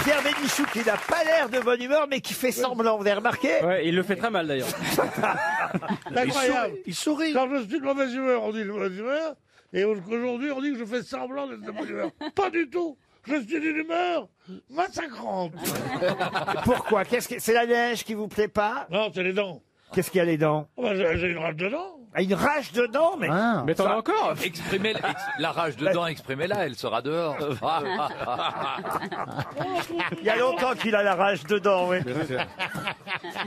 Pierre Bénichou qui n'a pas l'air de bonne humeur, mais qui fait semblant, vous avez remarqué? Ouais, il le fait très mal d'ailleurs. C'est incroyable. Il sourit. Quand je suis de mauvaise humeur, on dit de mauvaise humeur. Et aujourd'hui, on dit que je fais semblant d'être de bonne humeur. Pas du tout. Je suis d'une humeur massacrante. Pourquoi? C'est la neige qui vous plaît pas? Non, c'est les dents. Qu'est-ce qu'il y a les dents? Oh, bah, j'ai une rage de dents. Ah, une rage de dents, mais... Mais t'en as encore? Exprimez la rage dedans, exprimez-la, elle sera dehors. Il y a longtemps qu'il a la rage de dents, oui.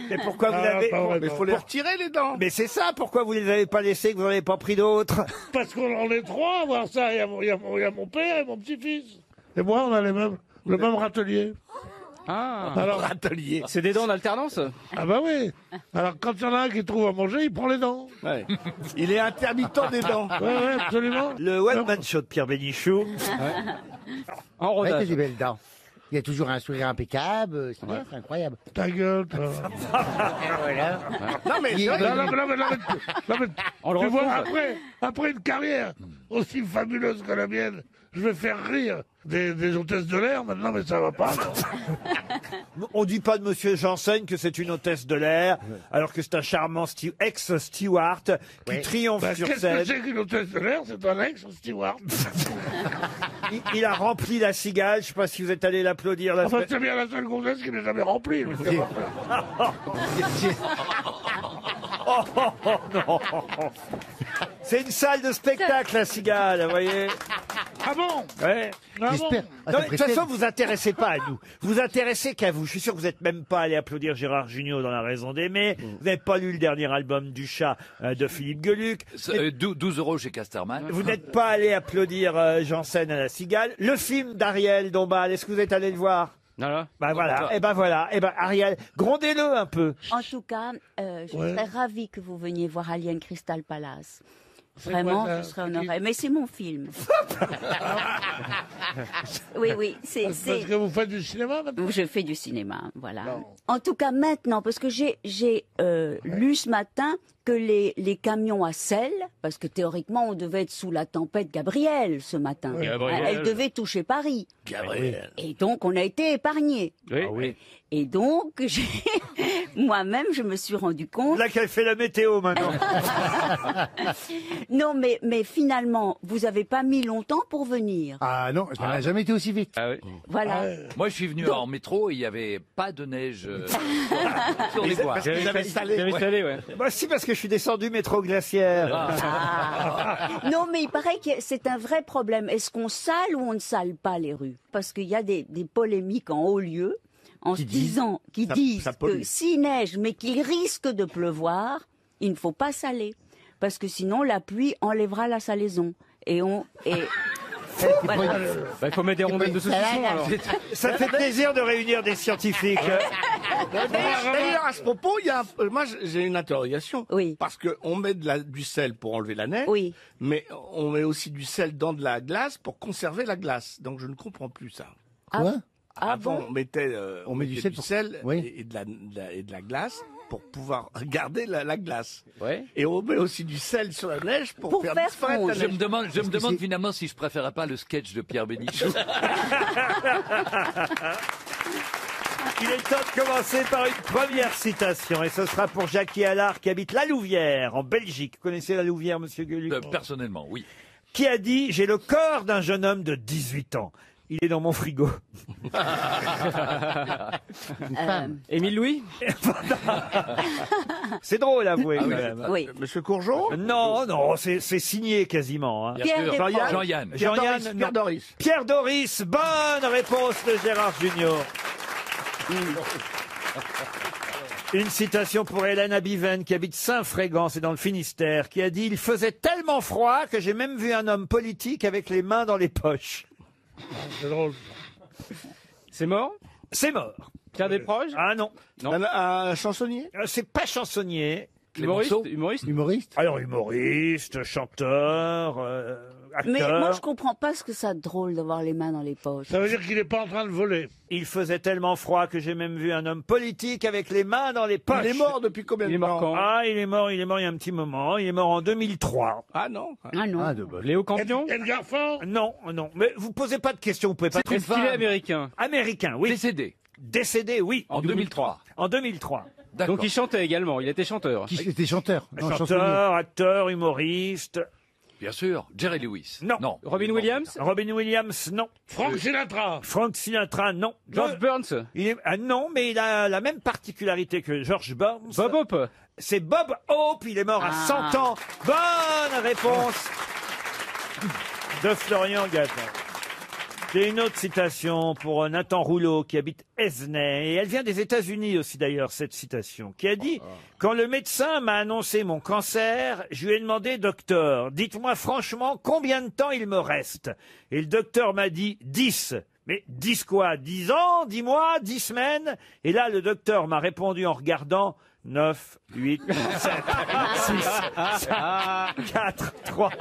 Mais pourquoi vous l'avez... Mais faut les retirer, les dents. Mais c'est ça, pourquoi vous les avez pas laissés, que vous n'en avez pas pris d'autres? Parce qu'on en est trois à voir ça. Il y a mon père et mon petit-fils. Et moi, on a le même râtelier. Ah, Alors, râtelier. C'est des dents en alternance? ah bah oui. Alors, quand il y en a un qui trouve à manger, il prend les dents. Ouais. Il est intermittent des dents. Ouais, absolument. Le one-man show de Pierre Bénichou. En Ouais, t'as rodage. des belles dents. Il a toujours un sourire impeccable, c'est bien, c'est incroyable. Ta gueule, toi. Voilà. Non, mais, Il- non, mais On le tu vois, retrouve. après une carrière aussi fabuleuse que la mienne, je vais faire rire des hôtesses de l'air maintenant, mais ça va pas. On dit pas de Monsieur Janssen que c'est une hôtesse de l'air, alors que c'est un charmant ex-steward qui Ouais. triomphe Bah, sur qu'est-ce que scène. c'est qu'une hôtesse de l'air? C'est un ex-steward. Il a rempli la cigale. Je sais pas si vous êtes allé l'applaudir. Enfin, c'est bien la seule gonzesse qui n'est jamais remplie. mais c'est pas grave. non. C'est une salle de spectacle, la cigale, vous voyez. Ah bon? Ouais. Ah bon? J'espère. Ah, Non, ça de toute précède. façon, vous intéressez pas à nous. Vous intéressez qu'à vous. Je suis sûr que vous n'êtes même pas allé applaudir Gérard Jugnot dans La Raison d'aimer. Vous n'avez pas lu le dernier album du chat de Philippe Gueluc. 12 euros chez Casterman. Vous n'êtes pas allé applaudir Janssen à la cigale. Le film d'Ariel Dombal, est-ce que vous êtes allé le voir? Voilà. Bah voilà. Et ben voilà. Et ben Ariel, grondez-le un peu. En tout cas, je serais ravie que vous veniez voir Alien Crystal Palace. C'est Vraiment, quoi, ça? je serais honorée. Mais c'est mon film. Oui, c'est... Parce que vous faites du cinéma maintenant? Je fais du cinéma, voilà. En tout cas, maintenant, parce que j'ai lu ce matin que les camions à sel, parce que théoriquement, on devait être sous la tempête Gabrielle ce matin. Gabrielle. Elle devait toucher Paris. Gabriel. Et donc, on a été épargnés. Oui. Et donc, moi-même, je me suis rendu compte... Là qu'elle fait la météo maintenant. Non, mais finalement, vous avez pas mis longtemps pour venir. Ah non, ça n'a jamais été aussi vite. Ah oui. Voilà. Moi, je suis venu en métro et il n'y avait pas de neige sur les voies. J'avais installé, ouais. Bah si, parce que je suis descendu métro glaciaire. Ah. Non, mais il paraît que c'est un vrai problème. Est-ce qu'on sale ou on ne sale pas les rues? Parce qu'il y a des polémiques en haut lieu, qui disent que s'il neige, mais qu'il risque de pleuvoir, il ne faut pas saler. Parce que sinon, la pluie enlèvera la salaison. Voilà. Bah, il faut mettre des rondelles de saucisson alors. Ça fait plaisir de réunir des scientifiques. D'ailleurs, à ce propos, moi j'ai une interrogation. Oui. Parce qu'on met du sel pour enlever la neige, Oui. mais on met aussi du sel dans de la glace pour conserver la glace. Donc je ne comprends plus ça. Quoi? Avant, on mettait, On met du sel pour- Oui. et de la glace pour pouvoir garder la glace. Ouais. Et on met aussi du sel sur la neige pour Pour faire faire disparaître fondre. la Je neige. me demande finalement si je préférais pas le sketch de Pierre Bénichou. Il est temps de commencer par une première citation. Et ce sera pour Jackie Allard qui habite La Louvière, en Belgique. Vous connaissez La Louvière, monsieur Gueluc? Personnellement, oui. Qui a dit « J'ai le corps d'un jeune homme de 18 ans. Il est dans mon frigo. Émile Louis. » C'est drôle, avouez. quand même. Oui. Monsieur Courgeot? Non, c'est signé quasiment. Hein. Bien Pierre sûr. Desproges. Jean-Yann. Jean-Yann, non. Pierre Doris. Pierre Doris, bonne réponse de Gérard Junior. Une citation pour Hélène Abiven, qui habite Saint-Frégan, c'est dans le Finistère, qui a dit « Il faisait tellement froid que j'ai même vu un homme politique avec les mains dans les poches. C'est drôle. » C'est mort. C'est mort. Pierre Desproges. Ah non, Non. Un chansonnier? C'est pas chansonnier. Humoriste. Clémenceau. Humoriste. Humoriste? Alors humoriste, chanteur, Mais acteur. moi, je comprends pas ce que ça de drôle d'avoir les mains dans les poches. Ça veut dire qu'il n'est pas en train de voler. Il faisait tellement froid que j'ai même vu un homme politique avec les mains dans les poches. Il est mort depuis combien de temps? Ah, il est mort il y a un petit moment. Il est mort en 2003. Ah non. Ah non. Léo Campion? Edgar Faure? Non, non. Mais vous posez pas de questions, vous pouvez pas Est-ce qu'il est américain? Américain, oui. Décédé. Décédé, oui. En 2003. En 2003. D'accord. Donc il chantait également, il était chanteur. Qui était chanteur? Non, chansonnier. Chanteur, acteur, humoriste. Bien sûr. Jerry Lewis. Non. Robin Williams? Robin Williams, non. Frank Sinatra? Frank Sinatra, non. George Burns? Non, mais il a la même particularité que George Burns. Bob Hope? C'est Bob Hope, il est mort à 100 ans. Bonne réponse de Florian Gazan. J'ai une autre citation pour Nathan Rouleau qui habite Esnay, et elle vient des États-Unis aussi d'ailleurs, cette citation, qui a dit « Quand le médecin m'a annoncé mon cancer, je lui ai demandé « Docteur, dites-moi franchement combien de temps il me reste ?» Et le docteur m'a dit « 10 ». Mais 10 quoi? 10 ans? 10 mois? 10 semaines? Et là, le docteur m'a répondu en regardant 9, 8, 7, 6, 5, 4, 3,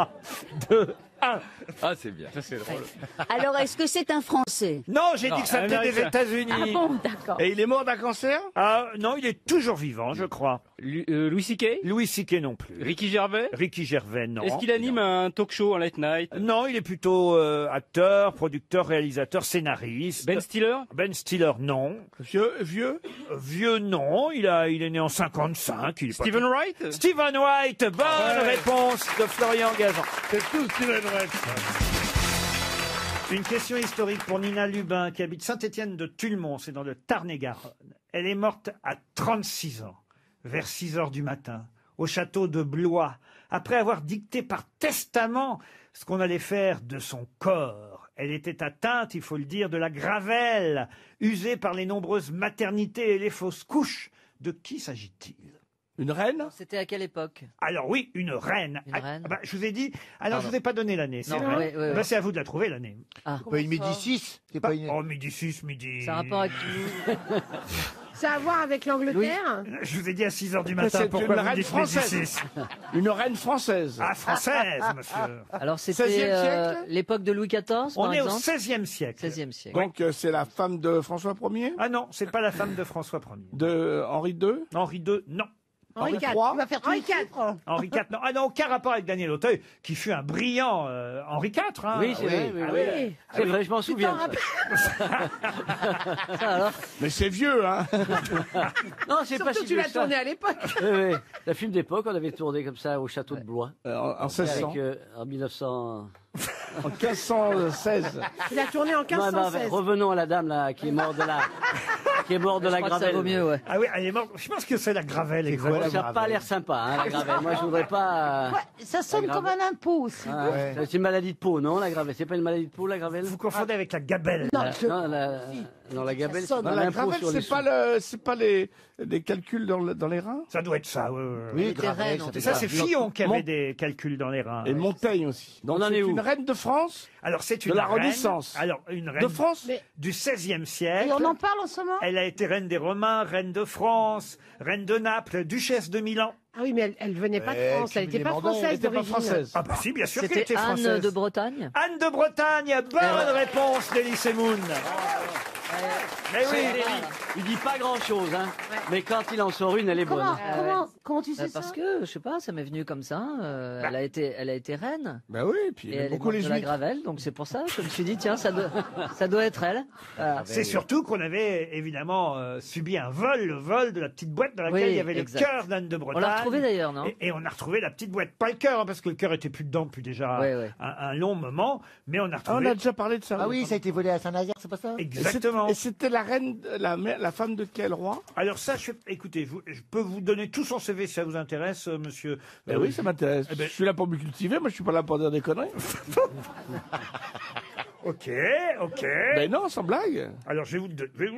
2, 1. Ah, c'est bien. Ça c'est drôle. Alors, est-ce que c'est un Français? Non, j'ai Non, dit que ça venait des américain. États-Unis. Ah bon, d'accord. Et il est mort d'un cancer? Ah, non, il est toujours vivant, je crois. Louis C.K.? Louis C.K. non plus. Ricky Gervais? Ricky Gervais, non. Est-ce qu'il anime un talk show en late night? Non, il est plutôt acteur, producteur, réalisateur, scénariste. Ben Stiller? Ben Stiller, non. Vieux? Vieux, non. Il est né en 55. Il est pas Stephen Wright? Stephen Wright, bonne réponse de Florian Gazan. C'est tout Steven Wright. Une question historique pour Nina Lubin, qui habite Saint-Étienne de Tulmont, c'est dans le Tarn-et-Garonne. Elle est morte à 36 ans, vers 6 heures du matin, au château de Blois, après avoir dicté par testament ce qu'on allait faire de son corps. Elle était atteinte, il faut le dire, de la gravelle, usée par les nombreuses maternités et les fausses couches. De qui s'agit-il? Une reine? C'était à quelle époque? Alors oui, une reine. Une reine. Ah, bah, je vous ai dit. Alors Pardon. je vous ai pas donné l'année. C'est Non, vrai. oui, oui, Bah, oui. c'est à vous de la trouver l'année. Ah. Pas une Médicis? C'est pas une... Oh, Médicis, midi. Ça a rapport avec Ça a à voir avec l'Angleterre? Je vous ai dit à 6 heures du matin. C'est Pourquoi une vous reine dites française. Médicis? Une reine française. Ah, française, monsieur. Alors 16e c'était siècle l'époque de Louis XIV, On par est au exemple. 16e siècle. 16e siècle. Donc c'est la femme de François Ier? Ah non, c'est pas la femme de François Ier. De Henri II? Henri II, non. Henri IV. III? Tu vas faire tous les titres. Henri IV, non. Ah non, aucun rapport avec Daniel Auteuil, qui fut un brillant Henri IV. Hein. Oui, c'est vrai. Ah oui. oui. C'est vrai, je m'en souviens. Ça, alors. Mais c'est vieux, hein? Non, c'est pas Surtout si tu vieux l'as que ça. tourné à l'époque. Oui, oui. La film d'époque, on avait tourné comme ça au château de Blois. En 1600. Avec, en 1900. En 1516. Il a tourné en Non, mais 1516. revenons à la dame là qui est morte de la, qui est morte de la Je crois que ça gravelle. vaut mieux, ouais. Ah oui, elle est morte. Je pense que c'est la gravelle. exactement. Ça n'a pas l'air sympa, hein, la gravelle. Moi, je voudrais pas. Ça sonne comme un impôt aussi. Ah, c'est une maladie de peau, non, la gravelle? C'est pas une maladie de peau, la gravelle? Vous confondez avec la gabelle. Non, non, la gabelle, c'est Non, pas la l'impôt gravelle, sur les c'est pas des calculs dans les reins? Ça doit être ça, oui. Oui, gravelle, Et ça, c'est Fillon qui avait des calculs dans les reins. Et Montaigne aussi. Donc On en c'est est où? une reine de France? Alors, c'est De une la reine- Renaissance. Alors, une reine De France? du XVIe siècle. Et on en parle en ce moment? Elle a été reine des Romains, reine de France, reine de Naples, duchesse de Milan. Ah oui, mais elle venait pas de France, elle n'était pas française d'origine. Ah bah si, bien sûr qu'elle C'était était Anne française. de Bretagne. Anne de Bretagne, bonne réponse d'Elie Moon. Mais oui. Il dit pas grand chose, hein. Mais quand il en sort une, elle est bonne. Comment tu sais ça? Parce que, je sais pas, ça m'est venu comme ça. Elle a été reine. Ben oui, puis Et elle est beaucoup morte les de la juifs. gravelle, donc c'est pour ça que je me suis dit, tiens, ça doit être elle. Voilà. C'est surtout qu'on avait évidemment subi un vol, le vol de la petite boîte dans laquelle Oui, il y avait exact. le cœur d'Anne de Bretagne. On l'a retrouvé d'ailleurs, non? Et on a retrouvé la petite boîte, pas le cœur, hein, parce que le cœur était plus dedans depuis déjà Ouais, ouais. un long moment, mais on a Ah, retrouvé. on a déjà parlé de ça. Ah oui, ça a été volé à Saint-Nazaire, c'est pas ça? Exactement. Et c'était la reine, la femme de quel roi? Alors ça, écoutez, je peux vous donner tout son CV si ça vous intéresse, monsieur. Ben oui, ça m'intéresse. Eh ben- Je suis là pour me cultiver, moi je suis pas là pour dire des conneries. Ok. Ben non, sans blague. Alors je vais vous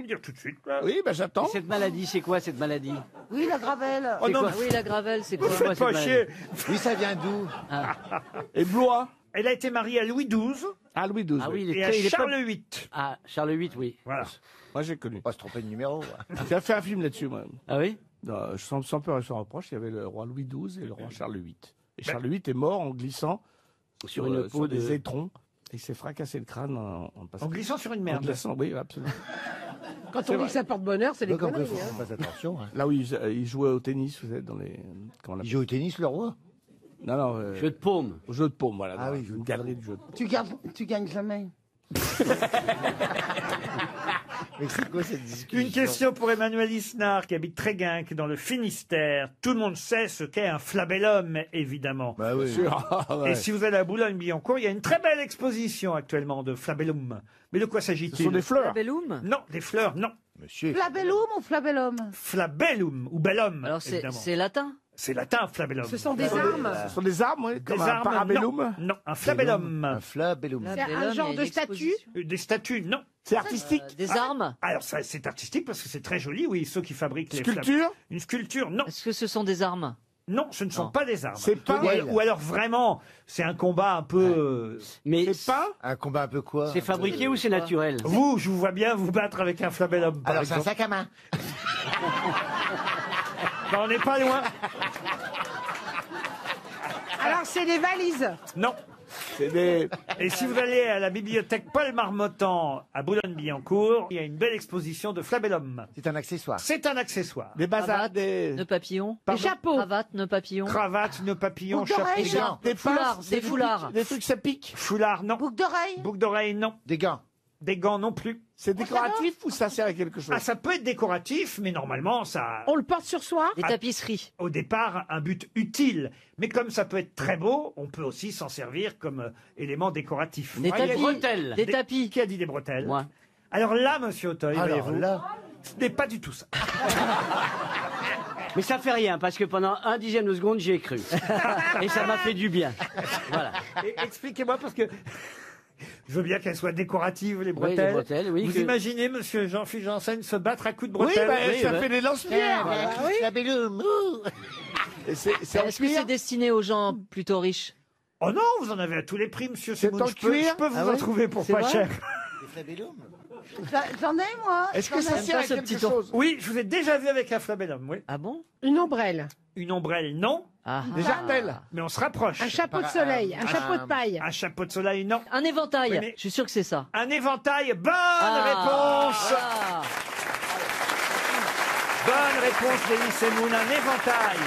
le dire tout de suite. Oui, ben j'attends. Cette maladie, c'est quoi cette maladie? Oui, la gravelle. Oh non, Oui, la gravelle, c'est quoi? vous faites pas chier. Oui, ça vient d'où? Et Blois? Elle a été mariée à Louis XII Ah, Louis XII. Ah oui, et à Charles VIII. Ah, Charles VIII, oui. Voilà. Moi j'ai connu. On va se tromper de numéro. J'ai fait un film là-dessus, moi. Ah oui? Non, sans peur et sans reproche, il y avait le roi Louis XII et le roi Charles VIII. Et Ben- Charles VIII est mort en glissant Sur une peau des de- étrons. Et il s'est fracassé le crâne en passant. En glissant sur une En merde. glissant, oui, absolument. Quand C'est on dit vrai. que ça porte bonheur, c'est des Comme conneries. faut hein. qu'on fasse attention. Hein. Là où il jouait au tennis, vous êtes dans les. Comment on Il appelle joue au tennis, le roi. Non, non. Jeu de paume. Au jeu de paume, voilà. Ah dans oui, une galerie de jeux de paume. Tu gagnes jamais. Mais c'est quoi cette discussion? Une question pour Emmanuel Isnard, qui habite Tréguinque, dans le Finistère. Tout le monde sait ce qu'est un flabellum, évidemment. Bah oui. Ah, ouais. Et si vous allez à Boulogne-Billancourt, il y a une très belle exposition actuellement de flabellum. Mais de quoi Ce s'agit-il? sont des fleurs. Bellum. Non, des fleurs, non. Monsieur. Flabellum ou flabellum? Flabellum, ou bellum, Alors c'est évidemment. c'est latin. C'est latin, flabellum. Ce sont des armes. Ce sont des armes, oui, Des comme un armes, parabellum. non. Non, un flabellum. Un flabellum. C'est un genre de statue. Des statues, non. C'est artistique. Des armes. Alors, ça, c'est artistique parce que c'est très joli, oui, ceux qui fabriquent les Sculpture. Une sculpture, non. Est-ce que ce sont des armes? Non, ce ne sont Non. pas des armes. C'est pas- Ou alors vraiment, c'est un combat un peu... Mais C'est pas. Un combat un peu quoi? c'est fabriqué ou c'est naturel? Vous, je vous vois bien vous battre avec un flabellum, par Alors c'est un exemple. sac à main. Ben, on n'est pas loin. Alors c'est des valises. Non. C'est des. Et si vous allez à la bibliothèque Paul Marmottan à Boulogne-Billancourt, il y a une belle exposition de flabellum. C'est un accessoire. C'est un accessoire. Des bazars. Cravate, Des. nœuds papillons. Des chapeaux. Cravate, nœuds papillons. Cravate, nœud papillon, Boucle d'oreille. chapeau. Écharpe, Des foulards, pinces, des foulards. Des trucs, ça pique. Foulard, non. Boucle d'oreille? Boucle d'oreille, non. Des gants. Des gants, non plus. C'est décoratif ou ça sert à quelque chose? Ah, ça peut être décoratif, mais normalement, ça... On le porte sur soi. Des tapisseries. Au départ, un but utile. Mais comme ça peut être très beau, on peut aussi s'en servir comme élément décoratif. Des Ah, les tapis. bretelles. Des tapis. Qui a dit des bretelles? Moi. Alors là, monsieur Auteuil, Alors voyez-vous, là, ce n'est pas du tout ça. Mais ça fait rien, parce que pendant un dixième de seconde, j'y ai cru. Et ça m'a fait du bien. Voilà. Et expliquez-moi, parce que je veux bien qu'elles soient décoratives, les Oui, bretelles. les bretelles, oui. Vous que- imaginez, monsieur Jean-Philippe Janssen, se battre à coups de Oui, bretelles? bah, oui, ça bah. fait des lance-pierres. flabellum. Ouh. Et c'est en Est-ce que c'est cuir. destiné aux gens plutôt riches? Oh non, vous en avez à tous les prix, monsieur C'est Semoun. en Je peux cuir. vous Ah en ouais trouver pour C'est pas vrai cher. Des flabellum. J'en ai, moi. Est-ce que ça J'aime sert pas à ce quelque petit chose? Oui, je vous ai déjà vu avec un flabellum, oui. Ah bon? Une ombrelle. Une ombrelle, non. Ah. Des jartelles. Mais on se rapproche. Un chapeau de soleil. Un chapeau de paille. Un chapeau de soleil, non. Un éventail. Oui, mais- Je suis sûr que c'est ça. Un éventail, bonne Ah. réponse. Ah. Bonne réponse d'Elie Semoun, un éventail.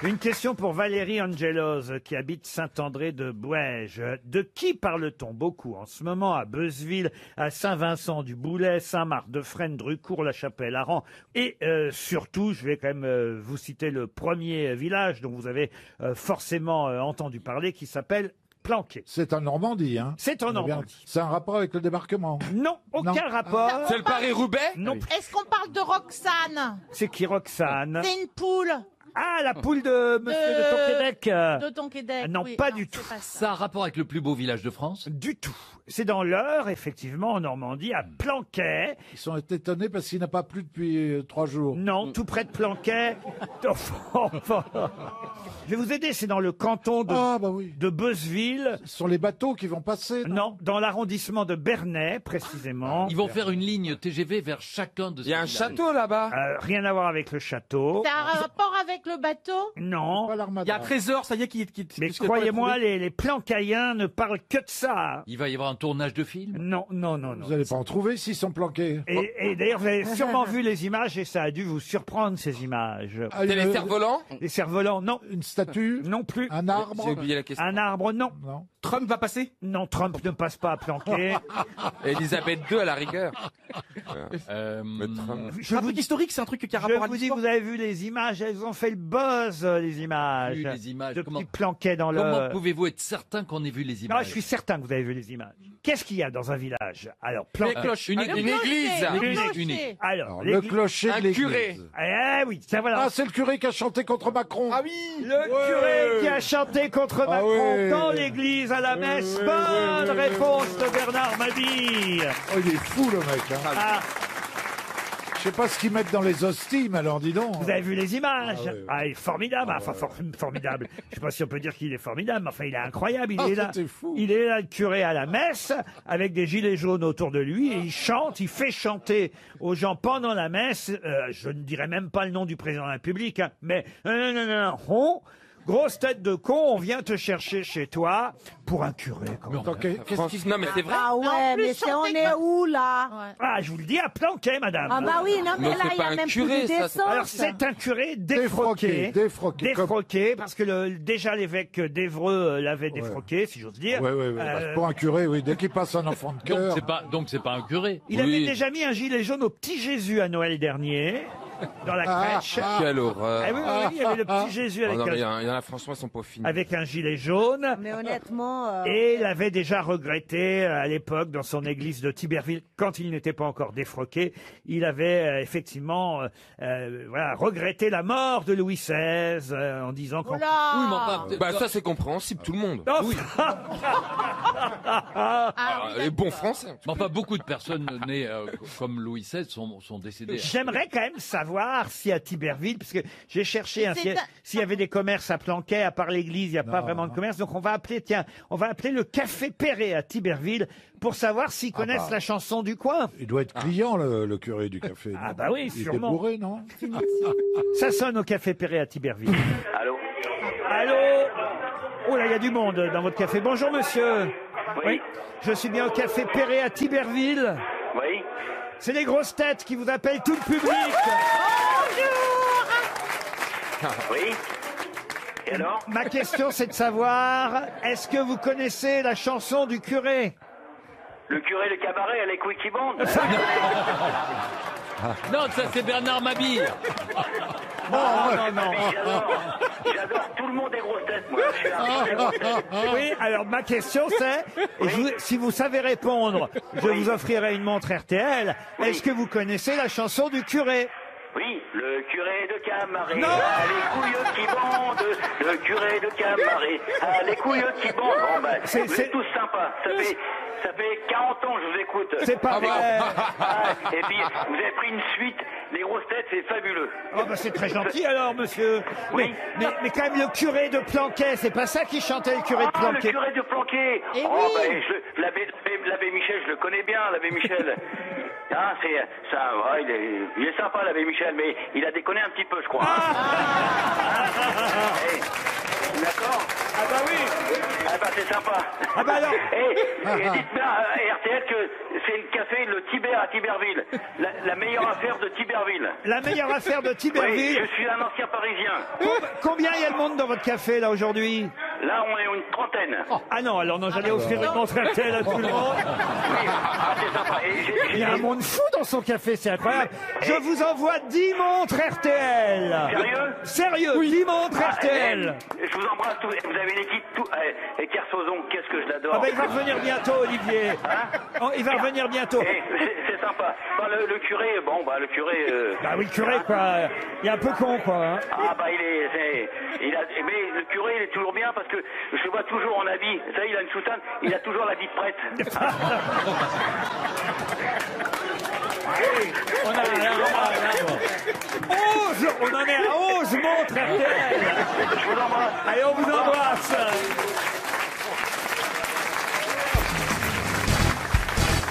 Une question pour Valérie Angelos, qui habite Saint-André de Bouèges. De qui parle-t-on beaucoup en ce moment à Beuzeville, à Saint-Vincent-du-Boulet, Saint-Marc-de-Fresnes, Drucourt, La Chapelle, Aran et surtout, je vais quand même vous citer le premier village dont vous avez forcément entendu parler, qui s'appelle Planquet. C'est en Normandie, hein. C'est en On a bien- Normandie. C'est un rapport avec le débarquement. Non, aucun Non. rapport. C'est le Paris-Roubaix? Non, Est-ce qu'on parle de Roxane? c'est qui Roxane? C'est une poule Ah, la poule de monsieur de Tonquédec. de Tonquédec. Non, oui. pas du tout. c'est pas ça. Ça a un rapport avec le plus beau village de France? Du tout. C'est dans l'Eure, effectivement, en Normandie, à Planquet. Ils sont étonnés parce qu'il n'a pas plu depuis 3 jours. Non, tout près de Planquet. Je vais vous aider, c'est dans le canton de, Ah, bah oui. de Beuzeville. Ce sont les bateaux qui vont passer. Non, dans l'arrondissement de Bernay, précisément. Ils vont faire une ligne TGV vers chacun de ces Il y a un villages. château là-bas. Rien à voir avec le château. Ça a un rapport avec le bateau? Non. Pas Il y a l'armada. un trésor, ça y est, qui Mais croyez-moi, les Plancaïens ne parlent que de ça. Il va y avoir un tournage de film? Non, non, non, non. Vous n'allez pas en trouver s'ils sont planqués. Et d'ailleurs, vous avez sûrement vu les images et ça a dû vous surprendre, ces images. Ah, C'est les une- cerfs-volants? Les cerfs-volants, non. Une statue. Non plus. Un arbre. J'ai oublié la question. Un arbre, non. Non. Trump va passer? Non, Trump ne passe pas à planquer. Elisabeth II à la rigueur. Euh, Trump. Je un vous, truc historique, c'est un truc qui a je rapport à vous dis, l'histoire. vous avez vu les images, elles ont fait le buzz, les images. Vu les images. Depuis Comment- planquet dans Comment le... pouvez-vous être certain qu'on ait vu les Non, images? je suis certain que vous avez vu les images. Qu'est-ce qu'il y a dans un village? Alors, planquet. Une Le église. clocher, le Unique, clocher. unique. Alors, Alors, le l'église- clocher Un de l'église. curé. Eh oui, tiens voilà. Ah, c'est le curé qui a chanté contre Macron. Ah oui. Le curé qui a chanté contre Macron ouais. dans l'église à la messe. Bonne réponse de Bernard Mabille. Oh, il est fou, le mec. Hein. Ah, Je sais pas ce qu'ils mettent dans les hosties, mais alors dis donc. vous avez vu les images? Ah ouais, ouais. Ah, il est formidable. Enfin, formidable. Je sais pas si on peut dire qu'il est formidable, mais enfin, il est incroyable. Il Ah, est là. c'était fou. Il est là, le curé à la messe, avec des gilets jaunes autour de lui, et il chante, il fait chanter aux gens pendant la messe. Je ne dirais même pas le nom du président de la République, hein, mais Grosse tête de con, on vient te chercher chez toi pour un curé. Non, mais c'est vrai. Ah En ouais, plus, mais c'est on chanter est comme- où là? Ah, je vous le dis, à Planquet, madame. Ah bah oui, non mais Mais là c'est il y pas a un même curé, plus de ça, c'est- décence. Alors, c'est un curé défroqué. Défroqué, Parce que déjà l'évêque d'Évreux l'avait défroqué, si j'ose dire. Oui, oui, oui. Pour un curé, oui. Dès qu'il passe un enfant de cœur. Donc c'est pas un curé. Il avait déjà mis un gilet jaune au petit Jésus à Noël dernier, dans la crèche. Quelle horreur. Ah oui, oui, oui, il y avait le petit Jésus avec, Il y en a franchement, ils sont pas finis. avec un gilet jaune. Mais honnêtement, Et il avait déjà regretté à l'époque dans son église de Tiberville, quand il n'était pas encore défroqué, il avait effectivement voilà, regretté la mort de Louis XVI en disant qu'en... Oula. Oui, mais enfin, bah ça c'est compréhensible, tout le monde. Oh, Les bons Français. Mais enfin, beaucoup de personnes nées comme Louis XVI sont décédées. J'aimerais quand même savoir si à Tiberville, parce que j'ai cherché C'est s'il y avait des commerces à Planquet, à part l'église, il n'y a pas vraiment de commerce. Donc on va appeler le Café Perret à Tiberville pour savoir s'ils connaissent la chanson du coin. Il doit être client, le curé du café. Ah bah oui, Il était sûrement. bourré, non? Ça sonne au Café Perret à Tiberville. Allô? Allô? Oh là, il y a du monde dans votre café. Bonjour monsieur. Oui. Je suis bien au Café Perret à Tiberville. Oui. C'est les grosses têtes qui vous appellent tout le public. Oui. Et alors? Ma question, c'est de savoir, est-ce que vous connaissez la chanson du curé? Le curé de cabaret à les couilles qui bondent. Non, ça c'est Bernard Mabille. Non. J'adore tout le monde des grosses têtes, moi. Je suis un des grosses têtes. Oui, alors ma question c'est, si vous savez répondre, je vous offrirai une montre RTL. Est-ce que vous connaissez la chanson du curé? Oui, le curé de Camaret, Non. ah, les couilles qui bondent, le curé de Camaret, ah, les couilles qui bondent. Bon, bah, C'est- vous êtes tous sympas. Ça fait 40 ans que je vous écoute. C'est pas vrai. Et puis, vous avez pris une suite, les grosses têtes, c'est fabuleux. Oh bah c'est très gentil alors monsieur. Oui. Mais quand même le curé de Planquet, c'est pas ça qui chantait le curé de Ah, le Planquet. curé de Planquet. Eh Oh, oui. bah, l'abbé Michel, je le connais bien, l'abbé Michel. Ah, c'est ça, ouais, il est sympa, l'abbé Michel, mais il a déconné un petit peu, je crois. Eh, d'accord. Ah bah oui. Ah bah c'est sympa. Ah bah alors. Et dites bien à RTL que c'est le café Le Tiber à Tiberville. La meilleure affaire de Tiberville. La meilleure affaire de Oui, Tiberville. je suis un ancien parisien. Combien il y a de monde dans votre café là aujourd'hui? Là, on est une trentaine. Ah non, alors non, j'allais offrir une montre RTL à tout le monde. Oui, ah, c'est sympa. Et Il y a un monde fou dans son café, c'est incroyable. Je vous envoie 10 montres RTL. Sérieux? Sérieux, 10 montres RTL. Je vous embrasse tous. Vous avez une équipe tout. Et Kersozon, qu'est-ce que je l'adore. Ah ben, il va revenir bientôt, Olivier. Oh, il va revenir bientôt. C'est sympa. Bah, le curé, bon, bah, le curé. Bah oui, le curé, quoi. Il est un peu con, quoi. Hein. Ah, bah, mais le curé, il est toujours bien parce que je le vois toujours en habit. Vous savez, il a une soutane, il a toujours l'habit prête. On en est à 11 montres RTL. Je vous embrasse. Allez, on vous embrasse.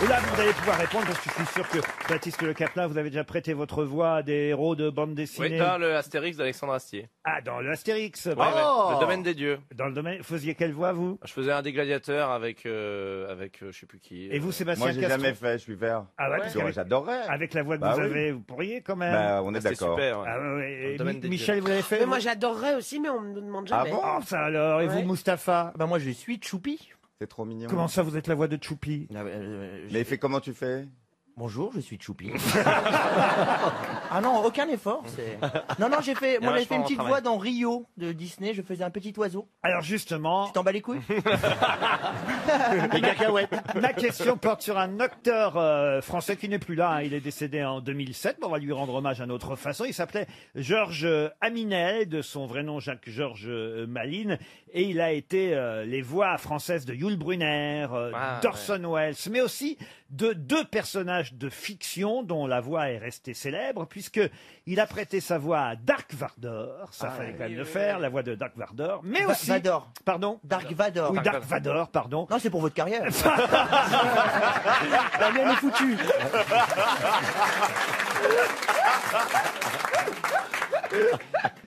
Et là, vous allez pouvoir répondre parce que je suis sûr que Baptiste Le Caplin, vous avez déjà prêté votre voix à des héros de bande dessinée. Oui, dans le Astérix d'Alexandre Astier. Ah, dans le Astérix. Ouais, le domaine des dieux. Dans le domaine, vous faisiez quelle voix, vous? Je faisais un des gladiateurs avec je sais plus qui. Et vous, Sébastien Moi, j'ai Castro jamais fait, je suis vert. Ah ouais, parce qu'avec- J'adorerais. Avec la voix que Bah vous oui. avez, vous pourriez quand même. Bah, on est C'était d'accord. super. Ouais. Ah ouais, et Le domaine des Michel, vous l'avez fait? mais moi vous j'adorerais aussi, mais on me demande Ah jamais. bon? Oh, ça alors. Et vous, Ouais. Mustapha? Bah moi je suis Choupi. C'est trop mignon. Comment ça, vous êtes la voix de Choupi? Mais il fait comment tu fais? Bonjour, je suis Choupi. Ah non, aucun effort. Non, non, j'ai fait, moi j'avais fait une petite voix dans Rio de Disney, je faisais un petit oiseau. Alors justement... Tu t'en bats les couilles? Les cacahuètes. Ma question porte sur un acteur français qui n'est plus là. Hein. Il est décédé en 2007. Bon, on va lui rendre hommage à notre façon. Il s'appelait Georges Aminel, de son vrai nom Jacques-Georges Malines. Et il a été les voix françaises de Yul Brynner, d'Orson Welles, mais aussi de deux personnages de fiction dont la voix est restée célèbre, puisque il a prêté sa voix à Dark Vador. Ça fallait quand même le faire, la voix de Dark Vador. Mais aussi... Vador. Pardon? Dark Vador. Oui, Dark Vador, pardon. Non, c'est pour votre carrière. La mienne est foutue.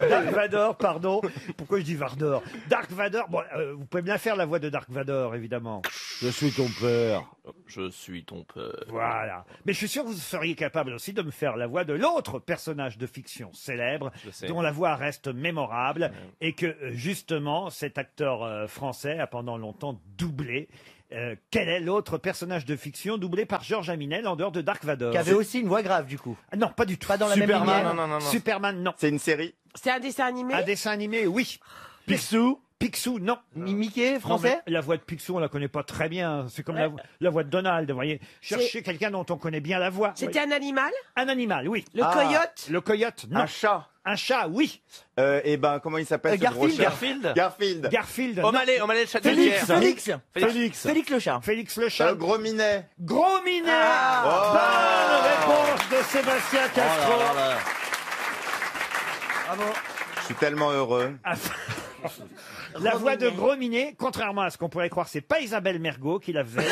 Dark Vador, pardon. Pourquoi je dis Vador? Dark Vador, bon, vous pouvez bien faire la voix de Dark Vador, évidemment. Je suis ton père. Je suis ton père. Voilà. Mais je suis sûr que vous seriez capable aussi de me faire la voix de l'autre personnage de fiction célèbre, dont la voix reste mémorable, et que, justement, cet acteur français a pendant longtemps doublé. Quel est l'autre personnage de fiction doublé par Georges Aminel en dehors de Dark Vador? Qui avait aussi une voix grave, du coup. Ah, non, pas du tout. Pas dans la même Superman, lignée. non. Superman, non. C'est une série? C'est un dessin animé? Un dessin animé, oui. Picsou. Picsou, non. Mickey, français? Non, mais la voix de Picsou, on la connaît pas très bien. C'est comme la voix de Donald, vous voyez. Cherchez quelqu'un dont on connaît bien la voix. C'était un animal? Un animal, oui. Le coyote? Le coyote, non. Un chat? Un chat, oui. Et ben, comment il s'appelle ce gros chat? Garfield. Garfield. O'Malley, le chat de Félix, Pierre. Félix le chat. Félix le chat. Gros Minet. Gros Minet. Bonne réponse de Sébastien Castro. Bravo. Je suis tellement heureux. La voix de Gros Minet, contrairement à ce qu'on pourrait croire, c'est pas Isabelle Mergo qui la faisait.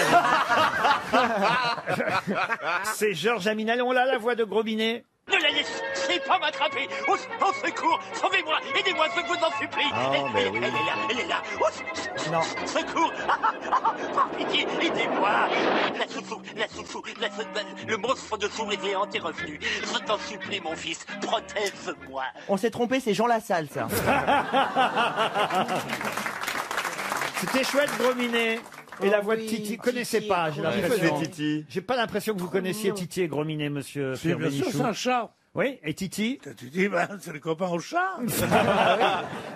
C'est Georges Aminel. On l'a, la voix de Gros Minet. Ne la laissez pas m'attraper. Au secours, sauvez-moi, aidez-moi, je vous en supplie. Elle est là. Non. Secours. Par pitié, aidez-moi. La souffou, le monstre de souris géante est revenu. Je t'en supplie, mon fils, protège-moi. On s'est trompé, c'est Jean Lassalle, ça. C'était chouette, Gros Minet. Et la voix de Titi, connaissez pas, j'ai l'impression. Titi. J'ai pas l'impression que vous connaissiez Titi et Gros Minet, monsieur C'est bien sûr, c'est un chat. Oui, et Titi? Titi, c'est le copain au chat. Vous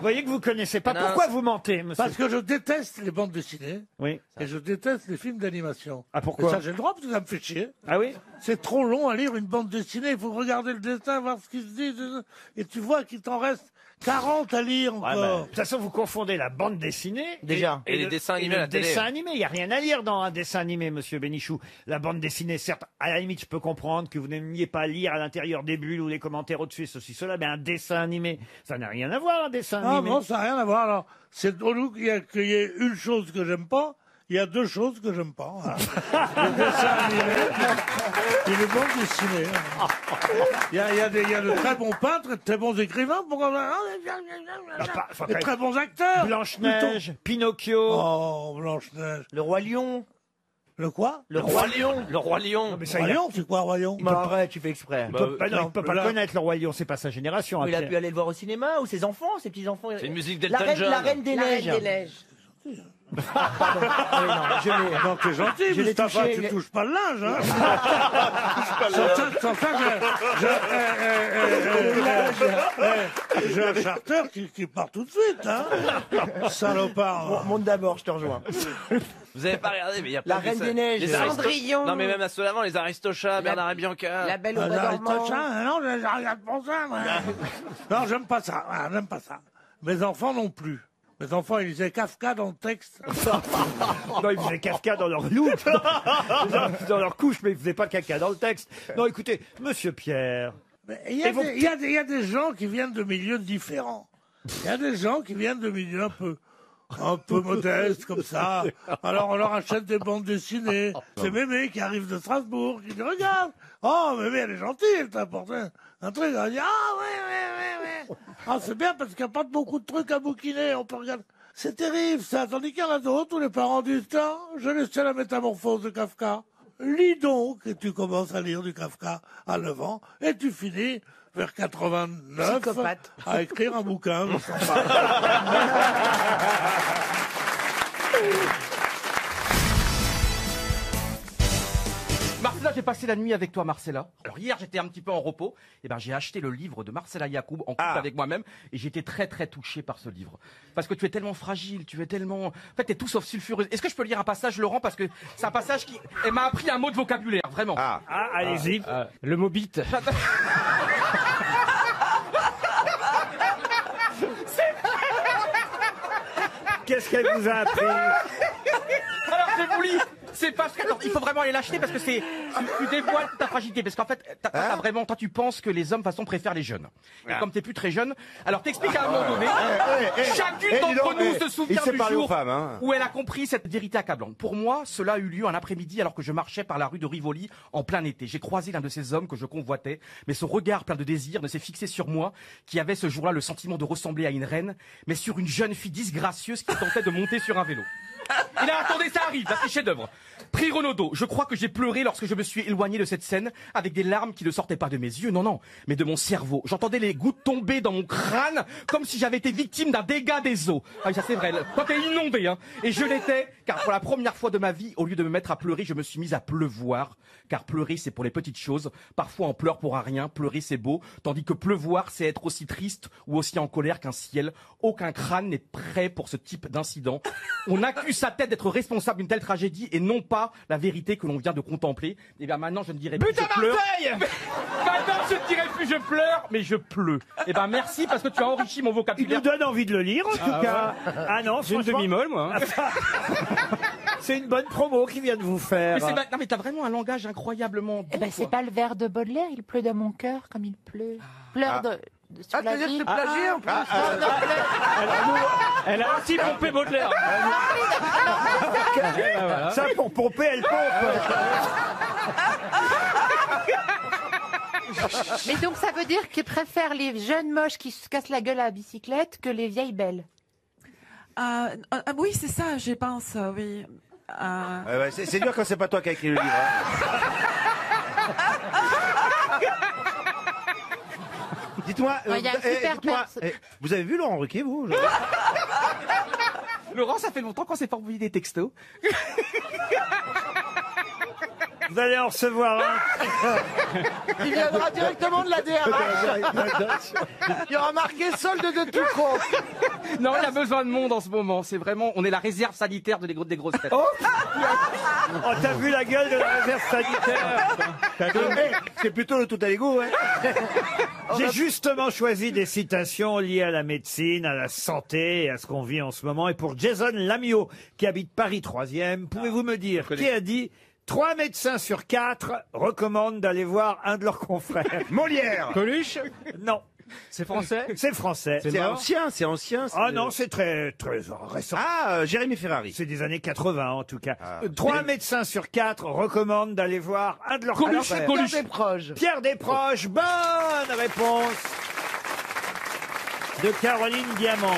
voyez que vous connaissez pas. Pourquoi vous mentez, monsieur? Parce que je déteste les bandes dessinées. Oui. Et je déteste les films d'animation. Ah, pourquoi? Et ça, j'ai le droit, parce que ça me fait chier. Ah oui? C'est trop long à lire une bande dessinée. Il faut regarder le dessin, voir ce qu'il se dit. Et tu vois qu'il t'en reste 40 à lire encore. De toute façon, vous confondez la bande dessinée Déjà. Et les dessins animés à la télé. dessin animé. Il n'y a rien à lire dans un dessin animé, monsieur Bénichou. La bande dessinée, certes, à la limite, je peux comprendre que vous n'aimiez pas lire à l'intérieur des bulles ou les commentaires au-dessus, ceci, cela, mais un dessin animé, ça n'a rien à voir, un dessin animé. Non, ça n'a rien à voir. Alors, c'est au lieu qu'il y ait une chose que j'aime pas, il y a deux choses que j'aime pas. Voilà. Les dessins animés et les bandes dessinées. Il y a de très bons peintres et de très bons écrivains. Et très bons acteurs. Blanche-Neige, Pinocchio. Oh, Blanche-Neige. Le Roi Lion. Le quoi? Le Roi Lion. Le Roi Lion. Le Roi Lion, c'est quoi, Roi Lion? Arrête, tu fais exprès. Il peut pas le connaître, le Roi Lion, c'est pas sa génération. Il a pu aller le voir au cinéma, ou ses enfants, ses petits-enfants. C'est une musique d'Elton John. La Reine des Neiges. Pardon. Non, t'es gentil, Mustapha, tu touches pas le linge, hein. Sans ça, j'ai un charter qui part tout de suite, hein. Salopard. Monte d'abord, je te rejoins. Vous avez pas regardé, mais il y a La plein de Reine des Neiges. Cendrillon. Non, mais même à ceux d'avant, les Aristochats, Bernard et Bianca. La Belle au Bois dormant. Non, je regarde pas ça, moi. Non, j'aime pas ça. J'aime pas ça. Mes enfants non plus. Mes enfants, ils disaient Kafka dans le texte. Non, ils faisaient Kafka dans leur loup, dans leur couche, mais ils faisaient pas caca dans le texte. Non, écoutez, monsieur Pierre. Il y a des gens qui viennent de milieux différents. Il y a des gens qui viennent de milieux un peu modestes, comme ça. Alors, on leur achète des bandes dessinées. C'est Mémé qui arrive de Strasbourg, qui dit, regarde. Oh, Mémé, elle est gentille, elle t'a apporté un truc. Elle dit, ah, ouais. Ah, c'est bien parce qu'il n'y a pas beaucoup de trucs à bouquiner, on peut regarder. C'est terrible, ça. Tandis qu'il y en a d'autres où les parents disent, tiens, je laissais la métamorphose de Kafka. Lis donc, et tu commences à lire du Kafka à 9 ans, et tu finis vers 89 à écrire un bouquin de 100 pages. Marcella, j'ai passé la nuit avec toi, Marcella. Alors hier, j'étais un petit peu en repos. Et ben, j'ai acheté le livre de Marcella Yacoub en couple avec moi-même, et j'étais très très touché par ce livre. Parce que tu es tellement fragile, tu es tellement, en fait, t'es tout sauf sulfureuse. Est-ce que je peux lire un passage, Laurent, parce que c'est un passage qui m'a appris un mot de vocabulaire, vraiment. Allez-y. Le mot bite. Qu'est-ce qu'elle vous a appris? Alors je vous lis. C'est parce que, attends, il faut vraiment aller l'acheter parce que tu dévoiles toute ta fragilité. Parce qu'en fait, toi, tu penses que les hommes, de toute façon, préfèrent les jeunes. Et comme t'es plus très jeune, alors t'expliques à un moment donné, chacune d'entre nous se souvient du jour où elle a compris cette vérité accablante. Pour moi, cela a eu lieu un après-midi alors que je marchais par la rue de Rivoli en plein été. J'ai croisé l'un de ces hommes que je convoitais, mais son regard plein de désir ne s'est fixé sur moi, qui avait ce jour-là le sentiment de ressembler à une reine, mais sur une jeune fille disgracieuse qui tentait de monter sur un vélo. Et là, attendez, ça arrive, là, c'est chef-d'œuvre. Prix Renaudot, je crois que j'ai pleuré lorsque je me suis éloigné de cette scène avec des larmes qui ne sortaient pas de mes yeux, non, mais de mon cerveau. J'entendais les gouttes tomber dans mon crâne comme si j'avais été victime d'un dégât des eaux. Ah oui, ça c'est vrai, quand t'es inondé, hein. Et je l'étais, car pour la première fois de ma vie, au lieu de me mettre à pleurer, je me suis mise à pleuvoir. Car pleurer, c'est pour les petites choses. Parfois, on pleure pour un rien. Pleurer, c'est beau. Tandis que pleuvoir, c'est être aussi triste ou aussi en colère qu'un ciel. Aucun crâne n'est prêt pour ce type d'incident. On accuse sa tête d'être responsable d'une telle tragédie et non pas la vérité que l'on vient de contempler. Et bien maintenant, je ne dirai plus je pleure. Maintenant, je ne dirai plus je pleure, mais je pleure. Et ben merci parce que tu as enrichi mon vocabulaire. Il nous donne envie de le lire, en tout cas. Ouais. Ah non, j'ai une demi-molle, moi. C'est une bonne promo qui vient de vous faire. Mais non, mais t'as vraiment un langage incroyablement beau. Eh ben, c'est pas le vers de Baudelaire, il pleut dans mon cœur comme il pleut. Pleure sur la vie. plagié en plus. Elle a aussi pompé Baudelaire. Ça, pour pomper, elle pompe. Mais donc ça veut dire qu'il préfère les jeunes moches qui se cassent la gueule à la bicyclette que les vieilles belles. Oui, c'est ça, je pense, oui. C'est dur quand c'est pas toi qui as écrit le livre. Dites-moi, vous avez vu Laurent Ruquier, vous Laurent, ça fait longtemps qu'on s'est pas envoyé des textos. Vous allez en recevoir un. Il viendra directement de la DRH. Il y aura marqué solde de tout compte. Non, il y a besoin de monde en ce moment. C'est vraiment, on est la réserve sanitaire des grosses têtes. Oh, t'as vu la gueule de la réserve sanitaire? C'est plutôt le tout à l'égo, hein. J'ai justement choisi des citations liées à la médecine, à la santé et à ce qu'on vit en ce moment. Et pour Jason Lamiot, qui habite Paris 3e, pouvez-vous me dire qui a dit 3 médecins sur 4 recommandent d'aller voir un de leurs confrères? Molière. Coluche? Non. C'est français? C'est français. C'est ancien. Ah non, c'est très récent. Ah, Jérémy Ferrari. C'est des années 80 en tout cas. 3 médecins sur 4 recommandent d'aller voir un de leurs confrères. Pierre Desproges. Pierre Desproges, bonne réponse de Caroline Diamant.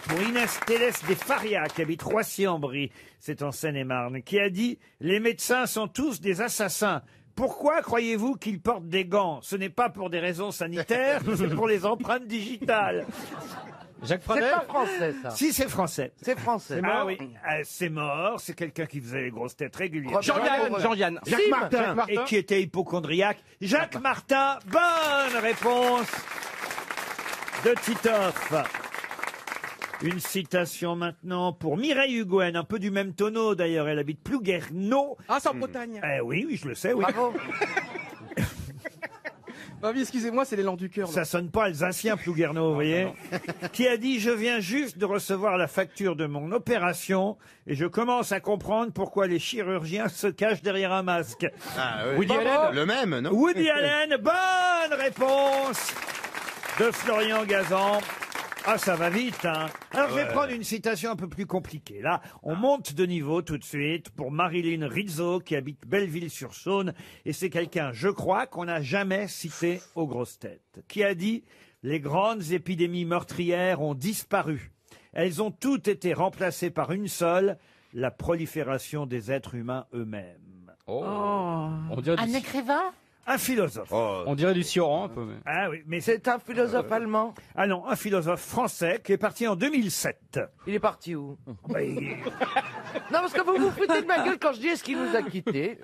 Pour Inès Télès des Faria, qui habite Roissy-en-Brie, c'est en Seine-et-Marne, qui a dit « Les médecins sont tous des assassins. Pourquoi croyez-vous qu'ils portent des gants? Ce n'est pas pour des raisons sanitaires, c'est pour les empreintes digitales. » Jacques C'est Pradel? pas français, ça. Si, c'est français. C'est français. Ah oui, c'est mort, c'est quelqu'un qui faisait les grosses têtes régulièrement. Jean-Yann. Jacques Martin. Et qui était hypochondriaque. Jacques Martin, bonne réponse de Titoff. Une citation maintenant pour Mireille Huguen, un peu du même tonneau d'ailleurs, elle habite Plouguerneau. Ah, c'est en Bretagne. Oui, je le sais, oui. Bravo. Ah oui, excusez-moi, c'est l'élan du cœur. Ça sonne pas alsacien, Plouguerneau, vous voyez. Qui a dit « Je viens juste de recevoir la facture de mon opération et je commence à comprendre pourquoi les chirurgiens se cachent derrière un masque. » Woody Allen. Le même, non? Woody Allen, bonne réponse de Florian Gazan. Ah, ça va vite, hein. Alors, je vais prendre une citation un peu plus compliquée. Là, on monte de niveau tout de suite pour Marilyn Rizzo, qui habite Belleville-sur-Saône. Et c'est quelqu'un, je crois, qu'on n'a jamais cité aux grosses têtes. Qui a dit « Les grandes épidémies meurtrières ont disparu. Elles ont toutes été remplacées par une seule, la prolifération des êtres humains eux-mêmes. » On dirait Un écrivain? Un philosophe. On dirait du Sioran un peu. Mais... Ah oui, mais C'est un philosophe allemand. Ah non, un philosophe français qui est parti en 2007. Il est parti où? Oui. Non, parce que vous vous foutez de ma gueule quand je dis est-ce qu'il nous a quittés.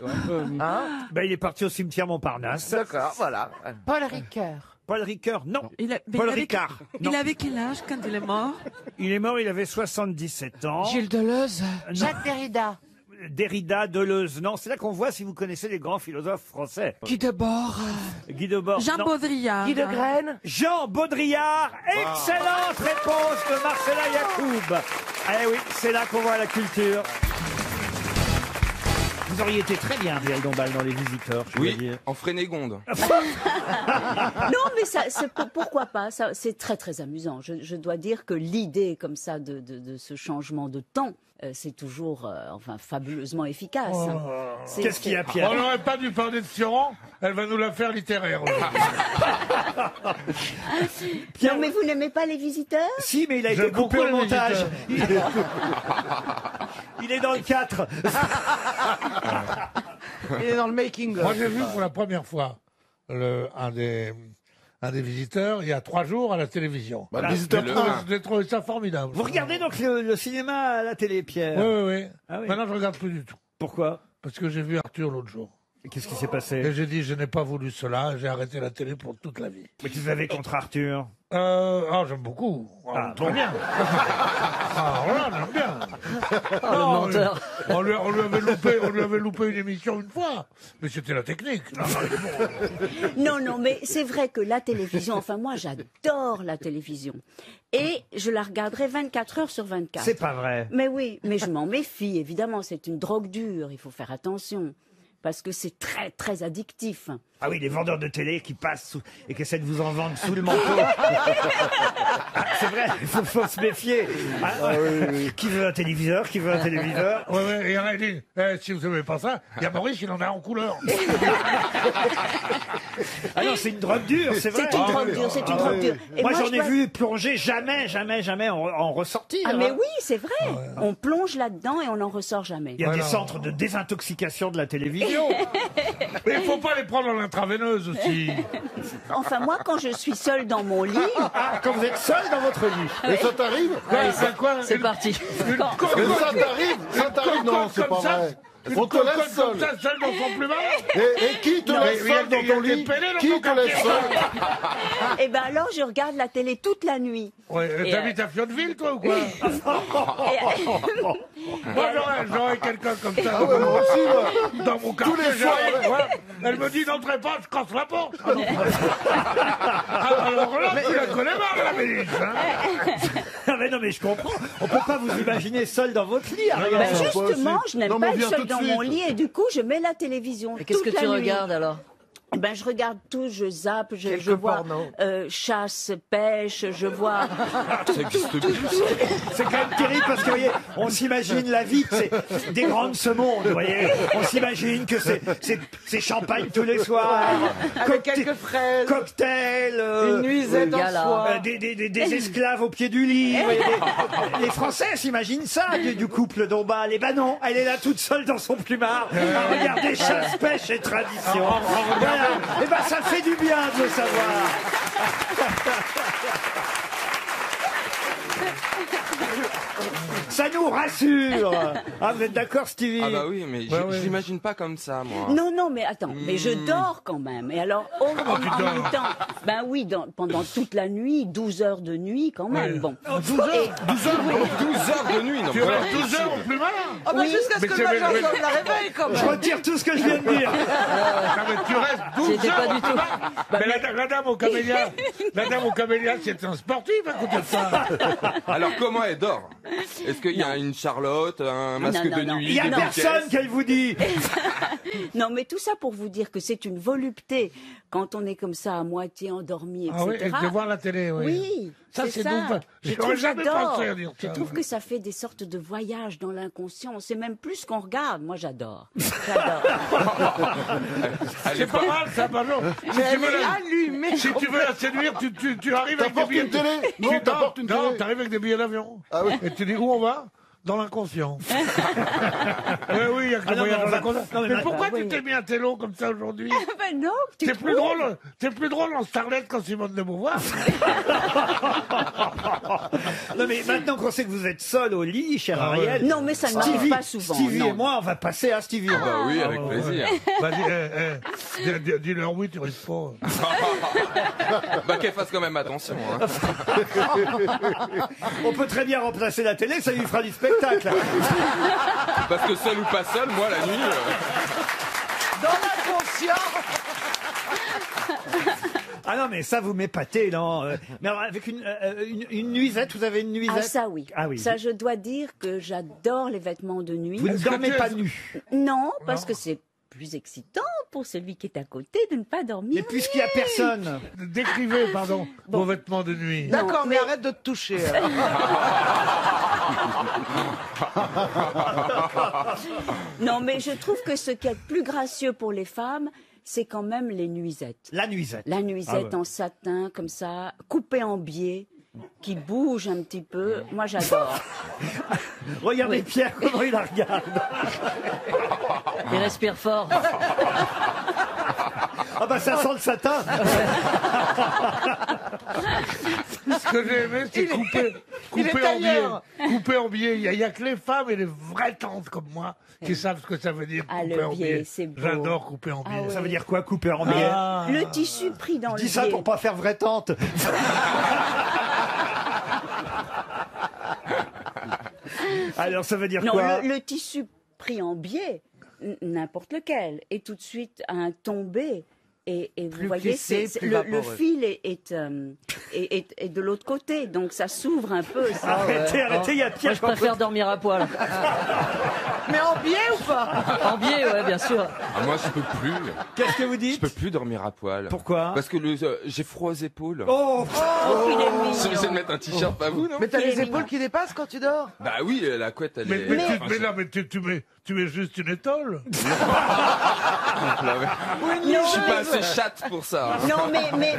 Hein? Ben, il est parti au cimetière Montparnasse. D'accord, voilà. Paul Ricoeur. Paul Ricoeur, non. Paul Ricard. Il avait quel âge quand il est mort? Il est mort, il avait 77 ans. Gilles Deleuze. Jacques Derrida. Derrida, Deleuze, non. C'est là qu'on voit si vous connaissez les grands philosophes français. Guy Debord. Guy Debord, Jean non. Baudrillard. Guy de Graine. Jean Baudrillard, excellente réponse de Marcella Yacoub. Eh oui, c'est là qu'on voit la culture. Vous auriez été très bien, Ariel Dombal, dans Les Visiteurs, je dois Oui, dire. en Frénégonde. Non, mais ça, pourquoi pas? C'est très très amusant. Je dois dire que l'idée comme ça de ce changement de temps, c'est toujours, enfin, fabuleusement efficace. hein. Qu'est-ce qu'il y a, Pierre? On n'aurait pas dû parler de Sioran, elle va nous la faire littéraire. Non, mais vous n'aimez pas Les Visiteurs? Si, mais il a été J'aime coupé beaucoup au Les montage. Visiteurs. Il est dans le 4. Il est dans le making. Moi, j'ai vu pour la première fois un des visiteurs il y a 3 jours à la télévision. Bah, le visiteur J'ai trouvé ça formidable. Vous regardez donc le cinéma à la télé, Pierre? Oui. Ah oui. Maintenant, je regarde plus du tout. Pourquoi? Parce que j'ai vu Arthur l'autre jour. Et qu'est-ce qui s'est passé? Et j'ai dit, je n'ai pas voulu cela, j'ai arrêté la télé pour toute la vie. Mais qu'est-ce que vous avez contre Arthur? J'aime beaucoup. Très bien. Voilà, j'aime bien. Le menteur. On lui avait loupé une émission une fois. Mais c'était la technique. Non, mais c'est vrai que la télévision, enfin moi j'adore la télévision. Et je la regarderai 24 heures sur 24. C'est pas vrai. Mais oui, mais je m'en méfie, évidemment, c'est une drogue dure, il faut faire attention. Parce que c'est très, très addictif. Ah oui, les vendeurs de télé qui passent et qui essaient de vous en vendre sous le manteau. Ah, c'est vrai, il faut se méfier. Qui veut un téléviseur? Qui veut un téléviseur? Oui, et il a dit, si vous n'aimez pas ça, il y a Maurice, il en a en couleur. Ah non, c'est une drogue dure, c'est vrai. C'est une drogue dure, c'est une drogue dure. Et Moi, j'en ai vois- vu plonger jamais en ressortir. Ah mais hein. oui, c'est vrai. On plonge là-dedans et on n'en ressort jamais. Il y a des centres de désintoxication de la télévision. Mais il ne faut pas les prendre en intraveineuse aussi. Enfin, moi, quand je suis seule dans mon lit... Ah, quand vous êtes seul dans votre lit. Et ça t'arrive? C'est quoi? C'est parti. Et ça t'arrive? Ça t'arrive? Non, c'est pas vrai. On te laisse seul. Comme ça, seul dans son plumard. Et qui te laisse seul dans ton lit? Qui te laisse seul? Eh ben alors, je regarde la télé toute la nuit. Ouais, t'habites à Fiotteville, toi, ou quoi? Moi, j'aurais quelqu'un comme ça. Ah ouais, moi aussi, moi. Dans mon quartier, Tous les soirs. elle me dit n'entrez pas, je casse la porte. Alors là, tu la connais mal, la Bénice. Ah mais non, mais je comprends. On peut pas vous imaginer seul dans votre lit, Ariel. Ben justement, je n'aime Non, pas mais être viens seule tout de dans mon suite. lit et du coup, je mets la télévision. Et qu'est-ce que toute tu la nuit. regardes alors? Ben, je regarde tout, je zappe, je Quelques vois pornos. chasse, pêche, je vois... Ça existe plus. C'est quand même terrible parce que, vous voyez, on s'imagine la vie, c'est des grandes ce monde, vous voyez. On s'imagine que c'est champagne tous les soirs. Avec quelques fraises. Cocktails. Une nuisette en gala. soie. Des esclaves au pied du lit. Vous voyez, les Français s'imaginent ça du couple Dombal. Et ben non, elle est là toute seule dans son plumard à regarder chasse, pêche et tradition. Voilà. Et ben ça fait du bien de le savoir. Ça nous rassure. Ah, vous êtes d'accord, Stevie? Ah bah oui, mais je l'imagine pas comme ça, moi. Non, mais attends, mais je dors quand même. Et alors, en même temps, ben oui, pendant toute la nuit, 12 heures de nuit quand même. Bon. 12 heures 12 heures de nuit, non. Tu restes 12 heures au plumard? Ah bah jusqu'à ce que le major sonne la réveille quand même. Je retire tout ce que je viens de dire. Non, mais tu restes 12 J'étais heures pas au du tout. plumard. Mais la dame au camélia, c'est un sportif à côté de ça. Alors comment elle dort? Est-ce qu'il y a une Charlotte, un masque de nuit? Il y a des personne bouquets qu'elle vous dit. Non, mais tout ça pour vous dire que c'est une volupté quand on est comme ça à moitié endormi, etc. Ah oui, et de voir la télé, oui. Oui, Ça, c'est c'est ça. donc- Je j'aurais trouve jamais j'adore. pensé à dire Je ça, trouve ouais. que ça fait des sortes de voyages dans l'inconscient. C'est même plus qu'on regarde. Moi, j'adore. J'adore. C'est pas mal, ça, pardon. Si tu veux allumé. si tu veux la séduire, tu arrives avec des T'apportes billets. une télé? Non, Tu- t'apportes une non, télé. t'arrives avec des billets d'avion. Ah oui. Et tu dis où on va? Dans l'inconscient. Oui, il y a que Ah le non, voyage mais on dans va- l'inconscient. non, mais Mais ma- pourquoi oui. tu t'es mis un télo comme ça aujourd'hui? Ben non, tu T'es plus trouves drôle, en starlette qu'en Simone de Beauvoir. Non mais maintenant qu'on sait que vous êtes seul au lit, cher Ariel. Non, mais ça ne m'arrive pas souvent. Stevie non. et moi, on va passer à Stevie. Bah oui, avec plaisir. Vas-y, dis-leur oui, tu risques pas. Bah qu'elle fasse quand même attention. Hein. On peut très bien remplacer la télé, ça lui fera du spectacle. Parce que seul ou pas seul, moi la nuit. Dans l'inconscient. Ah non, mais ça, vous m'épatez, non mais alors, avec une nuisette, vous avez une nuisette? Ah ça oui. Ah oui. Ça, je dois dire que j'adore les vêtements de nuit. Vous ne dormez pas nu? Non, parce que c'est plus excitant pour celui qui est à côté de ne pas dormir. Mais puisqu'il n'y a personne. Décrivez, pardon, vos vêtements de nuit. D'accord, mais arrête de te toucher. alors. Non, mais je trouve que ce qui est plus gracieux pour les femmes, c'est quand même les nuisettes. La nuisette. La nuisette Ah ouais. en satin, comme ça, coupée en biais, qui bouge un petit peu. Moi, j'adore. Regardez Oui. Pierre, comment il la regarde. Il respire fort. Ah bah ça sent le satin. Ce que j'ai aimé, c'est couper en biais. Couper en biais. Il y a que les femmes et les vraies tantes comme moi qui savent ce que ça veut dire Ah, couper le en biais, biais. c'est beau. J'adore couper en biais. Ah ouais. Ça veut dire quoi, couper en biais? Le tissu pris dans Je le dis ça biais. pour pas faire vraie tante. Alors ça veut dire Non, quoi? le tissu pris en biais, n'importe lequel, est tout de suite un tombé. Et vous Plus voyez, plissé, plus le vaporeux. fil est de l'autre côté, donc ça s'ouvre un peu. ça. Arrêtez, il y a Moi, Pierre. je préfère dormir à poil. Mais en biais ou pas? En biais, ouais, bien sûr. Ah, moi, je peux plus. Qu'est-ce que vous Je dites? peux plus dormir à poil. Pourquoi? Parce que j'ai froid aux épaules. Oh, Oh, il est mignon. Je vais essayer de mettre un t-shirt, pas vous, non? Mais t'as Il est les épaules mignon. qui dépassent quand tu dors? Bah oui, la couette, elle est... Mais Enfin, là, mais tu mets juste une étole. je suis pas assez chatte pour ça. Non,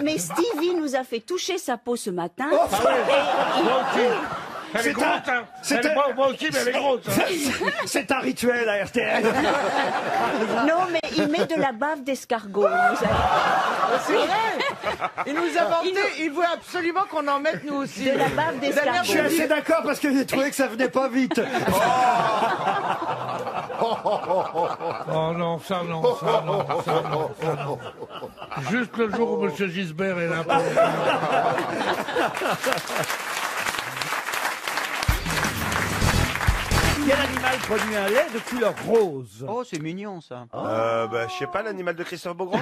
mais Stevie nous a fait toucher sa peau ce matin. Moi aussi. Elle est C'est grosse, un- hein. c'est un- Moi aussi, mais elle est grosse. hein. c'est un rituel à RTL. Non, mais il met de la bave d'escargot. il nous a- C'est vrai. Il nous a vanté, il voulait absolument qu'on en mette nous aussi. De la bave Je suis d'escargot. assez d'accord parce que j'ai trouvé que ça venait pas vite. Oh non, ça non, ça non, ça non, ça non. Juste le jour où M. Gisbert est là. Quel animal produit un lait de couleur rose? Oh, c'est mignon ça. Bah, je sais pas, l'animal de Christophe Beaugrand.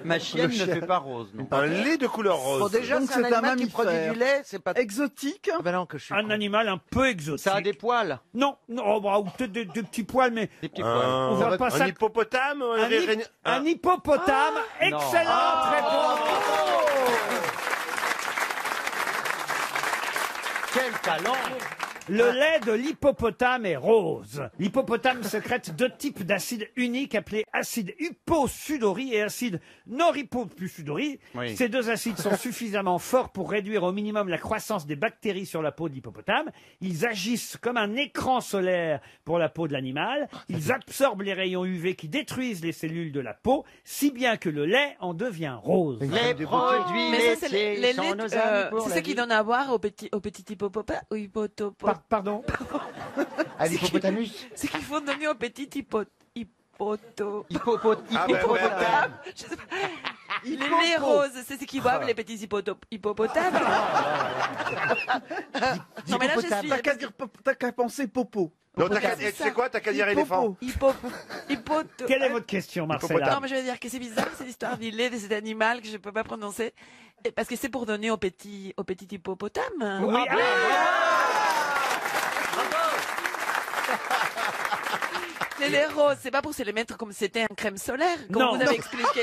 Ma chienne ne fait pas rose, non. Un lait de couleur rose. Bon, déjà, Donc, c'est un c'est un animal qui produit mammifère. du lait, c'est pas... Exotique. Ah ben non, que je suis Un con. animal un peu exotique. Ça a des poils. Non, non, oh, bah, ou peut-être des petits poils, mais Des petits poils. on voit pas ça. Un hippopotame Un hippopotame. Excellente réponse. Quel talent. Le lait de l'hippopotame est rose. L'hippopotame sécrète deux types d'acides uniques appelés acide hyposudori et acide norhyposudori. Oui. Ces deux acides sont suffisamment forts pour réduire au minimum la croissance des bactéries sur la peau de l'hippopotame. Ils agissent comme un écran solaire pour la peau de l'animal. Ils absorbent les rayons UV qui détruisent les cellules de la peau, si bien que le lait en devient rose. Les produits Mais ça, c'est laitiers les sont laits, nos amis pour c'est la ça qui vie. donne à boire au petit hippopotame ou hippopotame. Pardon. À l'hippopotamus. C'est qu'il faut donner au petit Hippopotame. Je sais pas. Les laits roses, c'est ce qu'ils boivent les petits hippopotames. Non mais là je suis. T'as qu'à penser popo. Non, tu sais quoi, t'as qu'à dire éléphant. Quelle est votre question, Marcella? Non mais je veux dire que c'est bizarre cette histoire du lait de cet animal que je peux pas prononcer. Et parce que c'est pour donner au petit hippopotame. Oui. Les laits roses, c'est pas pour se les mettre comme c'était un crème solaire, comme Non. vous avez expliqué.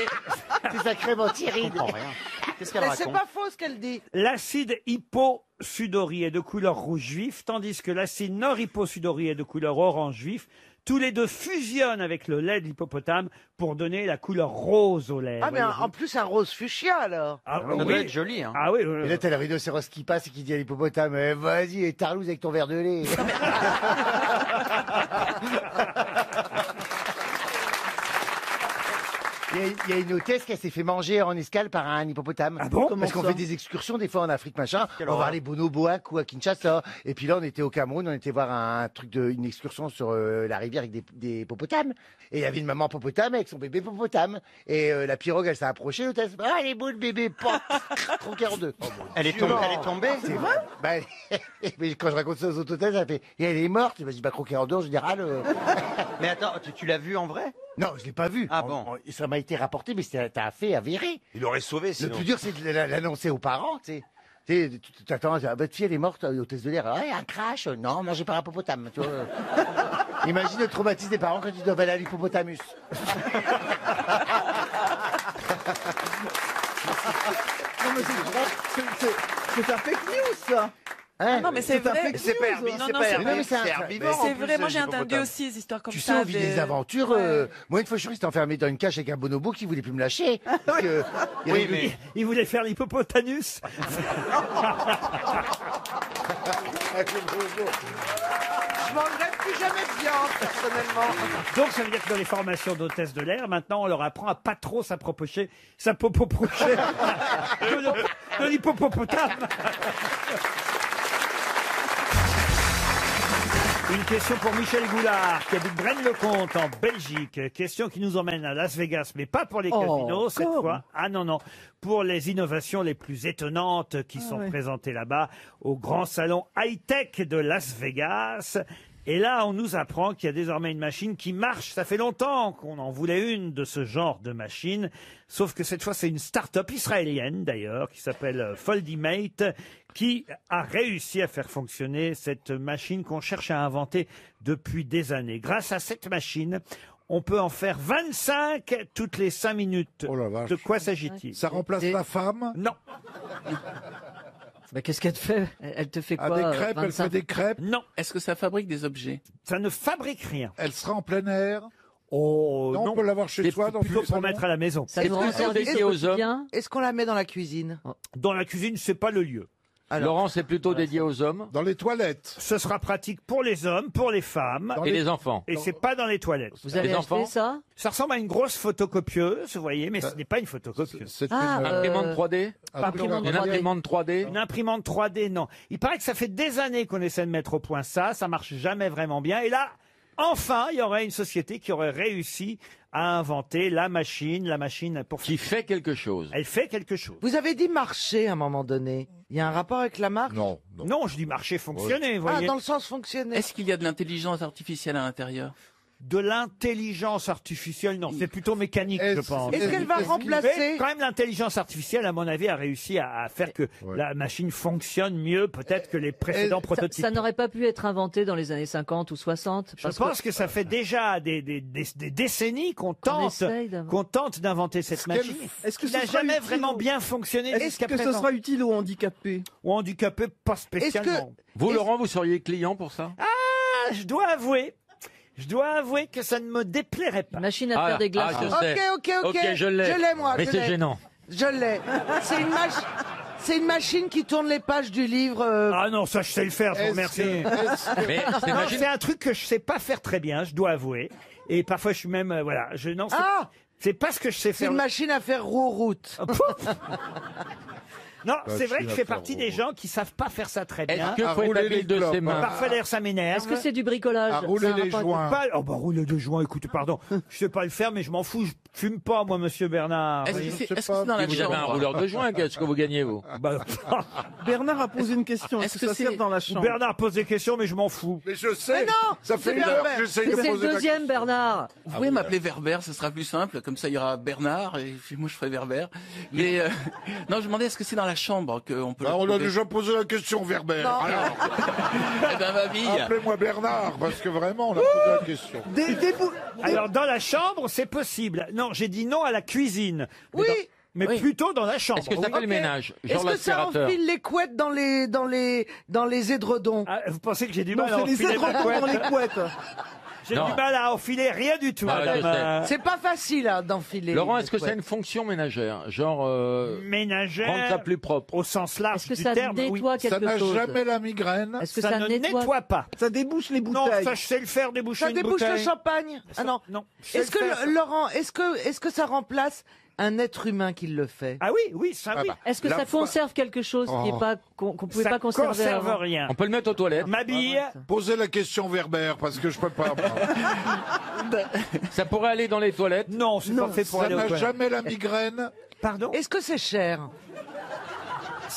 C'est sa crème anti-rides. Qu'est-ce qu'elle Mais c'est raconte? pas faux ce qu'elle dit. L'acide hyposudori est de couleur rouge vif, tandis que l'acide norhyposudori est de couleur orange vif. Tous les deux fusionnent avec le lait de l'hippopotame pour donner la couleur rose au lait. Ah, mais voyez-vous. en plus, un rose fuchsia alors. Ah, Ça oui. doit être joli, hein. Ah oui, Et là, t'as le rhinocéros qui passe et qui dit à l'hippopotame, vas-y, tarlouse avec ton verre de lait. Il y a une hôtesse qui s'est fait manger en escale par un hippopotame. Ah bon? Parce qu'on fait des excursions des fois en Afrique, machin. On va voir les bonobos ou à Kinshasa. Et puis là, on était au Cameroun, on était voir une excursion sur la rivière avec des hippopotames. Et il y avait une maman hippopotame avec son bébé hippopotame. Et la pirogue, elle s'est approchée, l'hôtesse. Ah, elle est beau le bébé, pop, croqué en deux. Elle est tombée. C'est vrai? Bah, mais quand je raconte ça aux autres hôtesses, elle fait, et elle est morte. Et bah, je dis, bah, croqué en deux, je dis, ah, le... Mais attends, tu l'as vu en vrai? Non, je l'ai pas vu. Ah bon. Ça m'a été rapporté, mais c'était un fait avéré. Il l'aurait sauvé Le sinon. plus dur, c'est de l'annoncer aux parents, tu sais. Tu t'attends, votre fille, elle est morte au test de l'air. Ouais, un crash. Non, mangez pas un hippopotame, tu vois. Imagine le traumatisme des parents quand ils doivent aller à l'hippopotamus. Non, mais c'est un fake news, ça. Hein Non, mais c'est vrai. C'est pas herbivore. Non, C'est non, pas c'est herbivore. vrai. C'est herbivore. C'est en plus, vrai, moi j'ai les entendu hippopotames. aussi des histoires comme Tu sais, ça. on vit des aventures. Moi, une fois, je suis resté enfermé dans une cage avec un bonobo qui voulait plus me lâcher. Parce que, Oui, mais Il voulait faire l'hippopotanus. Je mangerai plus jamais de viande, personnellement. Donc ça veut dire que dans les formations d'hôtesse de l'air, maintenant on leur apprend à pas trop s'approcher de l'hippopotame. Une question pour Michel Goulard, qui habite Braine-le-Comte, en Belgique. Question qui nous emmène à Las Vegas, mais pas pour les casinos, cette fois. Ah non, non. Pour les innovations les plus étonnantes qui sont présentées là-bas, au grand salon high-tech de Las Vegas. Et là, on nous apprend qu'il y a désormais une machine qui marche. Ça fait longtemps qu'on en voulait une de ce genre de machine. Sauf que cette fois, c'est une start-up israélienne, d'ailleurs, qui s'appelle Foldimate, qui a réussi à faire fonctionner cette machine qu'on cherche à inventer depuis des années. Grâce à cette machine, on peut en faire 25 toutes les 5 minutes. Oh la vache. De quoi s'agit-il? Ça remplace la femme? Non. Mais qu'est-ce qu'elle te fait? Elle te fait Ah, quoi? des crêpes, elle 25? fait des crêpes? Non. Est-ce que ça fabrique des objets? Ça ne fabrique rien. Elle sera en plein air? Oh, Non, on peut l'avoir chez soi dans plutôt le pour salon. mettre à la maison. Ça nous rend service au quotidien? Est-ce qu'on la met dans la cuisine? Dans la cuisine, c'est pas le lieu. Laurent, c'est plutôt dédié aux hommes Dans les toilettes? Ce sera pratique pour les hommes, pour les femmes. Dans et les enfants. Et c'est pas dans les toilettes. Vous avez Les acheté enfants ça? Ça ressemble à une grosse photocopieuse, vous voyez, mais ce n'est pas une photocopieuse. C'est Ah, une... Imprimante 3D imprimante Une 3D. imprimante 3D Une imprimante 3D, non. Il paraît que ça fait des années qu'on essaie de mettre au point ça marche jamais vraiment bien. Et là, enfin, il y aurait une société qui aurait réussi à inventer la machine pour... qui fait quelque chose. Elle fait quelque chose. Vous avez dit marcher à un moment donné. Il y a un rapport avec la marque? Non, non. Non, je dis marcher, fonctionner, vous Ah, voyez. dans le sens fonctionner. Est-ce qu'il y a de l'intelligence artificielle à l'intérieur? De l'intelligence artificielle, non, c'est plutôt mécanique, je pense. Est-ce qu'elle va Mais remplacer? quand même, l'intelligence artificielle, à mon avis, a réussi à faire que la machine fonctionne mieux, peut-être, que les précédents prototypes. Ça n'aurait pas pu être inventé dans les années 50 ou 60? Je pense que ça fait déjà des décennies qu'on tente d'inventer cette machine. Est-ce que qui n'a jamais vraiment bien fonctionné Est-ce jusqu'à que ce présent. sera utile aux handicapés? Ou handicapés, pas spécialement. Vous, Laurent, vous seriez client pour ça Ah, je dois avouer que ça ne me déplairait pas. Machine à faire des glaces. je sais. Ok, je l'ai. Je l'ai, moi. Mais je c'est l'ai. gênant. Je l'ai. C'est une machine qui tourne les pages du livre. Ah non, ça je sais le faire, je vous remercie. Mais c'est Non, machine- c'est un truc que je sais pas faire très bien, je dois avouer. Et parfois je suis même, voilà, non, c'est pas ce que je sais C'est faire. une machine à faire roue-route. Non, c'est vrai Machine que je à fais faire partie des gens qui savent pas faire ça très bien. Est-ce que À faut rouler établir les de ses clopes. mains Parfois d'ailleurs ça m'énerve. Est-ce que c'est du bricolage? À rouler Ça a un les rapport- joints. Pas, oh bah rouler de joints, écoutez, pardon, je sais pas le faire, mais je m'en fous, je fume pas, moi, monsieur Bernard. Est-ce Oui. que c'est sais est-ce que pas. c'est dans la Vous avez un chambre? rouleur de joint, qu'est-ce que vous gagnez, vous Bah, Bernard a posé une question. Est-ce que c'est dans la chambre? Bernard pose des questions, mais je m'en fous. Mais je sais. Mais non, ça fait c'est une heure Bernard. que j'essaye de C'est le poser ma deuxième, question. Bernard. Vous pouvez m'appeler Verber, ce sera plus simple, comme ça il y aura Bernard et puis moi je ferai Verber. Mais non, je demandais est-ce que c'est dans la chambre qu'on peut. Ah, le on a trouver déjà posé la question, Verber. Alors, Eh ben ma vie. appelez-moi Bernard, parce que vraiment, on a posé la question. Alors, dans la chambre, c'est possible. Non, j'ai dit non à la cuisine. Mais Oui. mais Oui. plutôt dans la chambre. Est-ce que ça fait le ménage Genre Est-ce que ça l'aspirateur. enfile les couettes dans les édredons? Ah, vous pensez que j'ai du Non, mal à c'est les enfiler ma édredons couette dans les couettes. J'ai Non. du mal à enfiler rien du tout, Ah, madame. je sais. C'est pas facile hein, d'enfiler. Laurent, les est-ce que ça a couettes. une fonction ménagère Genre Ménagère. rendre ça plus propre Au sens large Est-ce que du ça terme, oui. nettoie Ça quelque n'a chose? jamais la migraine. Est-ce que Ça ça ne nettoie? nettoie pas. Ça débouche les Non, bouteilles. ça je sais le faire, déboucher Ça une débouche le bouteille. champagne. Ah non. Non. je sais Est-ce le que faire, ça. Laurent, est-ce que ça remplace un être humain qui le fait? Ah oui, oui, ça oui. Est-ce que La ça fois- conserve quelque chose qui est pas qu'on pouvait Ça pas conserver conserve avant? rien. On peut le mettre aux toilettes. M'habille. Posez la question Verber, parce que je peux pas. moi. Ça pourrait aller dans les toilettes. Non, c'est pas fait pour Ça aller au n'a toilette. jamais la migraine. Pardon. Est-ce que c'est cher?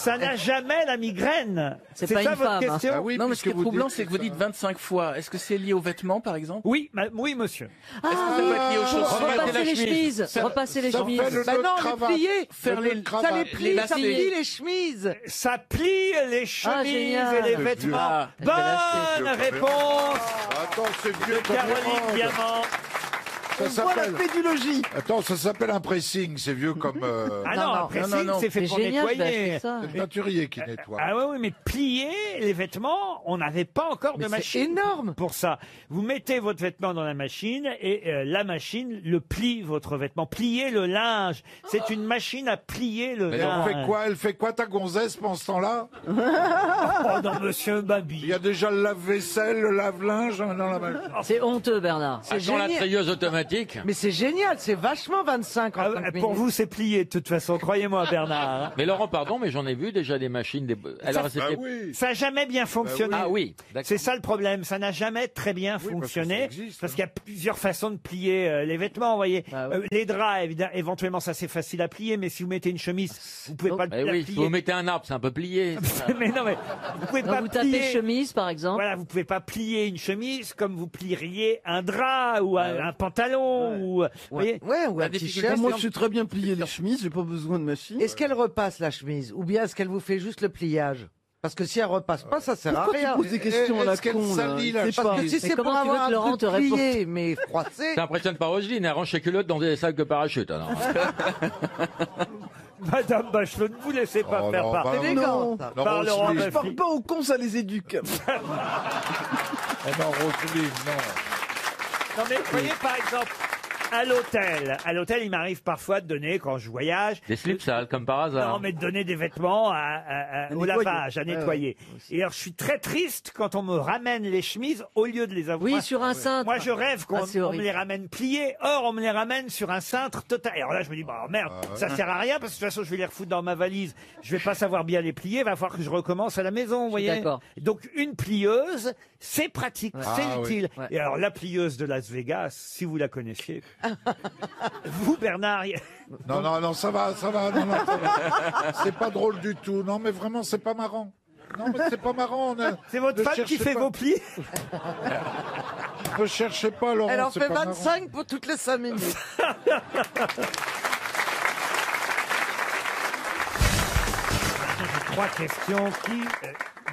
Ça n'a jamais la migraine. C'est pas ça une votre femme, hein. question? Ah oui, non, mais ce qui est troublant, c'est que vous dites 25 fois. Est-ce que c'est lié aux vêtements, par exemple? Oui, oui, monsieur. Est-ce que ça peut être lié aux chaussures? Repasser les chemises. Repasser les chemises. Bah non, les plier. Faire les Ça les plie, ça plie les chemises. Ça plie les chemises génial. et les C'est vêtements. Ah, Bonne réponse Attends, c'est vieux de comme Caroline l'époque. Diamant. Ça On voit la s'appelle. pédologie. Attends, ça s'appelle un pressing, c'est vieux comme. Ah non, un pressing, c'est fait C'est pour génial, je vais nettoyer. acheter ça. C'est le teinturier qui nettoie. Ah oui, mais plier les vêtements, on n'avait pas encore de Mais machine. c'est énorme. Pour ça, vous mettez votre vêtement dans la machine et la machine le plie votre vêtement. Plier le linge, c'est une machine à plier le Mais linge. elle fait quoi ta gonzesse pendant ce temps-là? Oh non, monsieur Il Babi. y a déjà le lave-vaisselle, le lave-linge dans la machine. C'est honteux, Bernard. C'est génial. La treilleuse automatique. Mais c'est génial, c'est vachement 25 en 5 minutes. Pour vous, c'est plié de toute façon, croyez-moi, Bernard. Mais Laurent, pardon, mais j'en ai vu déjà des machines. Alors, Ça- c'était. Ça n'a jamais bien fonctionné. Ah oui, d'accord. C'est ça le problème. Ça n'a jamais très bien fonctionné. Parce qu'il y a plusieurs façons de plier les vêtements, vous voyez. Les draps, éventuellement, ça c'est facile à plier, mais si vous mettez une chemise, vous pouvez pas Eh la oui, plier. si vous mettez un arbre, c'est un peu plié. Mais non, mais vous pouvez pas Vous tapez plier. chemise, par exemple. Voilà, vous pouvez pas plier une chemise comme vous plieriez un drap ou un pantalon ou. Vous voyez ou un t-shirt. Moi, je sais très bien plier les chemises, j'ai pas besoin de machine. Est-ce qu'elle repasse la chemise ou bien est-ce qu'elle vous fait juste le pliage? Parce que si elle repasse pas, ça sert à Pourquoi rien. tu poses des questions à la Est-ce qu'elle con, là salit la Je sais pas. Parce que si Mais c'est pour comment tu veux avoir que Laurent un te truc réponde plié, mais froissé. Ça impressionne pas Roselyne, elle range ses culottes dans des sacs de parachute. Alors. Madame Bachelot, ne vous laissez pas Oh faire non, par. bah C'est non. élégant. Non, Par Laurent Je Baffy. parle pas aux cons, ça les éduque. Oh non, Roselyne, non. Non mais vous voyez par exemple à l'hôtel, il m'arrive parfois de donner quand je voyage. Des slips sales, comme par hasard. Non, mais de donner des vêtements au nettoyer. lavage, à nettoyer. Et alors, je suis très triste quand on me ramène les chemises au lieu de les avoir. Oui, sur un cintre. Moi, je rêve qu'on c'est on me horrible. les ramène pliés. Or, on me les ramène sur un cintre total. Et alors là, je me dis, bah merde, ça sert à rien parce que de toute façon, je vais les refoutre dans ma valise. Je vais pas savoir bien les plier. Il va falloir que je recommence à la maison, vous voyez. d'accord. Donc, une plieuse, c'est pratique, c'est Ah, utile. oui. Et alors, la plieuse de Las Vegas, si vous la connaissiez. Vous, Bernard, Non, ça va, non, ça va. C'est pas drôle du tout. Non, mais vraiment, c'est pas marrant. Non, mais c'est pas marrant. c'est votre Ne femme qui cherchez fait pas. vos plis. Ne cherchez pas, Laurent. Elle en c'est fait pas 25 pour toutes les 5 minutes. Trois questions qui,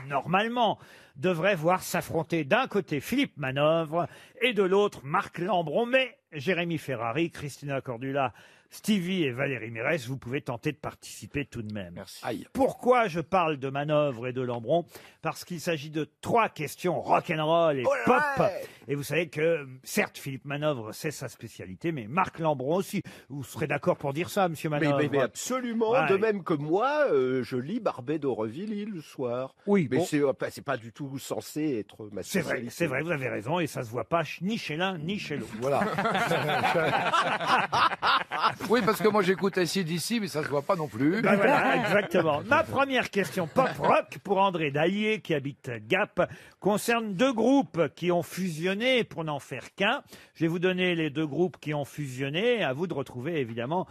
normalement, devraient voir s'affronter d'un côté Philippe Manœuvre et de l'autre Marc Lambron. Mais Jérémy Ferrari, Christina Cordula, Stevie et Valérie Mérès, vous pouvez tenter de participer tout de même. Aïe. Pourquoi je parle de Manœuvre et de Lambron? Parce qu'il s'agit de trois questions rock'n'roll et pop. Et vous savez que, certes, Philippe Manœuvre, c'est sa spécialité, mais Marc Lambron aussi. Vous serez d'accord pour dire ça, monsieur Manœuvre? Mais absolument. Ouais. De même que moi, je lis Barbet d'Aurevilly le soir. Oui, mais bon. c'est pas du tout censé être ma C'est vrai, spécialité. c'est vrai, vous avez raison, et ça se voit pas ni chez l'un ni chez l'autre. Voilà. Oui, parce que moi j'écoute AC/DC, mais ça se voit pas non plus. Ben voilà, exactement. Ma première question pop-rock pour André Dallier, qui habite Gap, concerne deux groupes qui ont fusionné pour n'en faire qu'un. Je vais vous donner les deux groupes qui ont fusionné, à vous de retrouver évidemment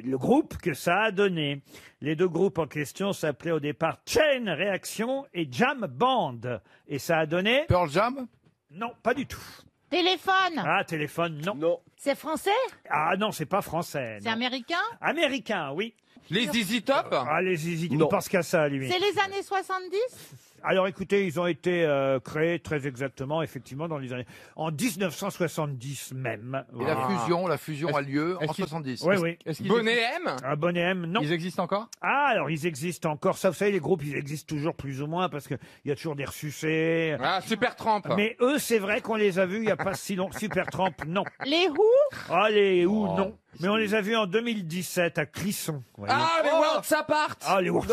le groupe que ça a donné. Les deux groupes en question s'appelaient au départ Chain Reaction et Jam Band. Et ça a donné... Pearl Jam? Non, pas du tout. Téléphone. Ah, téléphone, non. Non. C'est français? Ah non, c'est pas français. C'est non. américain? Américain, oui. Les ZZ Top? Ah, les Zizi, il Non. pense qu'à ça, lui. C'est les années 70? Alors écoutez, ils ont été créés très exactement, effectivement, dans les années... En 1970 même. Et la fusion a lieu en 70. Oui, oui. Bonnet M? Un Bonnet M, non. Ils existent encore? Ah, alors ils existent encore. Ça, vous savez, les groupes, ils existent toujours plus ou moins parce qu'il y a toujours des ressucés. Ah, Supertramp. Mais eux, c'est vrai qu'on les a vus il n'y a pas si longtemps. Supertramp, non. Les Who? Ah, les Who, non. Mais on les a vus en 2017 à Clisson. vous voyez. Ah, les Worlds Apart! Ah, les Worlds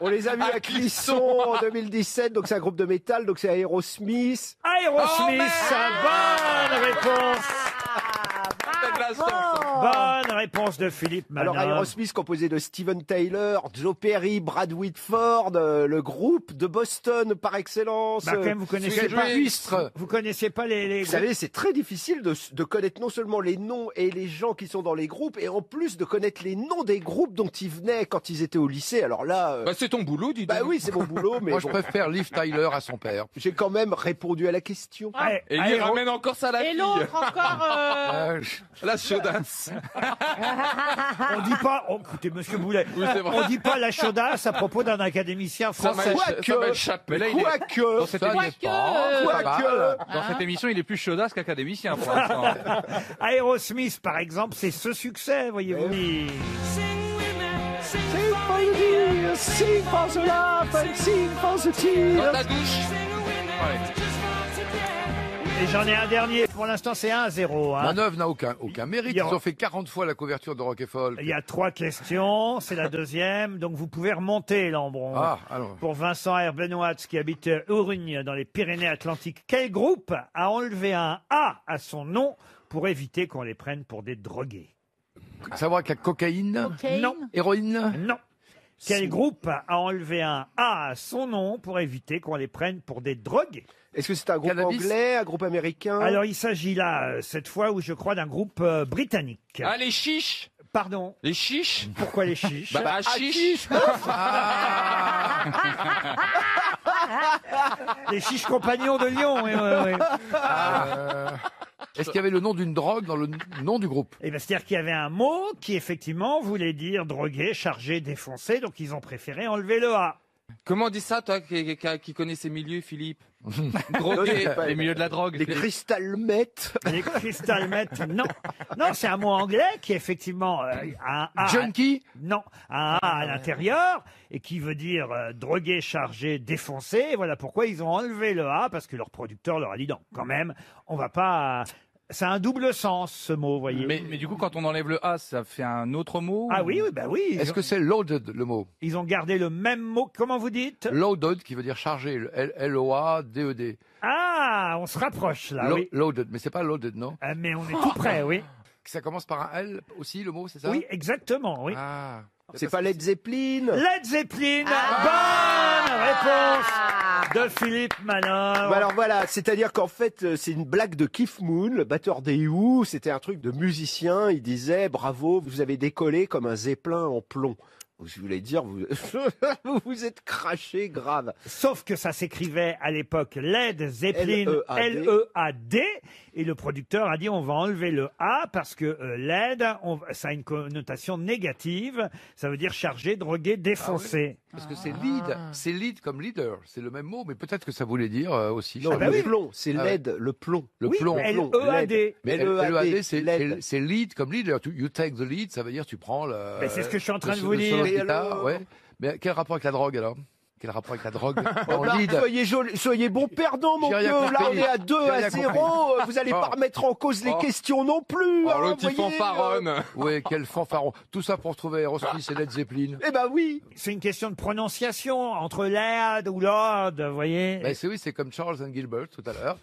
On les a vus à Clisson en 2017, donc c'est un groupe de métal, donc c'est Aerosmith. Aerosmith, bonne réponse. Bonne réponse de Philippe Manœuvre. Alors Aerosmith composé de Steven Tyler, Joe Perry, Brad Whitford, le groupe de Boston par excellence. Bah, quand même, vous connaissez pas les Vous savez, c'est très difficile de connaître non seulement les noms et les gens qui sont dans les groupes, et en plus de connaître les noms des groupes dont ils venaient quand ils étaient au lycée. Alors là... Bah, c'est ton boulot, dis donc. Bah oui, c'est mon boulot, mais moi, je préfère Liv Tyler à son père. J'ai quand même répondu à la question. Et lui ramène encore ça à la fille. Et l'autre encore... La chaudasse. On dit pas, écoutez, monsieur Boulet, on dit pas la chaudasse à propos d'un académicien français. Quoique, dans cette émission, il est plus chaudasse qu'académicien pour l'instant. Aerosmith, par exemple, c'est ce succès, voyez-vous. Sing for the love and sing for the tears. Dans ta douche. Et j'en ai un dernier. Pour l'instant, c'est 1-0. Manœuvre n'a aucun mérite. Ils ont fait 40 fois la couverture de Rock et Folk. Il y a 3 questions. C'est la deuxième. Donc, vous pouvez remonter, Lambron. Alors. Pour Vincent Herbenoit, qui habite Urugne, dans les Pyrénées-Atlantiques. Quel groupe a enlevé un A à son nom pour éviter qu'on les prenne pour des drogués? Savoir que la cocaïne? Non. Héroïne? Non. Quel groupe a enlevé un A à son nom pour éviter qu'on les prenne pour des drogués? Est-ce que c'est un groupe anglais, un groupe américain? Alors, il s'agit là, cette fois, où je crois, d'un groupe britannique. Ah, les chiches? Pardon? Les chiches? Pourquoi les chiches? Bah, chiches. Les chiches compagnons de Lyon, oui. Est-ce qu'il y avait le nom d'une drogue dans le nom du groupe? Eh bien, c'est-à-dire qu'il y avait un mot qui, effectivement, voulait dire drogué, chargé, défoncé, donc ils ont préféré enlever le A. Comment on dit ça, toi, qui connais ces milieux, Philippe? Drogué, les milieux de la drogue. Les crystal meth. Les crystal meth, non. Non, c'est un mot anglais qui, effectivement, a un A. Junkie? Non, un A à l'intérieur, et qui veut dire drogué, chargé, défoncé. Et voilà pourquoi ils ont enlevé le A, parce que leur producteur leur a dit non, quand même, on va pas... Ça a un double sens, ce mot, vous voyez. Mais du coup, quand on enlève le A, ça fait un autre mot? Ah oui, bah oui. Est-ce que c'est loaded, le mot? Ils ont gardé le même mot. Comment vous dites? Loaded, qui veut dire chargé. L-O-A-D-E-D. Ah, on se rapproche, là, oui. Loaded, mais c'est pas loaded, non? Mais on est tout près, oui. Ça commence par un L aussi, le mot, c'est ça? Oui, exactement, oui. Ah. C'est pas Led Zeppelin? Led Zeppelin, bonne réponse de Philippe Manœuvre. Bah alors voilà, c'est-à-dire qu'en fait, c'est une blague de Keith Moon, le batteur des Who. C'était un truc de musicien. Il disait, bravo, vous avez décollé comme un zeppelin en plomb. Je voulais dire, vous vous êtes craché grave. Sauf que ça s'écrivait à l'époque Led Zeppelin, L-E-A-D. L-E-A-D. Et le producteur a dit on va enlever le A parce que LED, ça a une connotation négative. Ça veut dire chargé, drogué, défoncé. Parce que c'est lead comme leader. C'est le même mot, mais peut-être que ça voulait dire aussi. Non, le plomb, c'est LED, le plomb. Le plomb. L-E-A-D. Mais L-E-A-D, c'est lead comme leader. You take the lead, ça veut dire tu prends le... C'est ce que je suis en train de vous dire. Ouais. Mais quel rapport avec la drogue alors? Quel rapport avec la drogue? Soyez bon perdant, mon vieux. Là, on est à 2-0. Vous allez pas remettre en cause les questions non plus. Oh, l'autre, il fanfaronne. Oui, quel fanfaron. Tout ça pour trouver Aerosmith et Led Zeppelin. Eh ben oui. C'est une question de prononciation entre Led ou Lord, vous voyez. Ben c'est comme Charles and Gilbert tout à l'heure.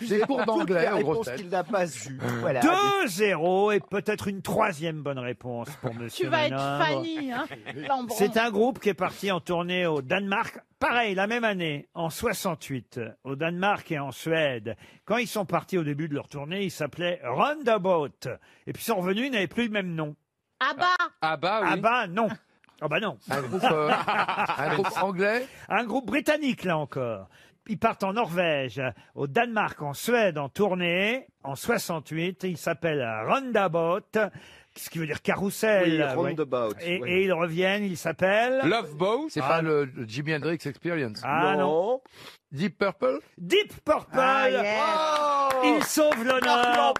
J'ai cours d'anglais aux grosses têtes. Qu'il n'a pas eu. Voilà. 2-0 et peut-être une troisième bonne réponse pour monsieur Tu vas Manœuvre. être Fanny, hein. C'est un groupe qui est parti en tournée au Danemark. Pareil, la même année, en 68, au Danemark et en Suède. Quand ils sont partis au début de leur tournée, ils s'appelaient Roundabout. Et puis ils sont revenus, ils n'avaient plus le même nom. Abba. Abba, oui. Abba, non. Ah bah non. Un groupe anglais? Un groupe britannique, là encore. Ils partent en Norvège, au Danemark, en Suède, en tournée, en 68. Ils s'appellent Roundabout. Ce qui veut dire carrousel. Oui, roundabout. Et ils reviennent, ils s'appellent... Love Boat. C'est pas le Jimi Hendrix Experience. Ah non. Deep Purple. Deep Purple. Ah, yeah. Il sauve l'honneur.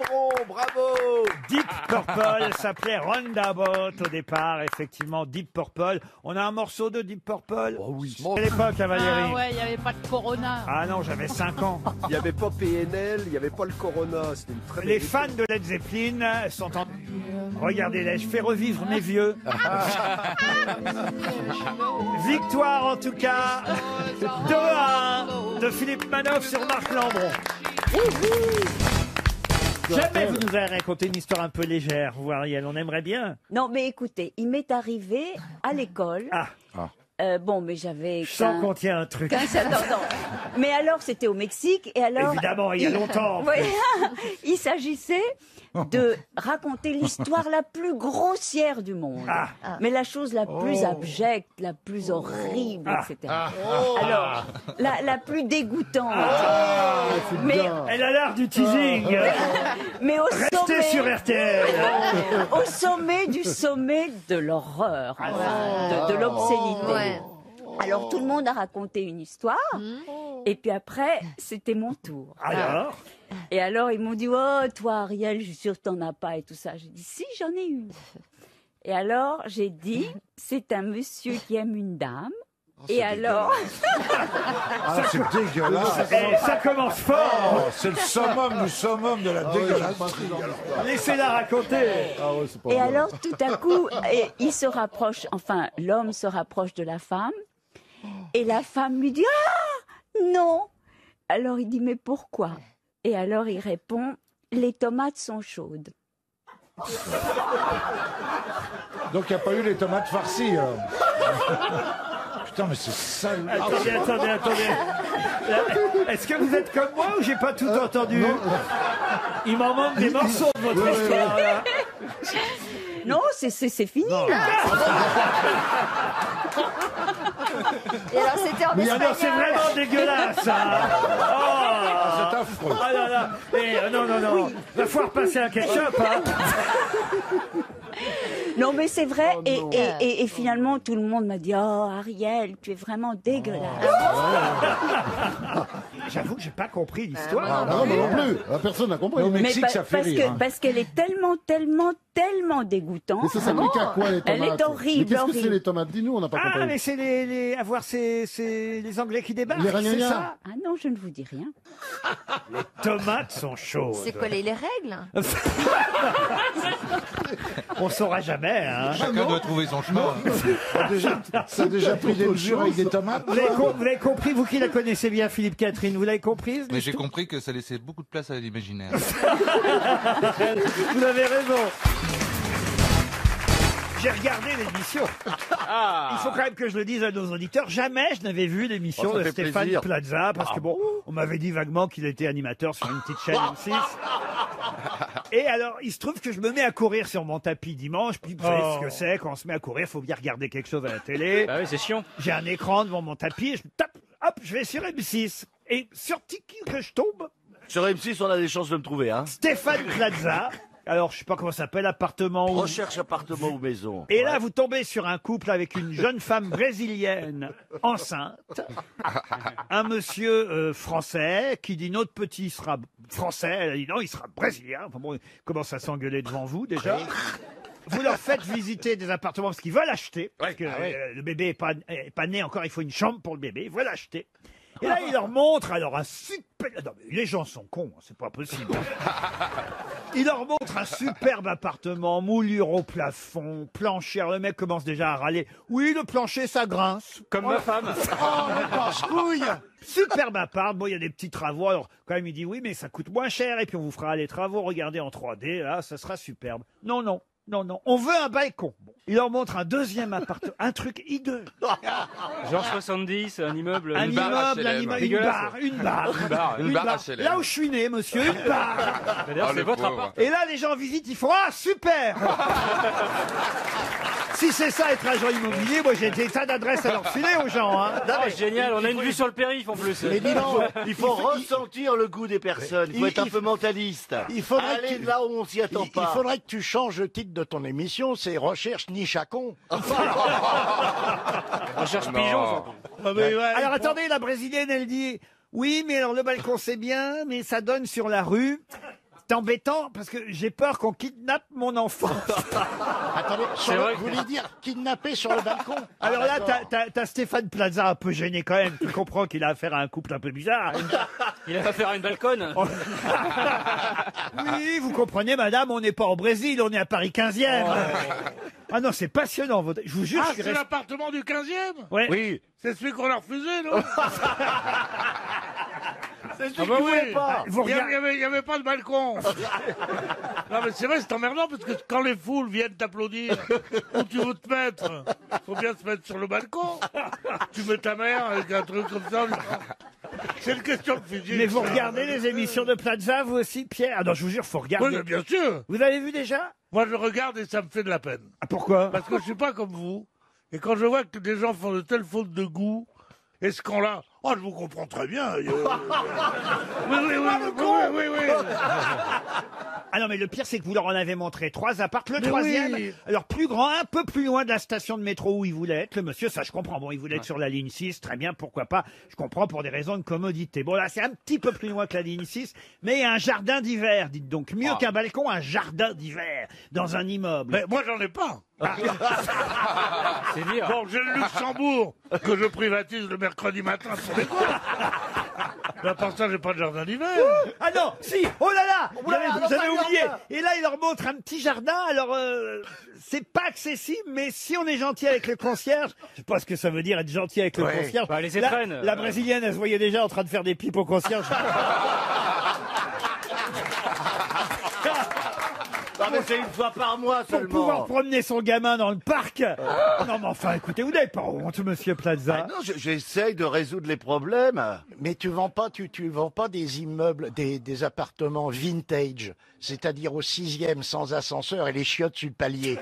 Bravo. Deep Purple s'appelait Roundabout au départ, effectivement. Deep Purple. On a un morceau de Deep Purple. Oh oui. À l'époque, à Valérie. Ah ouais, il n'y avait pas de Corona. Ah non, j'avais 5 ans. Il n'y avait pas PNL, il n'y avait pas le Corona. C'était une très Les fans de Led Zeppelin sont en... Regardez-les, je fais revivre mes vieux. Victoire en tout cas, 2-1 de Philippe Manœuvre sur Marc Lambron. Jamais vous nous avez raconté une histoire un peu légère, vous, Ariel. On aimerait bien. Non, mais écoutez, il m'est arrivé à l'école. Bon, mais j'avais. Je sens qu'on tient un truc. Non. Mais alors, c'était au Mexique, et alors. Évidemment, il y a longtemps. Ouais. Il s'agissait de raconter l'histoire la plus grossière du monde. Mais la chose la plus abjecte, la plus horrible, etc. Alors, la plus dégoûtante. Mais elle a l'art du teasing. Mais au Restez sommet, sur RTL. au sommet du sommet de l'horreur, de l'obscénité. Alors tout le monde a raconté une histoire, et puis après c'était mon tour. Alors Et alors ils m'ont dit oh toi Ariel, je suis sûre que t'en as pas et tout ça. J'ai dit si, j'en ai une. Et alors j'ai dit c'est un monsieur qui aime une dame. Et alors c'est dégueulasse. Ça commence fort. C'est le summum du summum de la dégueulasserie. Laissez-la raconter. Et alors tout à coup il se rapproche, enfin l'homme se rapproche de la femme, et la femme lui dit ah non. Alors il dit mais pourquoi? Et alors il répond les tomates sont chaudes. Donc il n'y a pas eu les tomates farcies. Putain, mais c'est sale. Attendez. Est-ce que vous êtes comme moi ou j'ai pas tout entendu? Il m'en manque des morceaux de votre histoire. Là. Non, c'est fini. Là. Et alors c'était en espagnol. Non, c'est vraiment dégueulasse. C'est affreux. Ah là là. Non. Oui. Va falloir passer un ketchup. Non, mais c'est vrai. Et finalement, tout le monde m'a dit oh Ariel, tu es vraiment dégueulasse. J'avoue que j'ai pas compris l'histoire. Non, mais non plus. Personne n'a compris. Au Mexique, ça fait rire. Parce qu'elle est tellement dégoûtante. Mais ça s'applique à quoi les tomates? Elle est horrible. Mais qu'est-ce que c'est les tomates? Dis-nous, on n'a pas compris. Ah, mais c'est les Anglais qui débarquent. Les c'est ragnagnas. ça? Ah non, je ne vous dis rien. Les tomates sont chaudes. C'est quoi les règles? On saura jamais. Hein. Chacun doit trouver son chemin. Ça a déjà pris des mesures avec des tomates. Vous avez compris, vous qui la connaissez bien, Philippe Catherine, vous l'avez comprise? Mais j'ai compris que ça laissait beaucoup de place à l'imaginaire. Vous avez raison. J'ai regardé l'émission. Il faut quand même que je le dise à nos auditeurs. Jamais je n'avais vu l'émission de Stéphane Plaza, parce que bon, on m'avait dit vaguement qu'il était animateur sur une petite chaîne M6. Et alors, il se trouve que je me mets à courir sur mon tapis dimanche, puis vous savez ce que c'est, quand on se met à courir, il faut bien regarder quelque chose à la télé. Bah oui, c'est chiant. J'ai un écran devant mon tapis, et je tape, hop, je vais sur M6. Et sur qui que je tombe? Sur M6, on a des chances de me trouver, hein. Stéphane Plaza. Alors, je sais pas comment ça s'appelle, appartement ou... Recherche appartement ou maison. Et là, vous tombez sur un couple avec une jeune femme brésilienne enceinte, un monsieur français qui dit notre petit sera français. Elle a dit non, il sera brésilien. Enfin bon, il commence à s'engueuler devant vous déjà. Vous leur faites visiter des appartements parce qu'ils veulent acheter. Parce que le bébé est pas né encore, il faut une chambre pour le bébé. Ils veulent acheter. Et là, il leur montre alors un super... Non, mais les gens sont cons, c'est pas possible. Il leur montre un superbe appartement, moulure au plafond, plancher. Le mec commence déjà à râler. Oui, le plancher, ça grince. Comme ma femme. Oh, le casse-couille. Superbe appart. Bon, il y a des petits travaux. Alors, quand même, il dit oui, mais ça coûte moins cher. Et puis, on vous fera les travaux. Regardez en 3D. Là, ça sera superbe. Non. On veut un balcon. Bon. Il leur montre un deuxième appartement. Un truc hideux. Genre 70, un immeuble. Une barre, une barre. HLM. Là où je suis né, monsieur, une barre. D'ailleurs, c'est votre appart. Et là, les gens visitent, ils font ah super. Si c'est ça être agent immobilier, moi j'ai des tas d'adresses à leur filer aux gens. Hein. Non, mais génial, on a une vue sur le périph' en plus. Mais dis donc, il faut ressentir le goût des personnes. Il faut être un peu mentaliste. Il faudrait aller là où on s'y attend pas. Il faudrait que tu changes le titre de ton émission. C'est Recherche niche à con. Recherche pigeon. Alors attendez, la brésilienne, elle dit oui, mais alors le balcon c'est bien, mais ça donne sur la rue. C'est embêtant parce que j'ai peur qu'on kidnappe mon enfant. Attendez, vous voulez dire kidnapper sur le balcon? Alors là, t'as Stéphane Plaza un peu gêné quand même. Tu comprends qu'il a affaire à un couple un peu bizarre. Il a affaire à une balconne. Oui, vous comprenez, madame, on n'est pas au Brésil, on est à Paris 15e. Ah non, c'est passionnant. Je vous jure, c'est l'appartement du 15e? Ouais. Oui. C'est celui qu'on a refusé, non? Ah celui bah qui oui. voulait pas. Il y avait pas de balcon. Non mais c'est vrai, c'est emmerdant parce que quand les foules viennent t'applaudir, où tu veux te mettre? Faut bien se mettre sur le balcon. Tu mets ta mère avec un truc comme ça. C'est une question de physique. Mais vous regardez les émissions de Plaza, vous aussi, Pierre? Ah non, je vous jure, faut regarder. Oui, mais bien sûr. Vous avez vu déjà? Moi, je regarde et ça me fait de la peine. Ah, pourquoi? Parce que je suis pas comme vous. Et quand je vois que des gens font de telles fautes de goût, et ce qu'on-là, oh, je vous comprends très bien. Oui. Ah non, mais le pire, c'est que vous leur en avez montré 3 apparts. Le Mais troisième, oui. alors plus grand, un peu plus loin de la station de métro où il voulait être. Le monsieur, ça je comprends. Bon, il voulait être sur la ligne 6, très bien, pourquoi pas. Je comprends pour des raisons de commodité. Bon, là, c'est un petit peu plus loin que la ligne 6, mais il y a un jardin d'hiver, dites donc. Mieux qu'un balcon, un jardin d'hiver dans un immeuble. Mais moi, j'en ai pas. C'est dire. Bon, j'ai le Luxembourg que je privatise le mercredi matin pour les cours. Mais à part ça, j'ai pas de jardin d'hiver. Ah non, si, oh là là, Ouh là là, vous avez non, oublié. jardin. Et là, il leur montre un petit jardin. Alors, c'est pas accessible, mais si on est gentil avec le concierge, je sais pas ce que ça veut dire être gentil avec le Ouais. concierge. Bah, les La- étrennes. La brésilienne, elle se voyait déjà en train de faire des pipes au concierge. Non, mais c'est une fois par mois Pour seulement. pouvoir promener son gamin dans le parc. Non, mais enfin, écoutez, vous n'avez pas honte, monsieur Plaza. Ah non, j'essaye de résoudre les problèmes. Mais tu vends pas des immeubles, des appartements vintage, c'est-à-dire au 6e sans ascenseur et les chiottes sur le palier.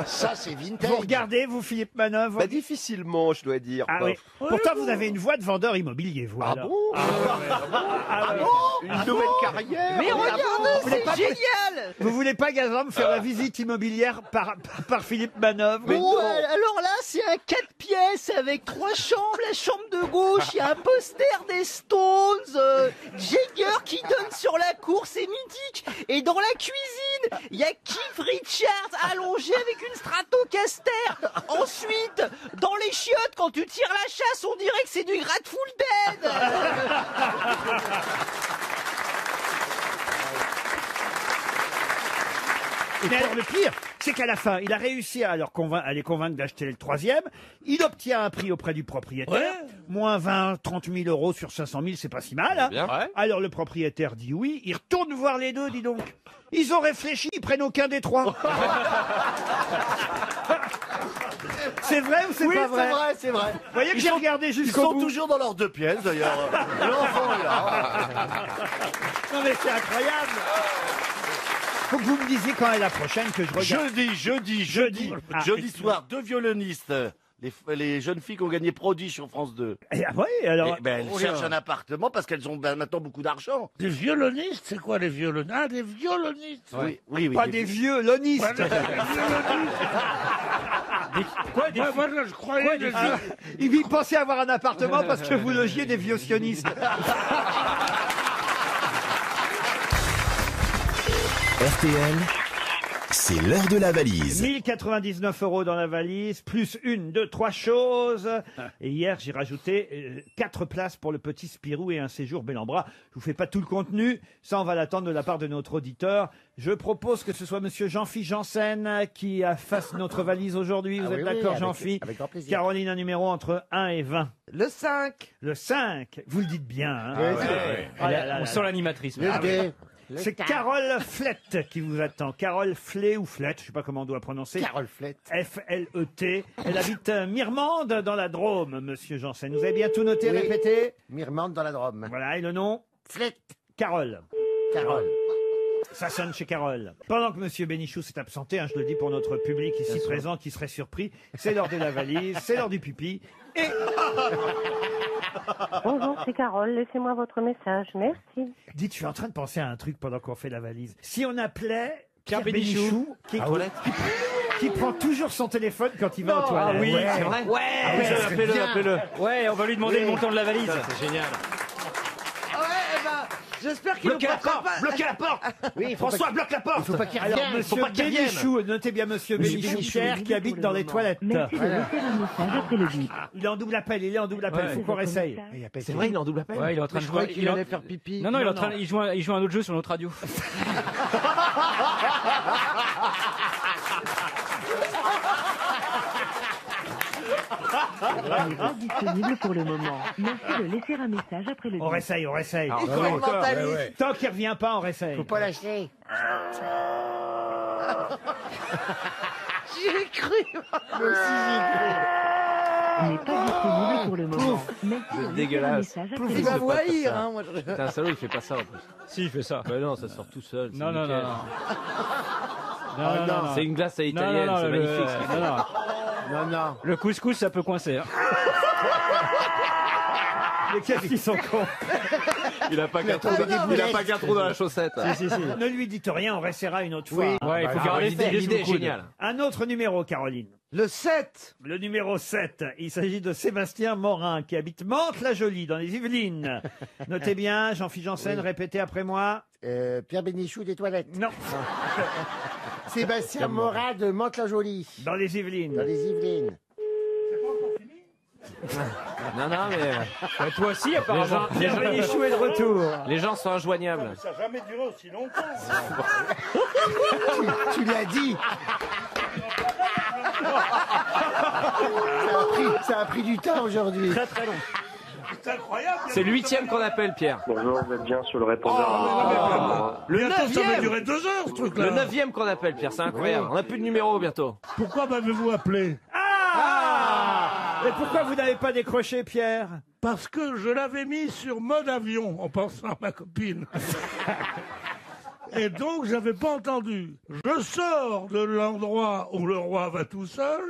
Ça, c'est vintage. Vous regardez, vous, Philippe Manœuvre? Bah, difficilement, je dois dire. Ah quoi. oui. Pourtant, vous avez une voix de vendeur immobilier, vous. Ah alors. bon Ah ouais. Une nouvelle carrière. Mais Ah bon, regardez, vous voulez c'est pas- génial. Vous voulez pas, Gazan, me faire la visite immobilière par Philippe Manœuvre? Oh, alors là, c'est un 4 pièces avec 3 chambres. La chambre de gauche, il y a un poster des Stones, Jagger qui donne sur la cour, c'est mythique. Et dans la cuisine, il y a Keith Richards allongé avec une Stratocaster. Ensuite, dans les chiottes, quand tu tires la chasse, on dirait que c'est du Grateful Dead. Mais alors, le pire, c'est qu'à la fin, il a réussi à les convaincre d'acheter le troisième. Il obtient un prix auprès du propriétaire. Ouais. Moins 20, 30 000 euros sur 500 000, c'est pas si mal. Hein. Bien. Ouais. Alors le propriétaire dit oui. Il retourne voir les deux, dis donc. Ils ont réfléchi, ils prennent aucun des trois. C'est vrai ou c'est Oui, pas vrai? c'est vrai, c'est vrai. Vous voyez que Ils j'ai sont- regardé Ils jusqu'au sont bout. toujours dans leurs 2 pièces, d'ailleurs. L'enfant est là. Non mais c'est incroyable. Faut que vous me disiez quand est la prochaine que je regarde. Jeudi Ah, soir, 2 violonistes. Les jeunes filles qui ont gagné Prodige sur France 2. Et ah ouais, alors. Eh ben, elles cherchent un appartement parce qu'elles ont maintenant beaucoup d'argent. Des violonistes, c'est quoi les violonistes? Ah, des violonistes. Oui. Pas des vieux lonistes. Ouais, Quoi, des moi, je croyais des Ah, il pensait avoir un appartement parce que vous logiez des vieux sionistes. RTL, c'est l'heure de la valise. 1099 € dans la valise, plus 1, 2, 3 choses. Et hier, j'ai rajouté 4 places pour le petit Spirou et un séjour Bellambra. Je vous fais pas tout le contenu, ça on va l'attendre de la part de notre auditeur. Je propose que ce soit monsieur Jean-Philippe Janssen qui fasse notre valise aujourd'hui. Vous êtes d'accord, Jean-Philippe? avec grand plaisir. Caroline, un numéro entre 1 et 20. Le 5. Le 5, vous le dites bien. Hein. Ah, on sent l'animatrice. Le dé. C'est Carole Flett qui vous attend. Carole Flett ou Flett, je sais pas comment on doit prononcer. Carole Flett. F-L-E-T. Elle habite Mirmande dans la Drôme, monsieur Janssen. Vous avez bien tout noté, répété? Mirmande dans la Drôme. Voilà, et le nom? Flett. Carole. Carole. Ça sonne chez Carole. Pendant que monsieur Bénichou s'est absenté, je le dis pour notre public ici présent qui serait surpris, c'est l'heure de la valise, c'est l'heure du pipi. Et Bonjour, c'est Carole. Laissez-moi votre message. Merci. dites, je suis en train de penser à un truc pendant qu'on fait la valise. Si on appelait Pierre Bénichou, Bénichou, qui prend toujours son téléphone quand il va aux toilettes. Ah oui, Ouais. c'est vrai. Ouais. Ah oui, ça serait bien. Appelez-le. Ouais, on va lui demander le montant de la valise. C'est génial. Ah ouais, eh ben, j'espère qu'il ne Bloquez la passera porte. pas. Bloquez la porte. Oui, François, bloque la porte. Il faut pas qu'il Alors, revienne. monsieur Faut pas qu'il revienne. Bénichou, notez bien monsieur Bénichou, Pierre, qui habite dans les toilettes. Merci de laisser un message après le bip. Il est en double appel, il Ouais. faut qu'on réessaye. C'est vrai, il est en double appel. Ouais, il est en train de Je croyais jouer. qu'il allait faire pipi. Non, il joue à un autre jeu sur notre radio. n'est pas disponible pour le moment. Merci de laisser un message après le bip. On réessaye, on réessaye. Il est mentaliste. Tant qu'il revient pas, on réessaye. Faut pas lâcher. J'y ai cru. Moi aussi, j'y ai cru. N'est pas disponible pour le moment. Merci de laisser un dégueulasse. message après Il le va bip. vous haïr, hein, moi. C'est un salaud, il fait pas ça en plus. Si, il fait ça. Bah non, ça sort tout seul. c'est Non, non, non, nickel. non. Non, non, non. C'est une glace à l'italienne, Non, non, c'est le- magnifique. ce qu'il fait. non, non. Non, non. Le couscous, ça peut coincer. Hein. Mais qu'est-ce qu'ils sont cons. Il a pas qu'un trou, dans la chaussette. Ne lui dites rien, on réessayera une autre fois. Ouais, il faut garder L'idée est sous le coude. géniale. Un autre numéro, Caroline. Le 7. Le numéro 7, il s'agit de Sébastien Morin qui habite Mantes-la-Jolie dans les Yvelines. Notez bien, Jean-Philippe Janssen, répétez après moi. Pierre Bénichou des toilettes. Non, Sébastien Morin de Mantes-la-Jolie. dans les Yvelines. Dans les Yvelines. Non, non, mais Toi aussi, apparemment. Pierre Bénichou est de retour. les gens sont injoignables. Ça n'a jamais duré aussi longtemps. Tu l'as dit. Ça a pris du temps aujourd'hui. Très très long. C'est incroyable. C'est le 8e qu'on appelle, Pierre. Bonjour, vous êtes bien sur le répondeur. Le Bientôt, ça va 9e. durer 2 heures, ce truc-là. Le 9e qu'on appelle, Pierre, c'est incroyable. On n'a plus de numéro bientôt. Pourquoi m'avez-vous appelé? Et pourquoi vous n'avez pas décroché, Pierre? Parce que je l'avais mis sur mode avion en pensant à ma copine. Et donc, j'avais pas entendu. Je sors de l'endroit où le roi va tout seul.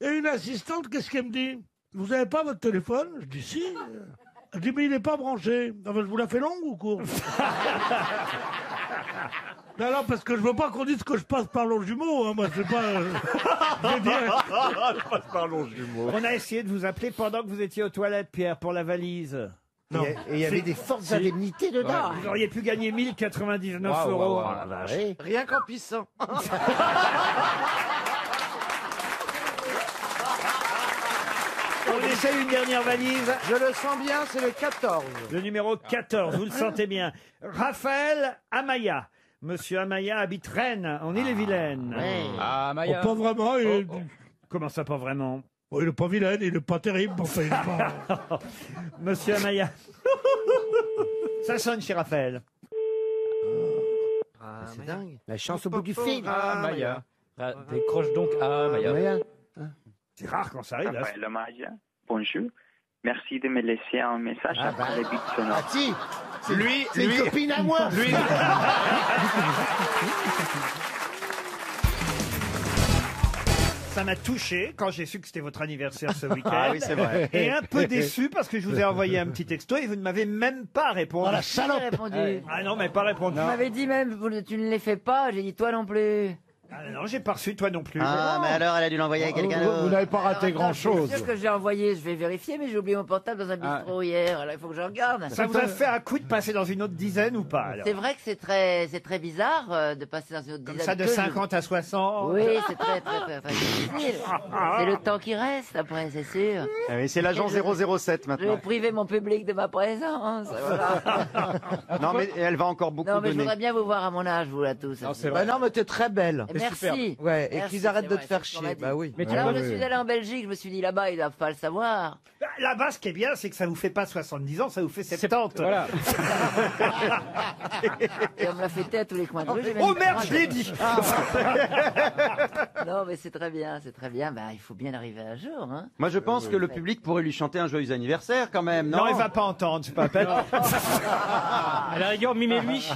Et une assistante, qu'est-ce qu'elle me dit? Vous n'avez pas votre téléphone? Je dis si. Elle dit mais il n'est pas branché. Enfin, je vous la fais longue ou courte? Non, non, parce que je veux pas qu'on dise que je passe par l'eau jumeau. Hein. Moi, c'est pas. Je veux dire- On a essayé de vous appeler pendant que vous étiez aux toilettes, Pierre, pour la valise. Non. Et il y avait des fortes indemnités dedans. Vous auriez pu gagner 1099 Waouh, euros. waouh, Ah, bah oui. Rien qu'en pissant. On essaye une dernière valise. Je le sens bien, c'est le 14. Le numéro 14, vous le sentez bien. Raphaël Amaya. Monsieur Amaya habite Rennes, en Ille-et-Vilaine. Ah, Oh, Maya. pas vraiment. Comment ça, pas vraiment? Il est pas vilain, il est pas terrible. Enfin, il est pas- Monsieur Amaya. Ça sonne chez Raphaël. C'est dingue. La chance au bout du fil. Ah, Maya. Ah, décroche donc. Ah, Maya. C'est rare quand ça arrive. Là. Raphaël Amaya, bonjour. Merci de me laisser un message après le bip sonore. Ah si, c'est Lui, c'est une copine à moi. Lui, Ça m'a touché quand j'ai su que c'était votre anniversaire ce week-end. Ah oui, c'est vrai. Et un peu déçu parce que je vous ai envoyé un petit texto et vous ne m'avez même pas répondu. Oh la J'ai salope. répondu. Ah non, mais pas répondu. Tu m'avais dit même, tu ne les fais pas. J'ai dit toi non plus. Ah non, j'ai pas reçu, toi non plus. Ah, mais alors, elle a dû l'envoyer à quelqu'un Vous d'autre. n'avez pas raté Alors, attends, grand-chose. C'est sûr que j'ai envoyé, je vais vérifier, mais j'ai oublié mon portable dans un bistrot hier. Alors il faut que je regarde. Ça vous a fait un coup de passer dans une autre dizaine ou pas alors? C'est vrai que c'est très bizarre de passer dans une autre Comme dizaine. ça de que je- 50 à 60. Oui, c'est très difficile. C'est le temps qui reste après, c'est sûr. Ah oui, c'est l'agent Je- 007 Je vais maintenant. priver mon public de ma présence. Voilà. Non, mais elle va encore beaucoup Non, mais je donner. voudrais bien vous voir à mon âge, vous là tous. Bah non, mais t'es très belle. Et merci. Ouais, et Merci, qu'ils arrêtent c'est de vrai, te faire c'est ce qu'on chier. m'a dit. Bah oui. Alors, je suis allé en Belgique, je me suis dit là-bas, ils doivent pas le savoir. Là-bas, ce qui est bien, c'est que ça vous fait pas 70 ans, ça vous fait 70. Voilà. Et on me l'a fêté à tous les coins de rue. j'ai même Oh eu merde, le je droit l'ai de- dit. Non, mais c'est très bien, c'est très bien. Ben, il faut bien arriver un jour. Hein. Moi, je pense que le public pourrait lui chanter un joyeux anniversaire quand même, non? Non, il va pas entendre, c'est pas la peine. À la rigueur, mimez-lui.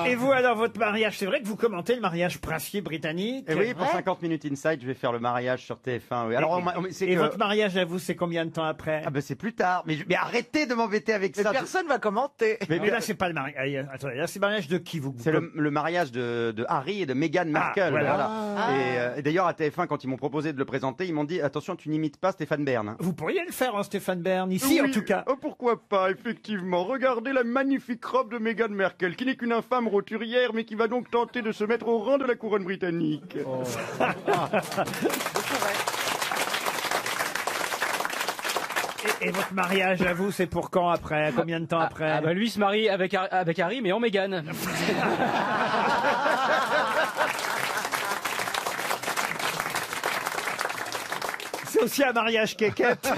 Et vous, alors, votre mariage, c'est vrai que vous commentez le mariage princier britannique? Et oui, pour 50 minutes inside, je vais faire le mariage sur TF1. Oui. Alors, c'est Et que- votre mariage à vous, c'est combien de temps après? Ah ben c'est plus tard. Mais arrêtez de m'embêter avec Mais ça. personne va commenter. Mais là, c'est pas le mariage. Attendez, là, c'est le mariage de qui vous? C'est le mariage de Harry et de Meghan Markle. voilà. Et d'ailleurs, à TF1, quand ils m'ont proposé de le présenter, ils m'ont dit attention, tu n'imites pas Stéphane Bern. Vous pourriez le faire, hein, Stéphane Bern, ici Oui, en tout cas. oh, pourquoi pas, effectivement. Regardez la magnifique robe de Meghan Markle, qui n'est qu'une infâme roturière, mais qui va donc tenter de se mettre au rang de la couronne britannique. Et votre mariage à vous, c'est pour quand après? Combien de temps après? Ah bah lui se marie avec Harry, mais en Mégane. C'est aussi un mariage quéquette.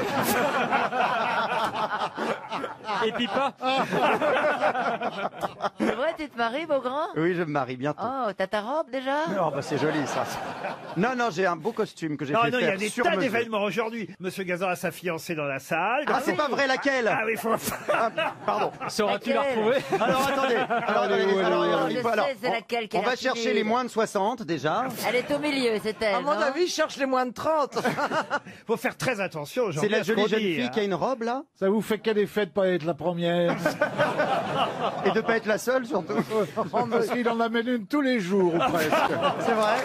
Et puis pas. C'est vrai, tu te maries, Beaugrand? Oui, je me marie bientôt. Oh, t'as ta robe déjà? Oh, bah c'est joli ça. Non, non, j'ai un beau costume que j'ai Non, fait non, il y a faire des sur tas mesure. d'événements aujourd'hui. Monsieur Gazan a sa fiancée dans la salle. Ah, c'est pas vrai, laquelle? Ah oui, faut... Pardon. Sauras-tu la Laquelle? retrouver? Alors attendez, Je sais, c'est laquelle qui on est va la plus chercher nulle. les moins de 60 déjà. Elle est au milieu, c'est elle. À mon non avis, je cherche les moins de 30. faut faire très attention aujourd'hui. C'est la à ce qu'on jolie jeune dit, fille hein. qui a une robe là. Ça vous fait quel effet de pas être la première? Et de pas être la seule surtout. Parce qu'il en amène une tous les jours, ou presque. C'est vrai.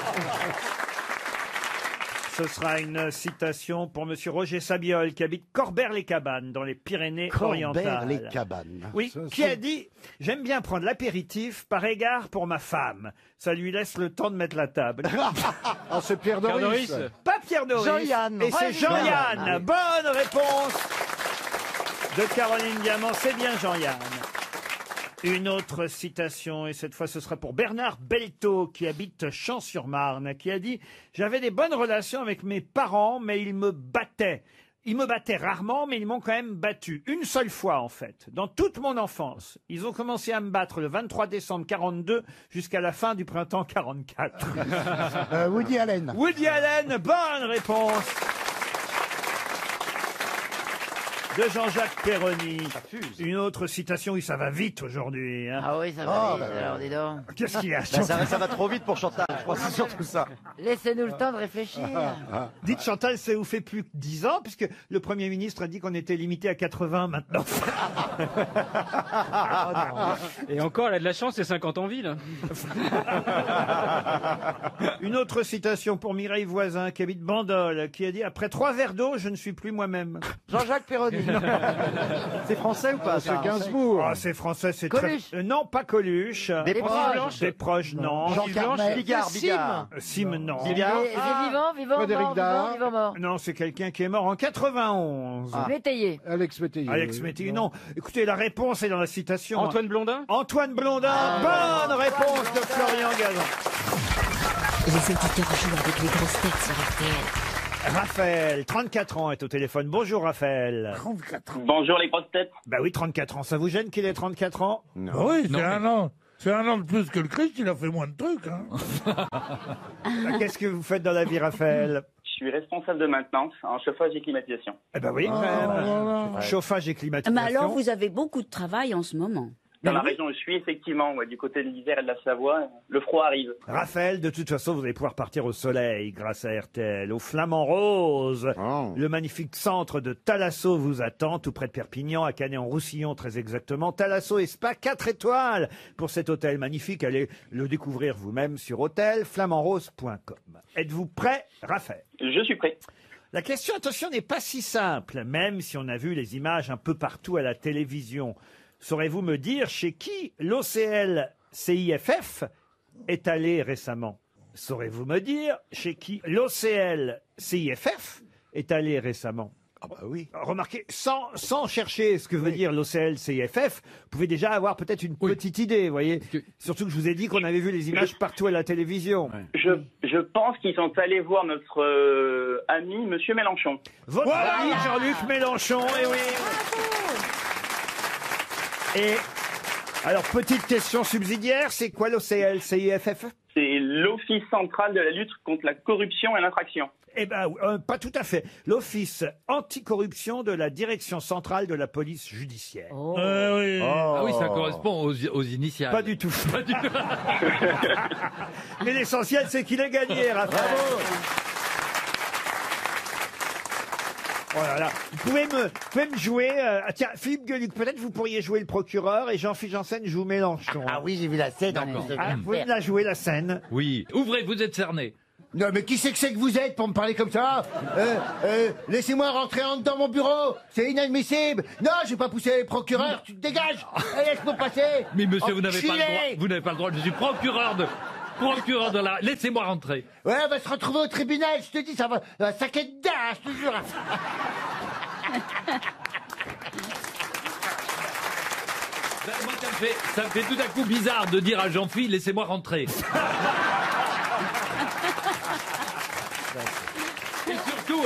Ce sera une citation pour Monsieur Roger Sabiol, qui habite Corbert-les-Cabanes, dans les Pyrénées-Orientales. Corbert-les-Cabanes. Oui, qui a dit « J'aime bien prendre l'apéritif par égard pour ma femme. Ça lui laisse le temps de mettre la table. » Ah, c'est Pierre Doris. Pas Pierre Doris. Jean-Yann. Et c'est Jean-Yann. Ah oui. Bonne réponse de Caroline Diamant. C'est bien Jean-Yann. Une autre citation, et cette fois ce sera pour Bernard Belto, qui habite Champs-sur-Marne, qui a dit « J'avais des bonnes relations avec mes parents, mais ils me battaient. Ils me battaient rarement, mais ils m'ont quand même battu. Une seule fois, en fait, dans toute mon enfance. Ils ont commencé à me battre le 23 décembre 42 jusqu'à la fin du printemps 44. Woody Allen. Woody Allen, bonne réponse de Jean-Jacques Perroni. Une autre citation, oui, ça va vite aujourd'hui. Hein. Ah oui, ça va vite, alors dis donc. Qu'est-ce qu'il y a Ça va trop vite pour Chantal, je crois que c'est surtout ça. Laissez-nous le temps de réfléchir. Dites Chantal, ça vous fait plus que 10 ans, puisque le Premier ministre a dit qu'on était limité à 80 maintenant. Et encore, elle a de la chance, c'est 50 en ville. Une autre citation pour Mireille Voisin, qui habite Bandol, qui a dit « Après 3 verres d'eau, je ne suis plus moi-même. » Jean-Jacques Perroni. C'est français ou pas? C'est Gainsbourg. Ah, c'est français, c'est Coluche. très... non, pas Coluche. Des proches. Des proches, non. Jean Carmet. Bigard. Sim, non. Bigard. C'est vivant, Frédéric mort, Dard. vivant, mort. Non, c'est quelqu'un qui est mort en 91. Métayer. Alex Métayer. Alex Métayer, non. Écoutez, la réponse est dans la citation. Antoine Blondin? Antoine Blondin, bonne réponse de Florian Gazan. Les auditeurs jouent avec les grosses têtes sur RTL. Raphaël, 34 ans, est au téléphone. Bonjour Raphaël. 34 ans. Bonjour les grosses têtes. Bah oui, 34 ans. Ça vous gêne qu'il ait 34 ans? Bah oui, c'est un an. C'est un an de plus que le Christ, il a fait moins de trucs. Hein. Bah, qu'est-ce que vous faites dans la vie, Raphaël? Je suis responsable de maintenance en chauffage et climatisation. Eh ben oui, quand même. Chauffage et climatisation. Mais alors, vous avez beaucoup de travail en ce moment. Dans la région où je suis, effectivement, ouais, du côté de l'Isère et de la Savoie, le froid arrive. Raphaël, de toute façon, vous allez pouvoir partir au soleil grâce à RTL, au Flamand Rose. Le magnifique centre de Thalasso vous attend, tout près de Perpignan, à Canet-en-Roussillon, très exactement. Thalasso et Spa, 4 étoiles pour cet hôtel magnifique. Allez le découvrir vous-même sur hôtelflamandrose.com. Êtes-vous prêt, Raphaël? Je suis prêt. La question, attention, n'est pas si simple, même si on a vu les images un peu partout à la télévision. Saurez-vous me dire chez qui l'OCL CIFF est allé récemment? Saurez-vous me dire chez qui l'OCL CIFF est allé récemment? Ah bah oui. Remarquez, sans chercher ce que veut dire l'OCL CIFF, vous pouvez déjà avoir peut-être une petite idée, vous voyez. Surtout que je vous ai dit qu'on avait vu les images partout à la télévision. Je pense qu'ils sont allés voir notre ami Monsieur Mélenchon. Votre ami Jean-Luc Mélenchon, et oui. Et alors, petite question subsidiaire, c'est quoi l'OCL CIFF? C'est l'Office central de la lutte contre la corruption et l'infraction. Eh ben, pas tout à fait. L'Office anticorruption de la Direction centrale de la police judiciaire. Oui. Ah oui, ça correspond aux initiales. Pas du tout. Mais l'essentiel, c'est qu'il ait gagné, Raphaël. Oh là là. Vous pouvez me jouer... tiens, Philippe Gueluc, peut-être vous pourriez jouer le procureur et Jean-Philippe Janssen joue Mélenchon. Ah oui, j'ai vu la scène. Vous pouvez me la jouer, la scène? Oui. Ouvrez, vous êtes cerné. Non, mais qui c'est que vous êtes pour me parler comme ça? Laissez-moi rentrer dans mon bureau, c'est inadmissible. Non, je vais pas pousser le procureur, tu te dégages. Laisse-moi passer. Mais monsieur, vous n'avez pas le droit. Enculé. Vous n'avez pas le droit. Je suis procureur de la... Laissez-moi rentrer. Ouais, on va se retrouver au tribunal, je te dis, ça va saquer dedans, je te jure. Ben, moi, ça me fait tout à coup bizarre de dire à Jean-Philippe, laissez-moi rentrer.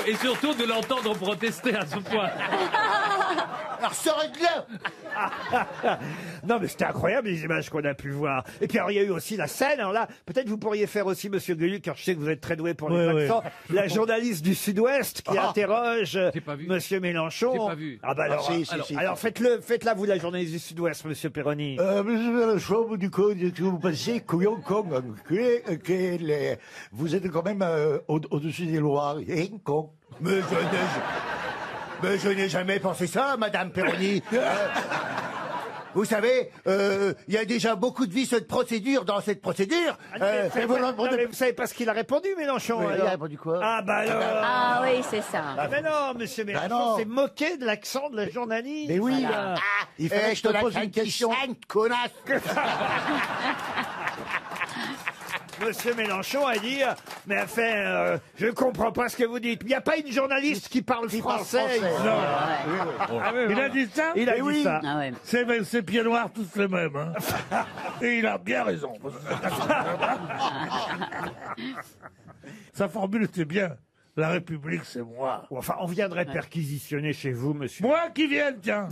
Et surtout de l'entendre protester à ce point. Alors sortez de là. Non, mais c'était incroyable les images qu'on a pu voir. Et puis alors il y a eu aussi la scène. Alors là, peut-être vous pourriez faire aussi, Monsieur Gueluc, car je sais que vous êtes très doué pour les accents. La journaliste du Sud-Ouest qui interroge Monsieur Mélenchon. J'ai pas vu. Ah bah alors, alors faites-la vous la journaliste du Sud-Ouest, Monsieur Perroni. Monsieur Mélenchon, du coup, vous pensez couillon con, que vous êtes quand même au-dessus des lois, rien con. Mais je n'ai jamais pensé ça, Madame Perroni. Vous savez, il y a déjà beaucoup de vices de procédure dans cette procédure. Mais vous savez pas ce qu'il a répondu, Mélenchon. Oui, il alors. a répondu quoi? Ah bah alors. Ah oui, c'est ça. Ah mais non, Monsieur Mélenchon s'est moqué de l'accent de la journaliste. Mais oui, Voilà. il fallait que je te pose une question. Connasse. Monsieur Mélenchon a dit, mais enfin, je ne comprends pas ce que vous dites. Il n'y a pas une journaliste qui parle français. Non. Ah oui, Il a dit ça? Il a dit ça. Ah ouais. C'est pieds noirs tous les mêmes. Hein. Et il a bien raison. Sa formule était bien. La République, c'est moi. Enfin, on viendrait perquisitionner chez vous, monsieur. Moi qui vienne, tiens.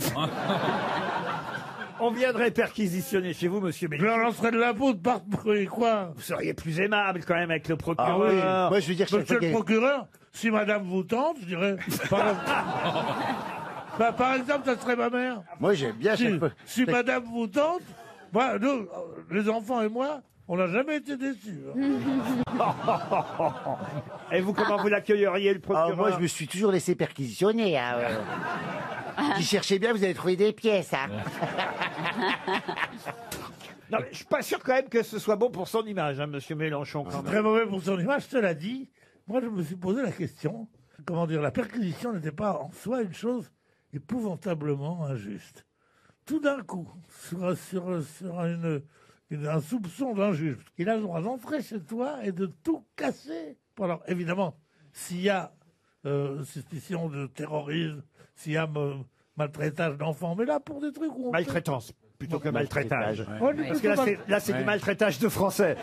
On viendrait perquisitionner chez vous, monsieur Je Mélenchon. leur lancerai de la poudre partout et quoi. Vous seriez plus aimable quand même avec le procureur. Ah oui. Moi, je veux dire, Monsieur le procureur, si madame vous tente, je dirais. Par exemple, ça serait ma mère. Moi, j'aime bien Si madame vous tente, moi, nous, les enfants et moi, on n'a jamais été déçus. Et vous, comment vous l'accueilleriez, le procureur? Moi, je me suis toujours laissé perquisitionner. Hein, Si cherchez bien, vous allez trouver des pièces. Hein. Non, mais je suis pas sûr quand même que ce soit bon pour son image, hein, monsieur Mélenchon. Quand même. Très mauvais pour son image, cela dit. Moi, je me suis posé la question. Comment dire, la perquisition n'était pas en soi une chose épouvantablement injuste. Tout d'un coup, sur un soupçon d'injuste, il a le droit d'entrer chez toi et de tout casser. Bon, alors, évidemment, s'il y a suspicion de terrorisme, s'il y a maltraitage d'enfants, mais là, pour des trucs où on Maltraitance, plutôt que maltraitage. Ouais. Parce que là, c'est du maltraitage de français.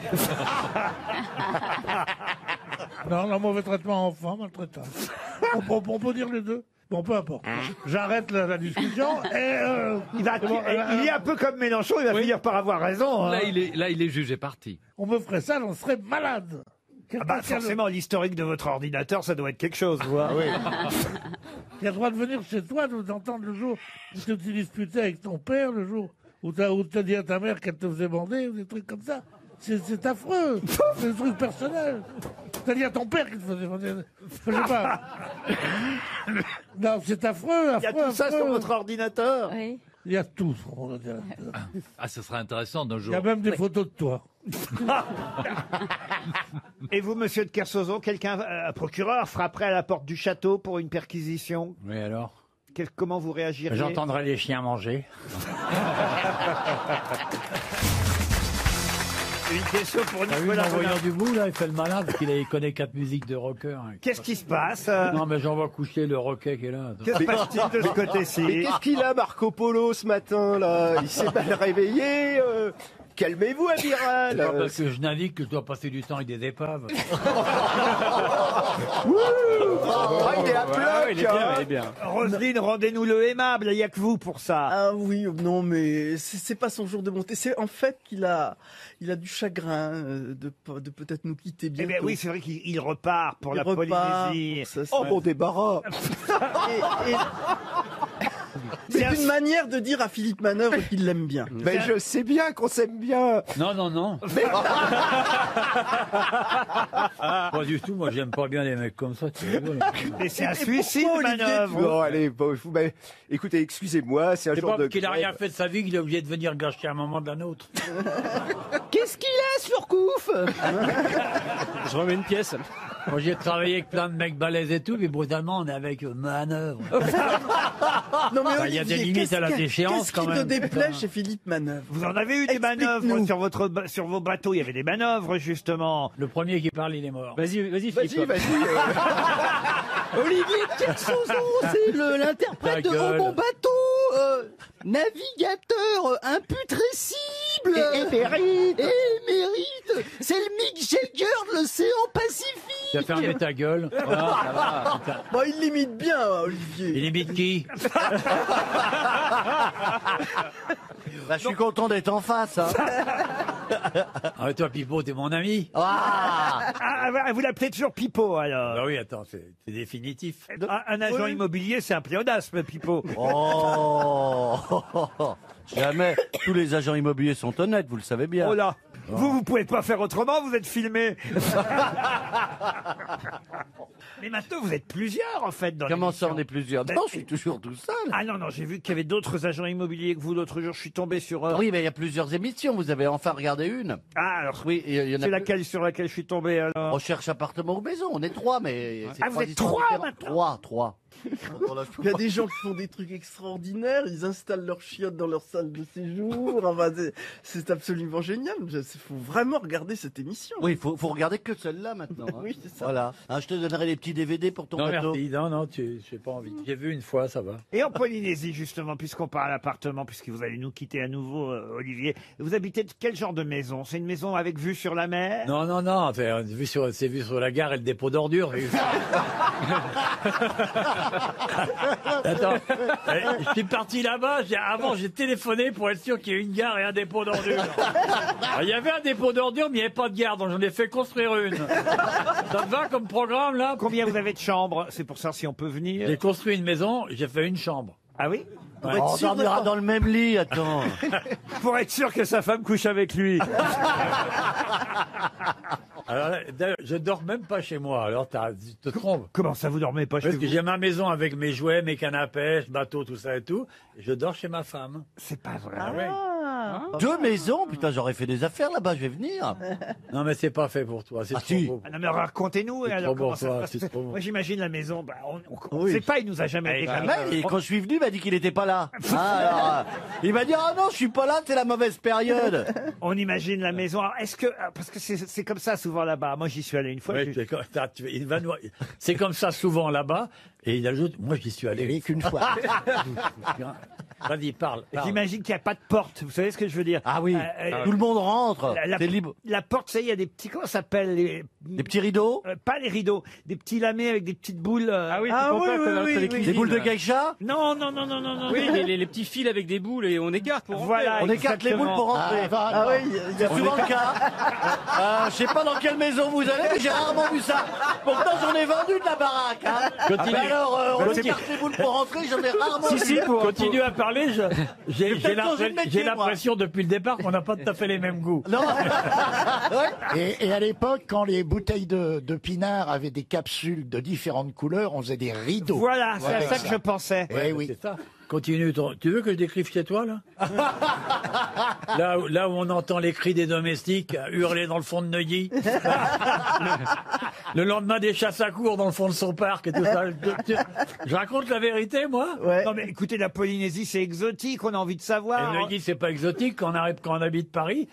Non, mauvais traitement enfant, maltraitage. On peut dire les deux. Bon, peu importe. J'arrête la discussion et... Il est un peu comme Mélenchon, il va finir par avoir raison. Hein. Là, il est jugé parti. On me ferait ça, j'en serais malade. Ah bah, forcément, l'historique de votre ordinateur, ça doit être quelque chose, vous. Ah oui. Il a le droit de venir chez toi, de t'entendre le jour où tu te disputais avec ton père, le jour où t'as dit à ta mère qu'elle te faisait bander, ou des trucs comme ça. C'est affreux. C'est des trucs personnels. T'as dit à ton père qu'il te faisait bander. Je sais pas. Non, c'est affreux. Il y a tout ça sur votre ordinateur. Oui. Il y a tout sur mon ordinateur. Ah, ce serait intéressant d'un jour. Il y a même des photos de toi. Et vous, monsieur de Kersauzon, un procureur frapperait à la porte du château pour une perquisition? Oui, alors? Comment vous réagiriez? J'entendrai les chiens manger. Une question pour Nicolas En voyant Bonin. du bout, là, il fait le malin parce qu'il connaît 4 musiques de rocker. Hein. Qu'est-ce qui se passe? Non, mais j'en vois coucher le roquet qui est là. Que se passe-t-il de ce côté-ci? Mais qu'est-ce qu'il a, Marco Polo, ce matin, là? Il s'est mal réveillé. Calmez-vous, amiral. C'est pas parce que je navigue que je dois passer du temps avec des épaves. Il est à bloc. il est bien. Roselyne, rendez-nous le aimable, il n'y a que vous pour ça. Ah oui, non, mais c'est pas son jour de montée. C'est en fait qu'il a du chagrin de peut-être nous quitter Eh bientôt. bien oui, c'est vrai qu'il repart pour Il la repart, Polynésie. Oh, mon débarras. C'est une manière de dire à Philippe Manœuvre qu'il l'aime bien. Mais je sais bien qu'on s'aime bien. Non. Pas du tout, moi j'aime pas bien les mecs comme ça, tu rigoles. Mais c'est un suicide, pourquoi, Olivier, Manœuvre. Bon, allez, écoutez, excusez-moi, c'est un C'est jour pas de parce qu'il a grève. rien fait de sa vie qu'il est obligé de venir gâcher un moment d'un autre. Qu'est-ce qu'il a, Surcouf? Je remets une pièce. Moi j'ai travaillé avec plein de mecs balèzes et tout, puis brutalement on est avec Manœuvre. Non mais Il y a des Olivier, limites à la déchéance quand Qu'est-ce même. qui te déplaît chez Philippe Manœuvre? Vous en avez eu des manœuvres sur vos bateaux, il y avait des manœuvres justement. Le premier qui parle, il est mort. Vas-y, Philippe. Olivier de Kersauzon, c'est l'interprète de Ta gueule. Mon Bateau, navigateur imputrescible, Émérite. C'est le Mick Jagger de l'océan Pacifique. Tu as fermé ta gueule. Voilà, ça va, putain. Bon, il limite bien, Olivier. Il imite qui? Bah, je suis content d'être en face. Hein. Ah, toi, Pipo, t'es mon ami. Vous l'appelez toujours Pipo, alors? Bah oui, attends, c'est définitif. Un agent immobilier, c'est un pléonasme, Pipo. Oh jamais. Tous les agents immobiliers sont honnêtes, vous le savez bien. Oh là, vous pouvez pas faire autrement, vous êtes filmé. Mais maintenant, vous êtes plusieurs, en fait, dans Comment ça, l'émission. on est plusieurs? Non, je suis toujours tout seul. Ah non, j'ai vu qu'il y avait d'autres agents immobiliers que vous. L'autre jour, je suis tombé sur... Oui, mais il y a plusieurs émissions, vous avez enfin regardé une. Ah, alors, oui, il y en a c'est laquelle sur laquelle je suis tombé, alors? Recherche appartement ou maison, on est 3, mais... c'est Ah, vous êtes histoires 3 différentes. maintenant? 3. Il y a des gens qui font des trucs extraordinaires, ils installent leurs chiottes dans leur salle de séjour. Enfin, c'est absolument génial. Il faut vraiment regarder cette émission. Oui, il faut regarder que celle-là maintenant. Hein. Oui, c'est ça. Voilà. Hein, je te donnerai les petits DVD pour ton Non, bateau. merci. Non, j'ai pas envie. J'ai vu une fois, ça va. Et en Polynésie, justement, puisqu'on parle appartement, puisque vous allez nous quitter à nouveau, Olivier, vous habitez de quel genre de maison? C'est une maison avec vue sur la mer? Non, c'est vu sur la gare et le dépôt d'ordures. Attends, je suis parti là-bas, avant j'ai téléphoné pour être sûr qu'il y ait une gare et un dépôt d'ordures. Alors, il y avait un dépôt d'ordures, mais il n'y avait pas de gare, donc j'en ai fait construire une. Ça te va comme programme, là? Combien vous avez de chambres? C'est pour ça si on peut venir. J'ai construit une maison, j'ai fait une chambre. Ah oui? Ouais. On dormira dans le même lit, attends. Pour être sûr que sa femme couche avec lui. Alors, je dors même pas chez moi, alors tu te trompes. Comment ça, vous dormez pas chez vous? Parce que j'ai ma maison avec mes jouets, mes cannes à pêche, bateau, tout ça et tout. Et je dors chez ma femme. C'est pas vrai. Ah ouais. 2 maisons? Putain, j'aurais fait des affaires là-bas, je vais venir. Non, mais c'est pas fait pour toi, c'est trop beau. Ah non, mais racontez-nous, C'est alors, trop comment bon, ça toi, se passe? c'est Parce que trop bon. moi, j'imagine la maison, on ne sait pas, il nous a jamais déclaré. Et quand je suis venu, il m'a dit qu'il n'était pas là. Alors, il m'a dit, ah non, je suis pas là, c'est la mauvaise période. On imagine la maison. Alors, est-ce que, parce que c'est comme ça souvent là-bas. Moi, j'y suis allé une fois. Ouais, c'est comme ça souvent là-bas. Et il ajoute, moi j'y suis allé qu'une fois. Vas-y, parle. J'imagine qu'il n'y a pas de porte. Vous savez ce que je veux dire? Ah oui, tout le monde rentre. C'est libre. La porte, ça y est, il y a des petits, comment ça s'appelle? Des petits rideaux? Pas les rideaux. Des petits lamés avec des petites boules. Ah oui, oui. Des boules de geisha? Non. Oui, les petits fils avec des boules et on écarte pour rentrer. Voilà, On écarte les boules pour rentrer. Ah oui, il y a souvent le cas. Je sais pas dans quelle maison vous allez, mais j'ai rarement vu ça. Pourtant, j'en ai vendu de la baraque. Hein. Continue. Ah ben alors, on écarte les boules pour rentrer, j'en ai rarement vu. Si, continue à parler. J'ai peut-être changé de métier, l'impression depuis le départ qu'on n'a pas tout à fait les mêmes goûts. Non. Et à l'époque, quand les bouteilles de pinard avaient des capsules de différentes couleurs, on faisait des rideaux. Voilà, c'est à ça que je pensais. Eh oui. C'est ça. Continue. Tu veux que je décrive chez toi, là? Là où on entend les cris des domestiques hurler dans le fond de Neuilly. Le lendemain des chasses à courre dans le fond de son parc et tout ça. Je raconte la vérité, moi? Ouais. Non, mais écoutez, la Polynésie, c'est exotique, on a envie de savoir. Et Neuilly, c'est pas exotique quand on habite Paris.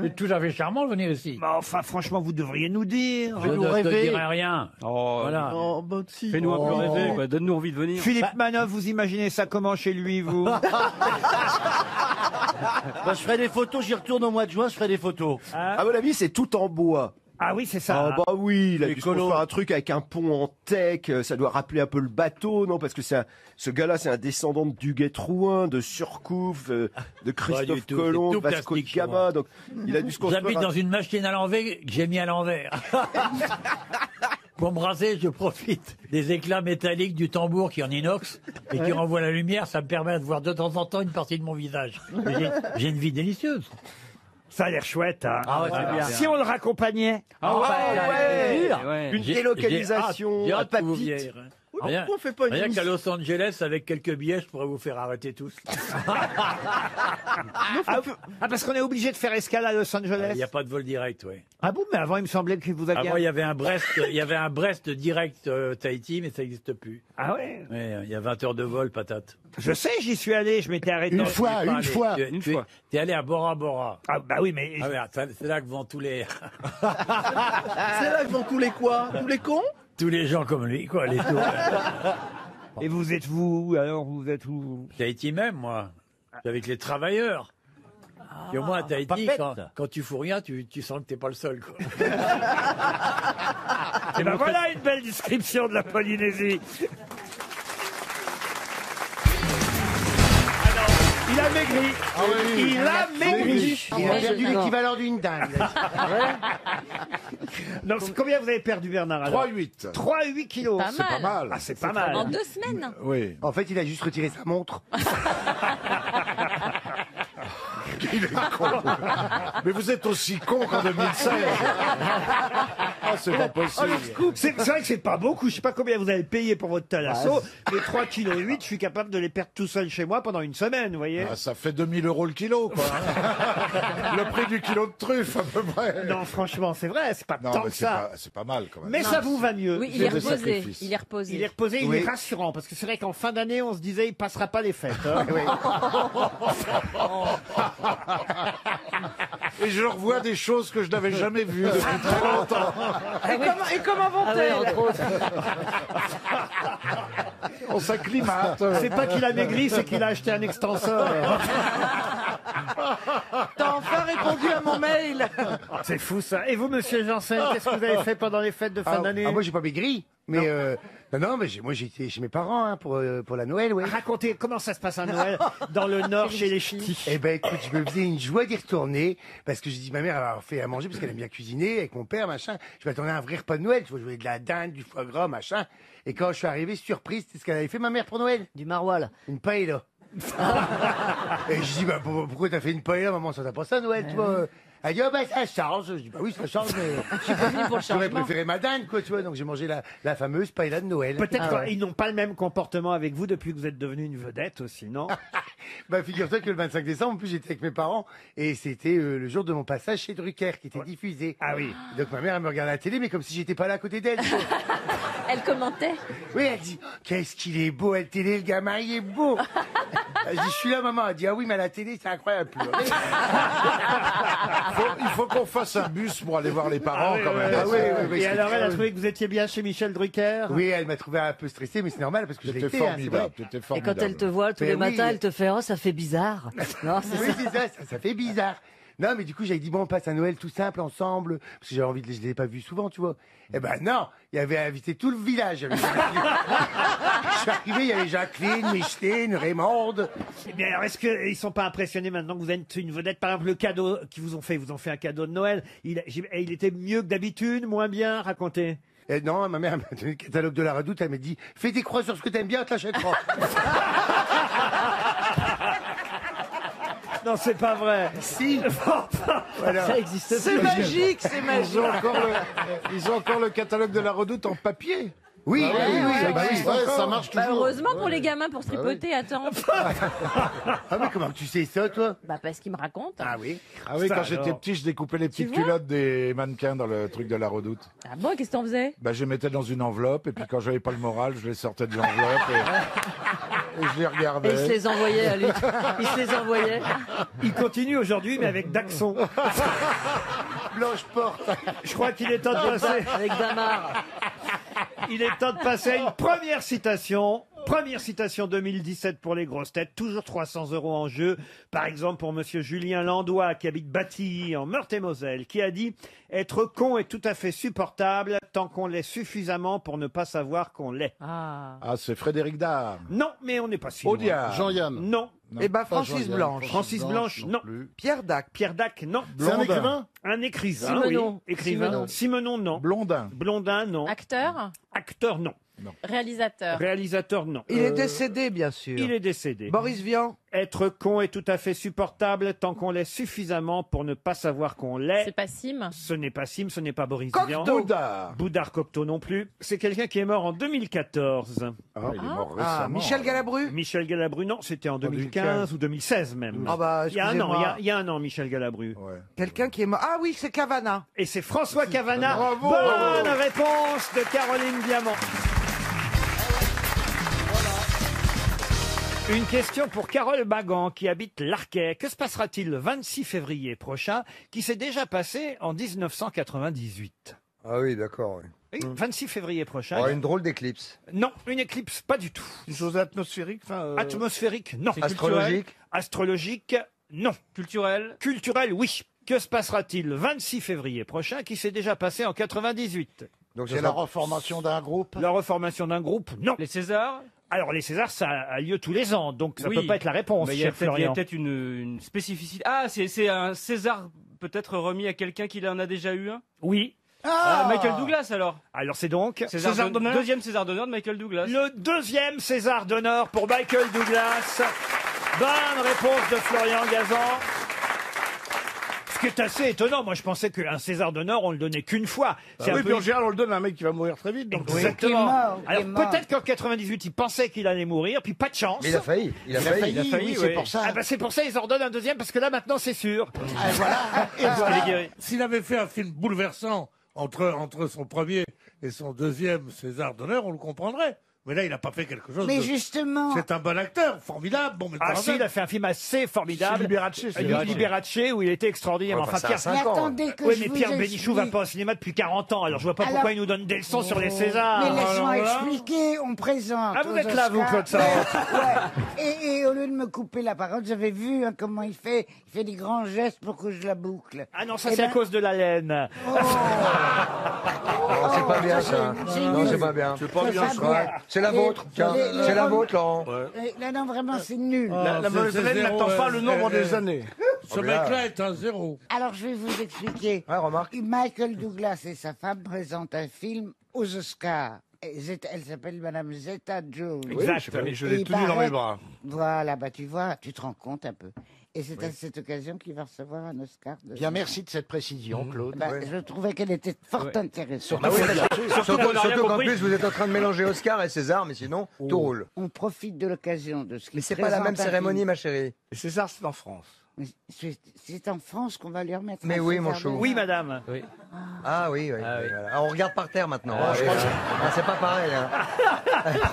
C'est tout à fait charmant de venir ici. Bah, enfin, franchement, vous devriez nous dire. Je ne te dirai rien. Voilà. Oh, bah, si. Fais-nous un peu rêver, quoi. Donne-nous envie de venir. Philippe Manoff, vous imaginez ça comment chez lui, vous? Bah, je ferai des photos, j'y retourne au mois de juin, je ferai des photos. À mon avis, c'est tout en bois. Ah oui, c'est ça. Ah bah oui, il a dû se Écolo. construire un truc avec un pont en teck, ça doit rappeler un peu le bateau, non? Parce que ce gars-là, c'est un descendant de Duguay-Trouin, de Surcouf, de Christophe tout, Colomb, c'est tout Vasco de plastique, chez Gama, moi. donc il a dû se construire. J'habite dans une machine à l'envers que j'ai mis à l'envers. Pour me raser, je profite des éclats métalliques du tambour qui est en inox et qui renvoie la lumière. Ça me permet de voir de temps en temps une partie de mon visage. J'ai une vie délicieuse. Ça a l'air chouette, hein. Ah ouais, c'est bien. Si on le raccompagnait. Ouais. Une délocalisation J'ai à hâte que vous Papite. veniez. Pourquoi on fait pas une Rien émission qu'à Los Angeles, avec quelques billets, je pourrais vous faire arrêter tous. Parce qu'on est obligé de faire escale à Los Angeles. Il n'y a pas de vol direct, oui. Ah bon, mais avant, il me semblait que vous aviez... Avant, il y avait un Brest direct Tahiti, mais ça n'existe plus. Ah ouais? Ouais, il y a 20 heures de vol, patate. Je sais, j'y suis allé, je m'étais arrêté. Une fois. T'es allé à Bora Bora. Ah bah oui, mais... Ah ouais, c'est là que vont tous les... C'est là que vont tous les quoi? Tous les cons? tous les gens comme lui, quoi, les tours. Et vous êtes où? Alors, vous êtes où? Tahiti même, moi. Avec les travailleurs. Et au moins, t'as pas dit, bête. quand tu fous rien, tu sens que t'es pas le seul. Quoi. Et ben voilà une belle description de la Polynésie. Il a maigri. Ah oui. Il a maigri. Il a perdu l'équivalent d'une dinde. Donc, combien vous avez perdu, Bernard? 3,8. 3,8 kilos. C'est pas mal. Ah, c'est pas mal. En 2 semaines. Oui. En fait, il a juste retiré sa montre. Il est con. Mais vous êtes aussi con qu'en 2016. Ah, c'est pas possible. C'est vrai que c'est pas beaucoup. Je sais pas combien vous avez payé pour votre thalasso. Mais 3,8 kg, je suis capable de les perdre tout seul chez moi pendant une semaine, vous voyez. Ah, ça fait 2 000 € le kilo, quoi. Le prix du kilo de truffe, à peu près. Non, franchement, c'est vrai, c'est pas Non, tant mais que ça. c'est pas mal, quand même. Mais ça vous va mieux. Oui, il est Des reposé. sacrifices. Il est reposé. Il est reposé, Oui. il est rassurant, parce que c'est vrai qu'en fin d'année, on se disait, il passera pas les fêtes. hein. Et je revois des choses que je n'avais jamais vues depuis très longtemps. Et comment vont-elles On s'acclimate. C'est pas qu'il a maigri, c'est qu'il a acheté un extenseur. T'as enfin répondu à mon mail. C'est fou ça. Et vous, monsieur Janssen, qu'est-ce que vous avez fait pendant les fêtes de fin d'année? Moi, j'ai pas maigri. Mais non, mais moi j'ai été chez mes parents hein, pour la Noël, ouais. Racontez comment ça se passe à Noël dans le Nord chez les ch'tis. Eh ben écoute, je me faisais une joie d'y retourner parce que j'ai dit ma mère avoir fait à manger parce qu'elle aime bien cuisiner avec mon père machin. Je m'attendais à un vrai repas de Noël, tu vois, je voulais de la dinde, du foie gras machin. Et quand je suis arrivé, surprise, c'est ce qu'elle avait fait ma mère pour Noël. Du maroilles. Une paella. Et je dis bah pourquoi t'as fait une paella maman, ça t'a pas ça à Noël, tu vois. Elle dit, oh bah ça change. Je dis, bah oui, ça change, mais. Je suis pas venue pour le J'aurais changement. préféré ma dinde, quoi, tu vois. Donc j'ai mangé la fameuse paella de Noël. Peut-être qu'ils n'ont pas le même comportement avec vous depuis que vous êtes devenu une vedette aussi, non? Bah figure-toi que le 25 décembre, en plus j'étais avec mes parents et c'était le jour de mon passage chez Drucker qui était diffusé. Ah oui. Donc ma mère elle me regardait à la télé mais comme si j'étais pas là à côté d'elle. Elle commentait. Oui, elle dit qu'est-ce qu'il est beau à la télé, le gamin il est beau. Je dis je suis là maman, elle dit ah oui mais à la télé c'est incroyable. Il faut qu'on fasse un bus pour aller voir les parents, quand même. Ah oui, oui, oui, Et c'est alors, elle a très- trouvé que vous étiez bien chez Michel Drucker? Oui, elle m'a trouvé un peu stressé mais c'est normal parce que je C'était l'étais. Hein, c'est vrai. formidable, c'était Et formidable. quand elle te voit tous Mais les oui. matins, elle te fait oh ça fait bizarre. Non, c'est Oui, ça. c'est ça, ça fait bizarre. Non, mais du coup, j'avais dit, bon, on passe un Noël tout simple ensemble, parce que j'avais envie de je l'ai pas vu souvent, tu vois. Eh ben non, il avait invité tout le village. Je suis arrivé, il y avait Jacqueline, Micheline, Raymonde. Eh bien, alors, est-ce qu'ils sont pas impressionnés maintenant que vous êtes une vedette? Par exemple, le cadeau qu'ils vous ont fait, ils vous ont fait un cadeau de Noël. Il était mieux que d'habitude, moins bien? Racontez. Et non, ma mère m'a donné le catalogue de la Redoute, elle m'a dit, fais des croix sur ce que t'aimes bien, te l'achèteras. Non, c'est pas vrai. Si. Voilà. Ça existe C'est plus. magique, c'est magique. Ils ont encore le catalogue de la Redoute en papier. Oui, Ah oui, oui, oui, ça bah existe oui. encore. Ça marche Bah, toujours. heureusement pour les gamins pour se tripoter, attends. Ah, mais comment tu sais ça, toi? Bah parce qu'ils me racontent. Ah oui. Ah oui, Ça, quand j'étais alors. petit, je découpais les petites vois culottes des mannequins dans le truc de la Redoute. Ah bon, qu'est-ce que t'en faisais? Bah, je les mettais dans une enveloppe, et puis quand j'avais pas le moral, je les sortais de l'enveloppe, et je les Et regardais. il se les envoyait à lui. Il se les envoyait. Il continue aujourd'hui, mais avec Daxon. Blanche Porte. Je crois qu'il est temps de passer. Avec Damar. Il est temps de passer à une première citation. Première citation 2017 pour les grosses têtes. Toujours 300 € en jeu. Par exemple, pour monsieur Julien Landois, qui habite Battilly, en Meurthe-et-Moselle, qui a dit « Être con est tout à fait supportable tant qu'on l'est suffisamment pour ne pas savoir qu'on l'est. Ah. » Ah, c'est Frédéric Dard. Non, mais on n'est pas si loin. Audiard. Jean-Yann. Non. Non, Eh ben, pas Francis Jean-Yann. Blanche. Francis Blanche, non. plus. Pierre Dac. Pierre Dac, non. C'est un Blondin. écrivain? Un écrivain, Simenon. oui. Écrivain. Simenon, non. Blondin. Blondin, non. Acteur, Acteur, non. réalisateur. Réalisateur, non. Il est décédé, bien sûr. Il est décédé. Boris Vian. Être con est tout à fait supportable tant qu'on l'est suffisamment pour ne pas savoir qu'on l'est. C'est pas Sim. Ce n'est pas Sim, ce n'est pas Boris Cocteau. Vian. Boudard. Boudard Cocteau non plus. C'est quelqu'un qui est mort en 2014. Ah, il est mort Ah, récemment. Michel Galabru. Michel Galabru, non, c'était en 2015 ou 2016 même. Ah bah, il y a un an, excusez-moi. il y a un an, Michel Galabru. Ouais. Quelqu'un qui est mort. Ah oui, c'est Cavana. Et c'est François Cavana. Bravo. Bonne réponse de Caroline Diamant. Une question pour Carole Bagan qui habite l'Arquet. Que se passera-t-il le 26 février prochain qui s'est déjà passé en 1998? Ah oui, d'accord. Oui, 26 février prochain. Oh, une drôle d'éclipse. Non, une éclipse, pas du tout. Une chose atmosphérique, enfin. Atmosphérique, non. Astrologique. Astrologique, Non. Culturel? Culturel, oui. Que se passera-t-il le 26 février prochain, qui s'est déjà passé en 98? Donc c'est la reformation d'un groupe? La reformation d'un groupe, non. Les Césars? Alors les Césars, ça a lieu tous les ans, donc ça Oui. peut pas être la réponse, Mais il y a cher Florian. peut-être une spécificité. Ah, c'est un César peut-être remis à quelqu'un qui en a déjà eu un? Oui. Michael Douglas alors? Alors c'est donc César d'honneur? Deuxième César d'honneur de Michael Douglas. le deuxième César d'honneur pour Michael Douglas. Bonne réponse de Florian Gazan. Ce qui est assez étonnant, moi je pensais qu'un César d'honneur on le donnait qu'une fois. C'est un Oui, peu- puis en général, on le donne à un mec qui va mourir très vite. Donc Exactement. mort, qui est Alors mort. peut-être qu'en 98 il pensait qu'il allait mourir, puis pas de chance. Mais il a failli. Il a failli. oui, c'est pour ça. Ah bah c'est pour ça ils en redonnent un deuxième parce que là maintenant c'est sûr. S'il avait fait un film bouleversant entre son premier et son deuxième César d'honneur, on le comprendrait. Mais là, il n'a pas fait quelque chose Mais de... justement, C'est un bon acteur, formidable. Bon, mais Ah si, il a fait un film assez formidable. Liberace, où il était extraordinaire. Ouais, Enfin, ça a Pierre, 5 mais ans. attendez que oui, je mais vous Pierre explique. Bénichou va pas au cinéma depuis 40 ans. Alors je vois pas Alors- pourquoi il nous donne des leçons sur les Césars. Mais laisse-moi alors là- expliquer, on présente. Ah, vous aux êtes là, vous, Oscars. Claude Sarraute. Ouais. Et au lieu de me couper la parole, j'avais vu hein, comment il fait des grands gestes pour que je la boucle. Ah non, ça Eh c'est à ben- cause de la laine. Non, c'est pas bien ça. c'est Non, nul. c'est pas bien. C'est pas C'est bien pas ça. bien. C'est la Les- vôtre. Tiens, les c'est la rôles- vôtre, Laurent. Là, non, vraiment, c'est nul. Ah, La mauvaise c'est haleine zéro, n'attend pas le nombre des années. Ce mec-là est un zéro. Alors, je vais vous expliquer. Ouais, remarque. Michael Douglas et sa femme présentent un film aux Oscars. Elle s'appelle Madame Zeta Jones. Exact. Je Et l'ai il tenu dans paraît- mes bras. Voilà, bah tu vois, tu te rends compte un peu. Et c'est à cette occasion qu'il va recevoir un Oscar. Bien, merci de cette précision, Claude. Bah, je trouvais qu'elle était fort intéressante. Ah oui, surtout qu'on n'a rien qu'en compris. plus, vous êtes en train de mélanger Oscar et César, mais sinon, tout roule. On profite de l'occasion de ce qui Mais c'est pas la même cérémonie, ma chérie. Et César, c'est en France. C'est en France qu'on va lui remettre. Mais un oui, César mon chou. d'honneur. Oui, madame. Oui. Ah oui, oui. Ah oui. Voilà. Ah, on regarde par terre maintenant. Ah, je crois que- Ah, c'est pas pareil. Hein.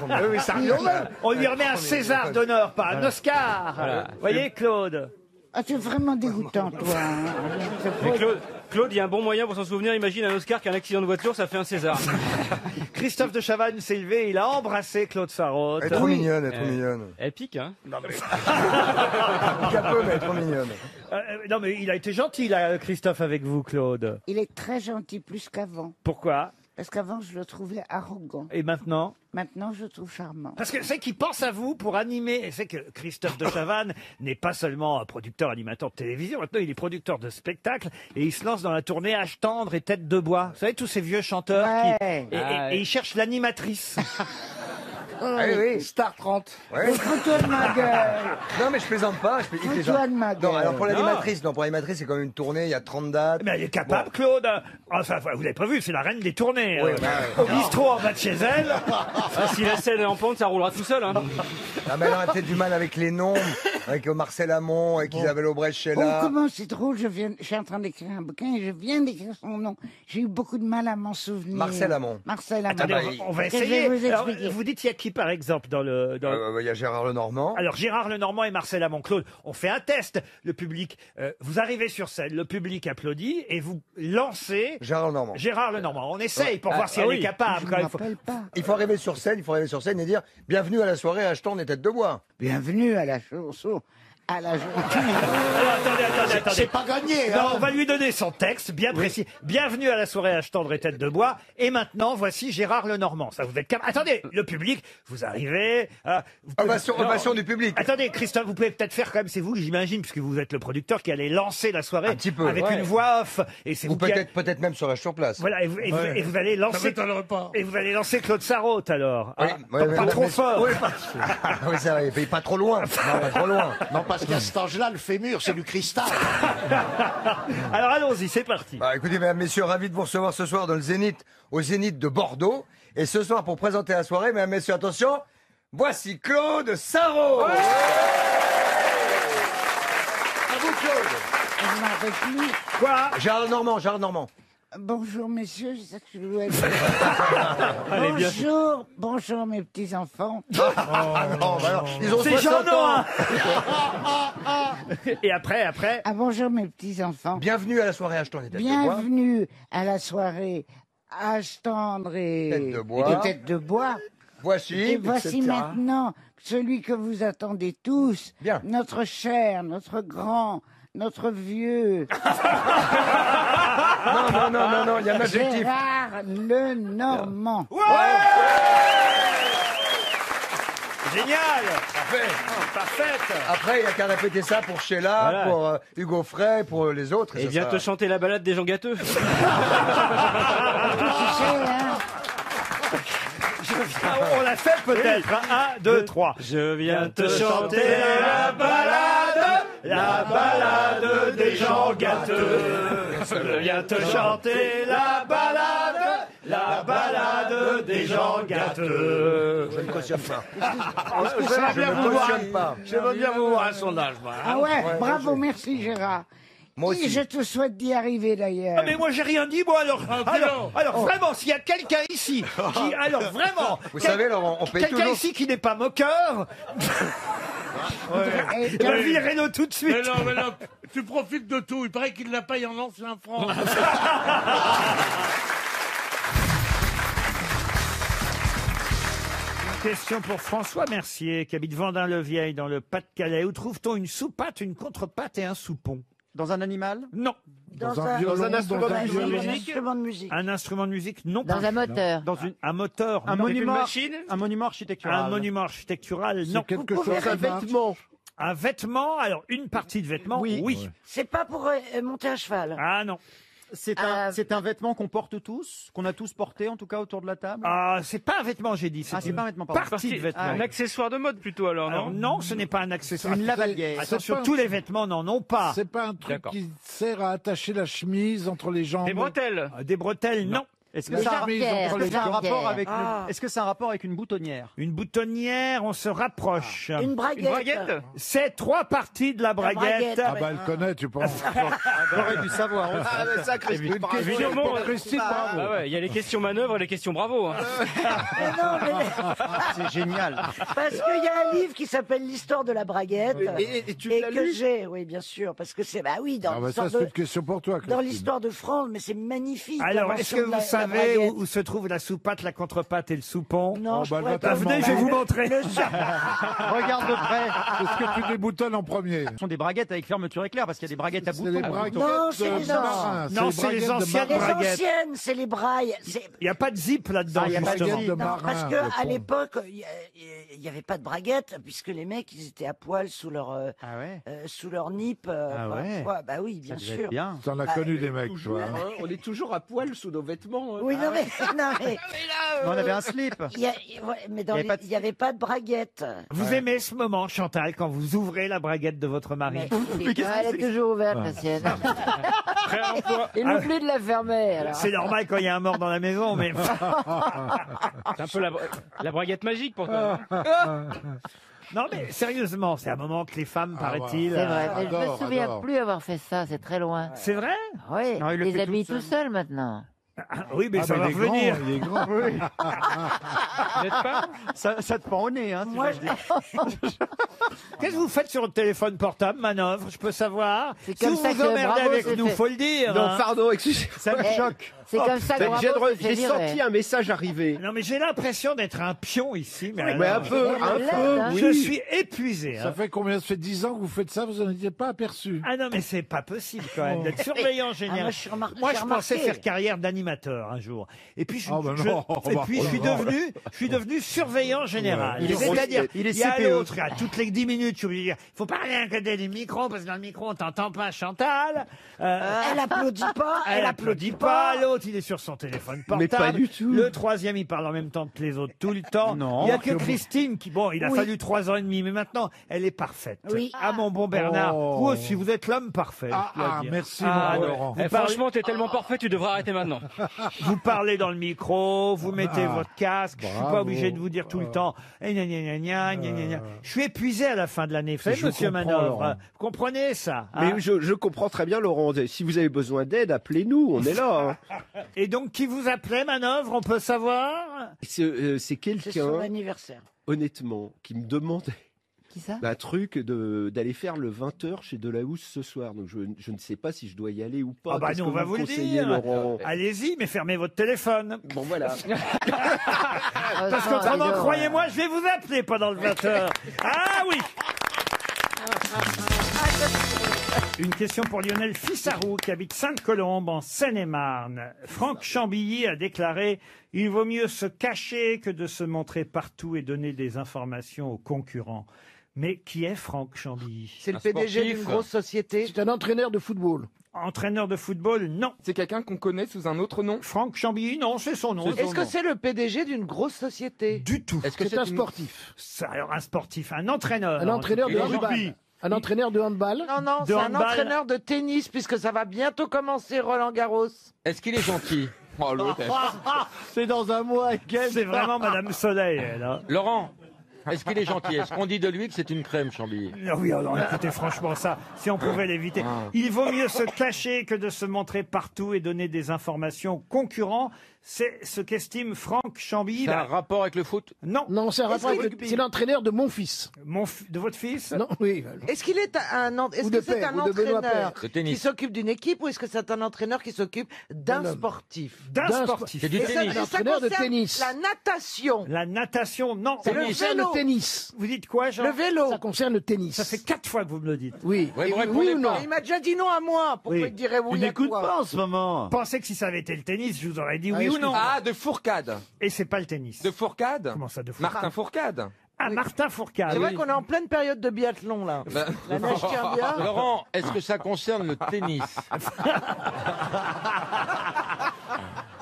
Oui, oui, ça revient au même. On lui remet un César d'honneur, pas un Oscar. Voilà. Voyez, Claude. Ah, tu es vraiment dégoûtant, toi. hein. Mais Claude, il y a un bon moyen pour s'en souvenir. Imagine un Oscar qu'un accident de voiture, ça fait un César. Christophe de Chavannes s'est levé, il a embrassé Claude Sarraute. Elle est trop mignonne, elle est trop mignonne. Elle pique, hein? Un peu, mais elle est trop mignonne. Non mais il a été gentil là, Christophe, avec vous, Claude. Il est très gentil plus qu'avant. Pourquoi? Parce qu'avant, je le trouvais arrogant. Et maintenant? Maintenant, je le trouve charmant. Parce que c'est qu'il pense à vous pour animer. Et c'est que Christophe de Chavannes n'est pas seulement un producteur, animateur de télévision. Maintenant, il est producteur de spectacles et il se lance dans la tournée Âge tendre et Tête de bois. Vous savez, tous ces vieux chanteurs Ouais. et il cherche l'animatrice. Ah oui, oui. Star 30. Ouais. Fous-toi de ma gueule. Non, mais je plaisante pas. Il Fous-toi plaisante. de ma Non, gueule. alors pour l'animatrice, c'est comme une tournée, il y a 30 dates. Mais elle est capable, Claude. Enfin, vous l'avez pas vu, c'est la reine des tournées. Oui, Au bistrot en bas de chez elle. Ah, si la scène est en pente, ça roulera tout seul, hein. Ah, mais elle aurait peut-être du mal avec les noms, avec Marcel Amont, avec Isabelle Oh, Aubray-Sheila. comment c'est drôle, je suis en train d'écrire un bouquin et je viens d'écrire son nom. J'ai eu beaucoup de mal à m'en souvenir. Marcel Amont. Marcel Amont. Attendez, on va Qu'est-ce que essayer. je vais vous Alors, expliquer. vous dites, il y a qui, par exemple, dans le... Il y a Gérard Lenormand. Alors, Gérard Lenormand et Marcel Amont. Claude, on fait un test. Le public, vous arrivez sur scène, le public applaudit et vous lancez Gérard Lenormand. Gérard Lenormand. On essaye pour Ah, voir si ah elle oui. est capable. Je quand me même. rappelle pas. Il faut arriver sur scène, et dire bienvenue à la soirée achetant des têtes de bois. Bienvenue à la chanson. À la Alors, attendez. C'est pas gagné, Non, hein. on va lui donner son texte bien précis. Bienvenue à la soirée Âge tendre et Tête de bois. Et maintenant, voici Gérard Lenormand. Ça vous êtes capable. Attendez, le public, vous arrivez. Vous pouvez- Ovation Non. du public. Attendez, Christophe, vous pouvez peut-être faire quand même, c'est vous, j'imagine, puisque vous êtes le producteur qui allait lancer la soirée Un petit peu, avec ouais. une voix off. Et c'est Ou vous qui peut-être même serais-je sur place. Voilà, et vous allez Ça lancer. m'étonnerait pas. Et vous allez lancer Claude Sarraute alors. Oui, Ah, pas trop fort. Oui, oui, ça va, il paye pas trop loin. Non, pas trop loin. Non, parce qu'à cet âge-là, le fémur, c'est du cristal. Alors allons-y, c'est parti. Bah, écoutez, mesdames, messieurs, ravi de vous recevoir ce soir dans le Zénith, au Zénith de Bordeaux. Et ce soir, pour présenter la soirée, mesdames, messieurs, attention, voici Claude Sarraute. À vous, Claude. Je m'en rappelle plus. Quoi? Gérard Normand. Bonjour messieurs, c'est ça que je dois Allez, bien. bonjour mes petits enfants. Ah non, bah alors, ils ont C'est 60 Jean ans. Et après. Ah bonjour mes petits enfants. Bienvenue à la soirée achetant des têtes de bois. Bienvenue à la soirée Âge tendre et Tête de bois. et Tête de bois. Voici. Et voici etc. maintenant celui que vous attendez tous. Bien. Notre cher, notre grand, notre vieux. Non, il y a un adjectif. Gérard Lenormand. Génial. Parfait. Après, il n'y a qu'à répéter ça pour Sheila, Voilà. pour Hugo Frey, pour les autres. Et ça viens sera- te chanter la balade des gens gâteux. On l'a fait peut-être. 1, 2, 3. Je viens te chanter la balade des gens gâteux. Je viens te chanter la balade des gens gâteux. Je ne cautionne pas. J'aimerais bien Je vous ne voir. cautionne pas. J'aimerais bien vous voir un sondage, moi. hein. Ah ouais, bravo, merci Gérard. Moi aussi. Et je te souhaite d'y arriver d'ailleurs. Ah mais moi j'ai rien dit moi alors. Alors vraiment s'il y a quelqu'un ici qui alors vraiment Vous savez, Laurent, on paye quelqu'un toujours. ici qui n'est pas moqueur. Et Ben, virez-le tout de suite. Mais non, tu profites de tout. Il paraît qu'il l'a payé en ancien franc. Question pour François Mercier, qui habite Vendin-le-Vieil, dans le Pas-de-Calais. Où trouve-t-on une sous-patte, une contre-patte et un soupon? Dans un animal? Non. Dans un violon, instrument dans un de violon. musique. instrument de musique. Un instrument de musique? Non. Dans un moteur. Un moteur? Un non. monument, machine un monument architectural. Un monument architectural? Non. C'est quelque Vous chose pouvez qui marche. Un vêtement? Alors, une partie de vêtement? Oui. C'est pas pour monter à cheval. Ah non. C'est un vêtement qu'on porte tous, qu'on a tous porté en tout cas autour de la table. Ah, c'est pas un vêtement, j'ai dit. Ah, c'est une pas un vêtement, pardon. partie de vêtement. Un accessoire de mode plutôt alors, Alors non, ce n'est pas un accessoire. Une lavalière. Attention, C'est pas tous les vêtements n'en ont pas. C'est pas un truc D'accord. qui sert à attacher la chemise entre les jambes. Des bretelles. Des bretelles, non. Est-ce Les jarretières, est-ce que ça a un rapport avec Ah. est-ce que c'est un rapport avec une boutonnière? Une boutonnière, on se rapproche. Une braguette. C'est 3 parties de la braguette. braguette. Ah bah elle connaît, tu penses. J'aurais dû savoir. Ah, mais ça, Christine, Une bravo. question Évidemment. pour Christine, bravo. Ah ouais, il y a les questions manœuvres et les questions bravo. hein. Mais non, mais- C'est génial. parce qu'il y a un livre qui s'appelle L'histoire de la braguette. Et tu Et l'as que lu? j'ai, oui, bien sûr, parce que c'est, bah oui, dans Ah bah ça l'histoire c'est de, une question pour toi, dans Christine. l'histoire de France, mais c'est magnifique. Alors, l'invention est-ce que de vous la savez braguette. où se trouve la sous-patte, la contre-patte et le soupon? Non, Oh, je bah, pourrais elle pas va vous Venez, je vais vous montrer. Regarde de près. Est-ce que tu déboutonnes en premier? Ce sont des braguettes avec fermeture éclair parce qu'il y a des braguettes à C'est boutons. les braguettes Non, c'est les de marin. Non, c'est les braguettes de anciennes marin. Les braguettes. anciennes, c'est les brailles. Il n'y a pas de zip là-dedans, Ah, il y a pas de justement. Braguettes de Non, marin. parce le que à fond. l'époque, il n'y avait pas de braguette, puisque les mecs, ils étaient à poil sous leur, Ah ouais. sous leur nip. Ah ouais. parfois. Bah oui, bien Ça devait sûr. être bien. T'en as Bah, connu des mecs, Toujours, toi. hein. hein, on est toujours à poil sous nos vêtements. hein. Oui, non mais, non mais, On avait un slip. ouais, mais dans Il y avait les- pas de- il n'y avait pas de braguette. Vous aimez ce moment, Chantal, quand vous ouvrez la braguette de votre mari? Elle est toujours ouverte, la sienne. Il n'oublie de la fermer. Alors. C'est normal quand il y a un mort dans la maison, mais... C'est un peu la braguette magique pour toi. Non, mais sérieusement, c'est un moment que les femmes, paraît-il... C'est vrai, mais je me Adore, souviens adore. plus avoir fait ça, c'est très loin. C'est vrai? Oui, Non, il le les fait habille tout tout seul maintenant. Oui, mais Ah, ça bah, va il est grand, revenir. il est grand. N'êtes pas ça te pend au nez, hein. si Moi, j'ose dire. Qu'est-ce que vous faites sur le téléphone portable, Manœuvre? Je peux savoir? C'est Si comme vous ça vous que emmerdez Bravo avec s'est nous, fait. faut le dire. Non, hein. pardon, excusez-moi. Ça me Eh, choque. C'est comme ça que Ben, Bravo s'est fait j'ai virer. senti un message arriver. Non, mais j'ai l'impression d'être un pion ici. Mais, Mais alors, un peu, Oui, un mais peu. là, oui. je suis épuisé. Ça hein. fait combien? Ça fait 10 ans que vous faites ça, vous n'en étiez pas aperçu. Ah non, mais c'est pas possible quand même d'être surveillant général. moi, je suis remar- Moi, j'ai je pensais remarqué. faire carrière d'animateur un jour. Et puis, Ah bah non, et bah, puis je suis oh là là. devenu surveillant général. Il est C'est-à-dire, il est il y a CPE. l'autre, à toutes les 10 minutes, je suis obligé de dire, faut parler à côté du micro, parce que dans le micro, on t'entend pas, Chantal. Elle applaudit pas, Elle applaudit pas, l'autre il est sur son téléphone portable. Mais pas du tout. Le troisième il parle en même temps que les autres tout le temps. Non, il y a que que- Christine qui, bon, il a Oui. fallu 3 ans et demi, mais maintenant elle est parfaite. Oui. Ah mon bon Bernard, Oh. vous aussi vous êtes l'homme parfait. Ah, je dois ah, dire. merci, Ah, mon ouais. Laurent. Vous, Eh, parlez, franchement, t'es tellement parfait, tu devrais arrêter maintenant. vous parlez dans le micro, vous mettez Ah. votre casque, je suis pas Bravo. obligé de vous dire tout le temps. Eh, gna, gna, gna, gna, gna, gna, gna. Je suis épuisé à la fin de l'année. Vous savez, Je monsieur comprends, Manœuvre, Laurent. vous comprenez ça Mais hein je comprends très bien, Laurent. Si vous avez besoin d'aide, appelez-nous, on est là. hein. Et donc, qui vous appelait, Manœuvre, on peut savoir C'est C'est son quelqu'un, anniversaire. honnêtement, qui me demandait qui ça? Un truc d'aller faire le 20h chez Delahousse ce soir. Donc je ne sais pas si je dois y aller ou pas. Ah bah Qu'est-ce nous, que on va me vous le conseillez, dire. Laurent Allez-y, mais fermez votre téléphone. Bon, voilà. Parce qu'autrement, croyez-moi, je vais vous appeler pendant le 20h. Ah oui. Une question pour Lionel Fissarou, qui habite Sainte-Colombe, en Seine-et-Marne. Franck Chambilly a déclaré « Il vaut mieux se cacher que de se montrer partout et donner des informations aux concurrents ». Mais qui est Franck Chambilly? C'est le PDG d'une grosse société. C'est un entraîneur de football. Entraîneur de football, non. C'est quelqu'un qu'on connaît sous un autre nom? Franck Chambilly, non, c'est son nom. Est-ce que c'est le PDG d'une grosse société? Du tout. Est-ce que c'est un sportif? Alors un sportif, un entraîneur. Un entraîneur de handball. Un entraîneur de handball? Non, c'est un entraîneur de tennis, puisque ça va bientôt commencer, Roland Garros. Est-ce qu'il est gentil? Oh, l'autre. C'est dans un mois, C'est vraiment Madame Soleil, elle. Hein. Laurent, est-ce qu'il est gentil? Est-ce qu'on dit de lui que c'est une crème, Chambilly? Oui, alors écoutez, franchement, ça, si on pouvait l'éviter. Il vaut mieux se cacher que de se montrer partout et donner des informations aux concurrents. C'est ce qu'estime Franck Chambilly. Ça a un rapport avec le foot? Non. Non, c'est un rapport avec c'est l'entraîneur de mon fils. De votre fils? Non, oui. Est-ce qu'il est Ou de Père, ou de Benoît entraîneur Père. De tennis. qui s'occupe d'une équipe ou est-ce que c'est un entraîneur qui s'occupe d'un sportif? D'un sportif. C'est du tennis. Ça entraîneur de concerne tennis. La natation. La natation, non. Ça Le concerne vélo. le tennis. Vous dites quoi, Jean? Le vélo. Ça concerne le tennis. Ça fait 4 fois que vous me le dites. Oui. Ouais, Et vous oui répondez ou non? pas. Il m'a déjà dit non à moi. Pourquoi Oui. il dirait oui Tu à n'écoutes quoi? pas en ce moment. Pensez que si ça avait été le tennis, je vous aurais dit Ah, oui ou excuse- non. Ah, de Fourcade. Et c'est pas le tennis. De Fourcade? Comment ça, de Fourcade? Martin Fourcade. Ah, Martin Fourcade. C'est vrai qu'on est en pleine période de biathlon là. La neige tient bien. Laurent, est-ce que ça concerne le tennis?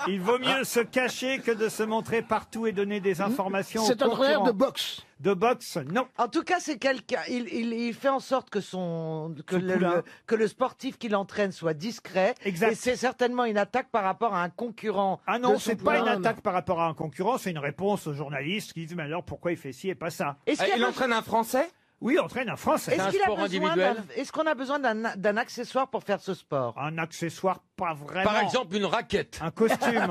Il vaut mieux se cacher que de se montrer partout et donner des informations aux C'est un entraîneur concurrents. de boxe. De boxe, non. En tout cas, c'est quelqu'un. Il fait en sorte que poulain. que le sportif qui l'entraîne soit discret. Exact. Et c'est certainement une attaque par rapport à un concurrent. Ah non, de c'est son pas poulain. une attaque par rapport à un concurrent, c'est une réponse aux journalistes qui disent mais alors pourquoi il fait ci et pas ça? Est-ce qu'il y a Il besoin- entraîne un Français? Oui, il entraîne un Français. est-ce un qu'il a sport besoin individuel est-ce qu'on a besoin d'un accessoire pour faire ce sport? Un accessoire, pas vraiment. Par exemple, une raquette. Un costume.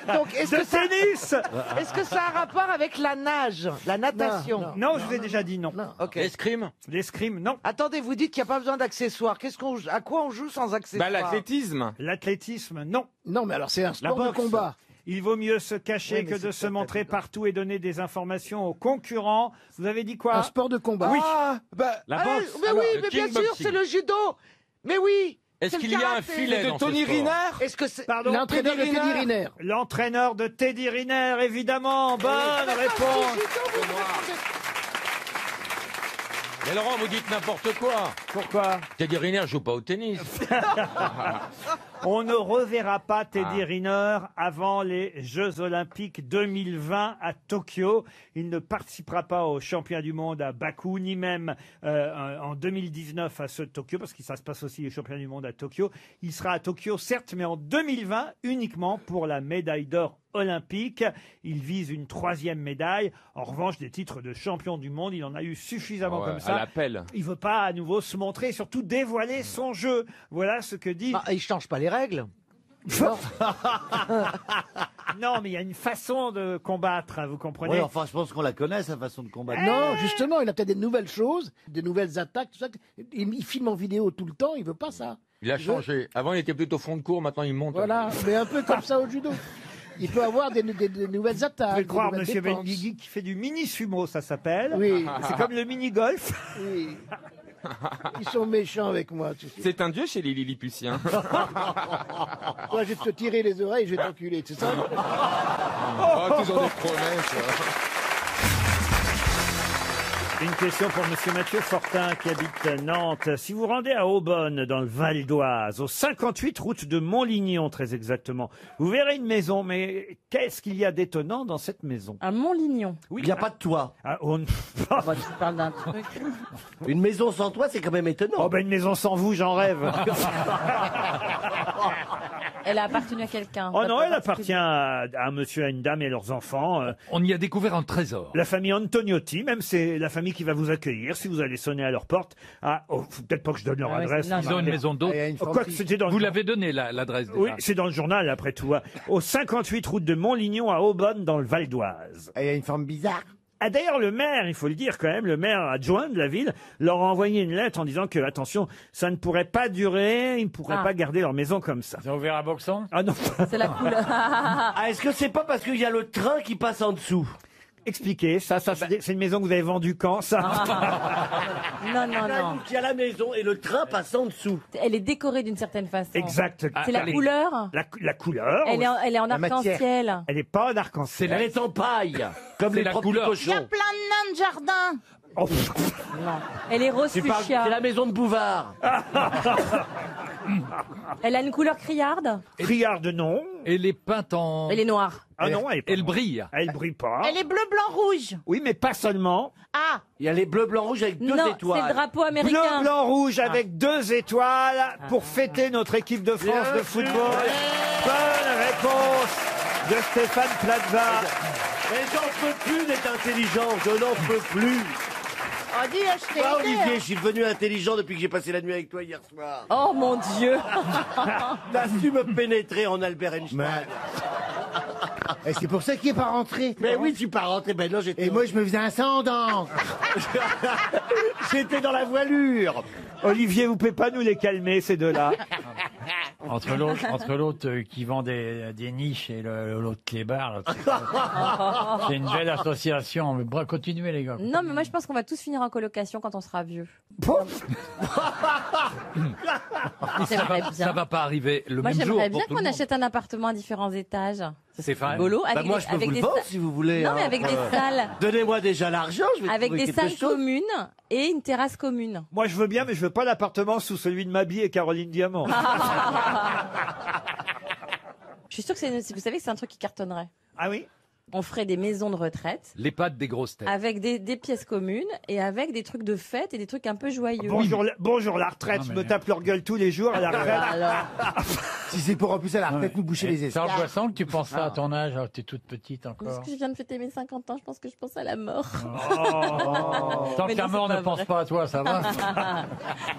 Donc, est-ce De que, ça, tennis. est-ce que ça a un rapport avec la nage, la natation? Non, je vous ai déjà dit non. Ok. L'escrime? L'escrime, non. Attendez, vous dites qu'il n'y a pas besoin d'accessoires. À quoi on joue sans accessoires? Bah, l'athlétisme. L'athlétisme, non. Non, mais alors c'est un sport de boxe. combat. Il vaut mieux se cacher Oui, mais que de c'est se montrer partout et donner des informations aux concurrents. Vous avez dit quoi? Un sport de combat. Oui. Ah, bah, Mais oui, mais bien sûr, c'est le judo. Mais oui. est-ce c'est qu'il le y a un karaté. filet C'est dans ce sport? Est-ce que c'est Pardon. L'entraîneur de Teddy Riner. L'entraîneur de Teddy Riner, évidemment. Bonne réponse. Mais Laurent, vous dites n'importe quoi. Pourquoi? Teddy Riner joue pas au tennis. On ne reverra pas Teddy Riner avant les Jeux Olympiques 2020 à Tokyo. Il ne participera pas aux Championnats du Monde à Bakou, ni même en 2019 à ceux de Tokyo, parce que ça se passe aussi les Championnats du Monde à Tokyo. Il sera à Tokyo, certes, mais en 2020 uniquement pour la médaille d'or olympique. Il vise une 3e médaille. En revanche, des titres de champion du monde, il en a eu suffisamment Ouais, comme à ça. l'appel. Il veut pas à nouveau se montrer et surtout dévoiler son jeu. Voilà ce que dit... Il change pas les règles. Non, mais il y a une façon de combattre, hein, vous comprenez? Oui, enfin, je pense qu'on la connaît, sa façon de combattre. Non, justement, il a peut-être des nouvelles choses, des nouvelles attaques, tout ça. Il filme en vidéo tout le temps, il veut pas ça. Il a changé. Avant, il était plutôt fond de cours, maintenant, il monte. Voilà, mais un peu comme ça au judo. Il peut avoir des nouvelles attaques. Vous pouvez des croire nouvelles Monsieur dépenses. Benguigui qui fait du mini-sumo, ça s'appelle. Oui. C'est comme le mini-golf. Oui. Ils sont méchants avec moi, tu sais. C'est un dieu chez les Lilliputiens. Toi, je vais te tirer les oreilles, je vais t'enculer, c'est ça? Oh, toujours des promesses. Une question pour Monsieur Mathieu Fortin qui habite Nantes. Si vous rendez à Aubonne, dans le Val d'Oise, au 58 route de Montlignon très exactement, vous verrez une maison, mais qu'est-ce qu'il y a d'étonnant dans cette maison? À Montlignon. Oui. Il n'y a pas de toit. Ah, Tu parles d'un truc. Une maison sans toit, c'est quand même étonnant. Oh ben une maison sans vous, j'en rêve. Elle a appartenu à quelqu'un. Oh non, elle appartient à un monsieur, à une dame et à leurs enfants. On y a découvert un trésor. La famille Antoniotti, même c'est la famille qui va vous accueillir si vous allez sonner à leur porte. Ah, oh, faut peut-être pas que je donne leur Ah ouais, adresse. c'est- non, Ils ont une maison d'hôte. Quoi que c'était dans Vous le... l'avez donné, l'adresse déjà. Oui, c'est dans le journal après tout. Hein. Au 58 route de Montlignon à Aubonne dans le Val d'Oise. Il y a une forme bizarre. Ah, d'ailleurs, le maire, il faut le dire quand même, le maire adjoint de la ville leur a envoyé une lettre en disant que, attention, ça ne pourrait pas durer, ils ne pourraient pas garder leur maison comme ça. Ils ont ouvert un boxon? Ah non. C'est la couleur. Ah, est-ce que c'est pas parce qu'il y a le train qui passe en dessous? Expliquez, c'est une maison que vous avez vendue quand, ça? Non, non, non. Donc il y a la maison et le train passe en dessous. Elle est décorée d'une certaine façon. Exact. C'est la couleur. La couleur. Elle est en arc-en-ciel. Elle n'est pas en arc-en-ciel. Elle est en paille, comme les propres Il y a cochons. plein de nains de jardin. Oh. Non. Elle est rose fuchsia. C'est la maison de Bouvard. Elle a une couleur criarde. Criarde, non. Elle est peinte en... Elle est noire. Ah non, Elle brille. Elle brille pas. Elle est bleu, blanc, rouge. Oui, mais pas seulement. Ah, Il y a les bleus, blancs, rouges avec deux Non, étoiles. c'est le drapeau américain. Bleu, blanc, rouge avec 2 étoiles pour fêter notre équipe de France de football. Bonne réponse de Stéphane Plaza. Mais j'en peux plus d'être intelligent, je n'en peux plus. on dit acheter. Toi, Olivier, je suis devenu intelligent depuis que j'ai passé la nuit avec toi hier soir. Oh mon Dieu. T'as su me pénétrer en Albert Einstein. Et c'est pour ça qu'il n'est pas rentré. Mais oui, tu pas rentré. Ben non, j'étais. Et moi, je me faisais un sang-dents. J'étais dans la voilure. Olivier, vous pouvez pas nous les calmer, ces deux-là? Entre l'autre qui vend des niches et l'autre clébard, c'est une belle association. Mais continuez, les gars. Non, mais moi je pense qu'on va tous finir en colocation quand on sera vieux. J'aimerais bien. Ça va pas arriver le Moi même jour. j'aimerais bien pour tout le qu'on monde. achète un appartement à différents étages. C'est vrai. Rigolo. Bah moi, je peux vous le vendre si vous voulez. Non, hein. mais avec des salles. Donnez-moi déjà l'argent, je vais Avec trouver des quelque salles chose. communes et une terrasse commune. Moi, je veux bien, mais je veux pas l'appartement sous celui de Mabi et Caroline Diamant. Je suis sûre que vous savez que c'est un truc qui cartonnerait. Ah oui? On ferait des maisons de retraite. Les pattes des grosses têtes. Avec des pièces communes et avec des trucs de fête et des trucs un peu joyeux. Bonjour la retraite, je me tape leur gueule tous les jours à la retraite. Alors. Si c'est pour en plus à la retraite nous boucher les Charles esclaves. Boisson, que tu penses ça à ton âge, alors que t'es toute petite encore. Parce que je viens de fêter mes 50 ans, je pense que je pense à la mort. Tant Mais que la non, mort c'est ne pas pense vrai. pas à toi, ça va.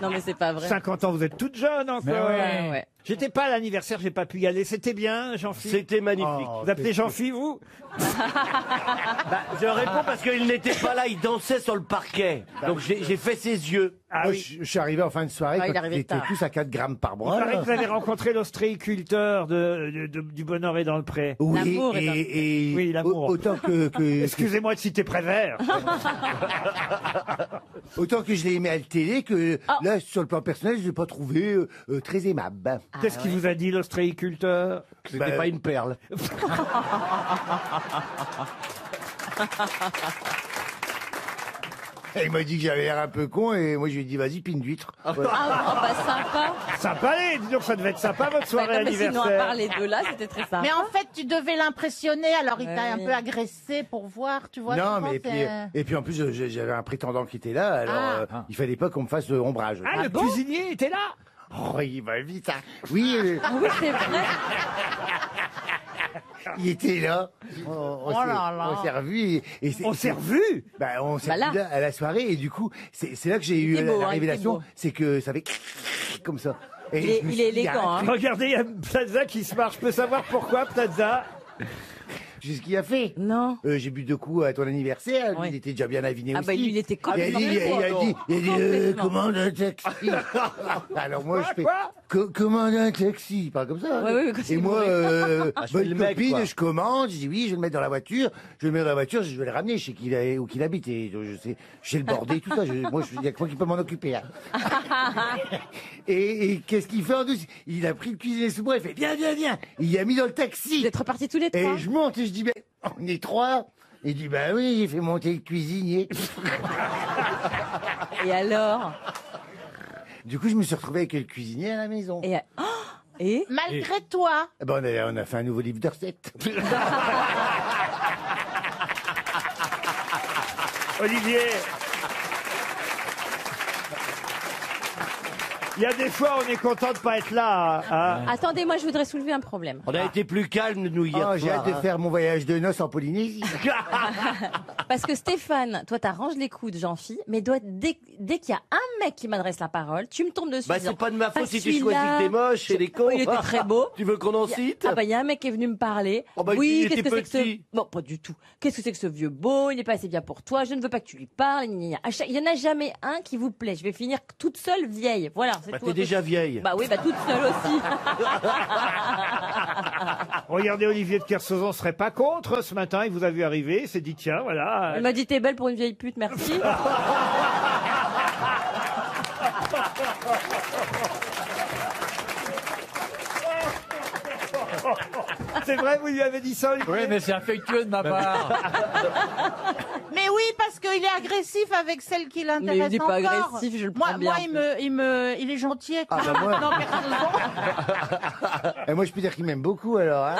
Non, mais c'est pas vrai. 50 ans, vous êtes toute jeune encore. Mais ouais. Ouais. J'étais pas à l'anniversaire, j'ai pas pu y aller. C'était bien, Jean-Philippe. C'était magnifique. Vous appelez Jean-Philippe, vous? Bah, je réponds parce qu'il n'était pas là, il dansait sur le parquet. Donc j'ai fait ses yeux. Ah Moi, oui. je suis arrivé en fin de soirée Ah, il quand arrivait ils étaient tard. tous à 4 grammes par Il bras. paraît là. que vous avez rencontré l'ostréiculteur du bonheur et dans le pré. Oui, L'amour est et Oui, l'amour. autant que Excusez-moi de citer Prévert. autant que je l'ai aimé à la télé, que Oh. là, sur le plan personnel, je l'ai pas trouvé très aimable. Qu'est-ce qu'il vous a dit, l'ostréiculteur? C'était pas une perle. Il m'a dit que j'avais l'air un peu con, et moi je lui ai dit vas-y, pine d'huître. Voilà. Ah, bah sympa. Sympa, allez, dis donc, ça devait être sympa, votre soirée Ouais, non, mais sinon, à anniversaire. part les deux là, c'était très sympa. Mais en fait, tu devais l'impressionner, alors il t'a Ouais. un peu agressé pour voir, tu vois. Non, souvent, mais c'est- et puis en plus, j'avais un prétendant qui était là, alors il fallait pas qu'on me fasse de ombrage. Ah, le cuisinier était là? Oh, il va vite, hein. Oui, Ah oui, c'est vrai. il était là. On s'est- là là. on s'est revus. On s'est revus? Bah, on s'est Bah là. revus là, à la soirée, et du coup, c'est là que j'ai eu était beau, la hein, il était révélation, beau. c'est que ça fait comme ça. Et Il est- je me il suis est dit, élégant, ah, hein. Regardez, il y a Plaza qui se marche. Je peux savoir pourquoi, Plaza? Tu sais ce qu'il a fait? Non. J'ai bu 2 coups à ton anniversaire, lui, Ouais. il était déjà bien aviné Ah aussi. bah lui, il était Il a complètement dit, Complètement. commande un taxi. Alors moi, je fais, Quoi commande un taxi, pas comme ça. Ouais, ouais, quand Et c'est moi, mauvais. Ah, je fais bonne le mec, copine, quoi. je commande, je dis oui, je vais le mettre dans la voiture, je vais le ramener, je sais où qu'il habite, et je sais le border, tout ça. Moi, il y a que moi qui peux m'en occuper. Hein. et qu'est-ce qu'il fait en douce? Il a pris le cuisinier sous bras, il fait viens. Il l'a mis dans le taxi. Vous êtes repartis tous les trois. Et je monte et je dis, ben, on est 3. Il dit, bah oui, j'ai fait monter le cuisinier. Et alors? Du coup, je me suis retrouvé avec le cuisinier à la maison. Et, et Malgré toi. Eh ben, on a fait un nouveau livre de recettes. Olivier. Il y a des fois, on est content de pas être là. hein. Attendez, moi, je voudrais soulever un problème. On a été plus calme, nous, hier Oh, j'ai soir, hâte de hein. faire mon voyage de noces en Polynésie. Parce que Stéphane, toi, t'arranges les coups de Jean-Phi, mais dès qu'il y a un mec qui m'adresse la parole, tu me tombes dessus. Bah, disant, c'est pas de ma faute si tu celui-là. choisis que t'es moche et les cons. Il était très beau. Tu veux qu'on en cite? Ah bah, il y a un mec qui est venu me parler. Oh bah, oui, il qu'est-ce était que c'est que ce... petit. Non, pas du tout. Qu'est-ce que c'est que ce vieux beau? Il n'est pas assez bien pour toi. Je ne veux pas que tu lui parles. Il n'y en a jamais un qui vous plaît. Je vais finir toute seule vieille. Voilà, c'est Bah, tout. t'es déjà vieille. Bah oui, bah toute seule aussi. Regardez, Olivier de Kersauzon serait pas contre ce matin. Il vous a vu arriver. Il s'est dit, tiens, voilà. Il m'a dit, t'es belle pour une vieille pute, merci. C'est vrai, vous lui avez dit ça, Olivier? Oui, mais c'est affectueux de ma part. Mais oui, parce qu'il est agressif avec celle qui Mais il l'intéresse n'est pas encore. agressif, je le prends moi, bien. il est gentil avec Ah, moi. bah, moi. Non, Kersauzon. Et moi, je peux dire qu'il m'aime beaucoup, alors. Hein,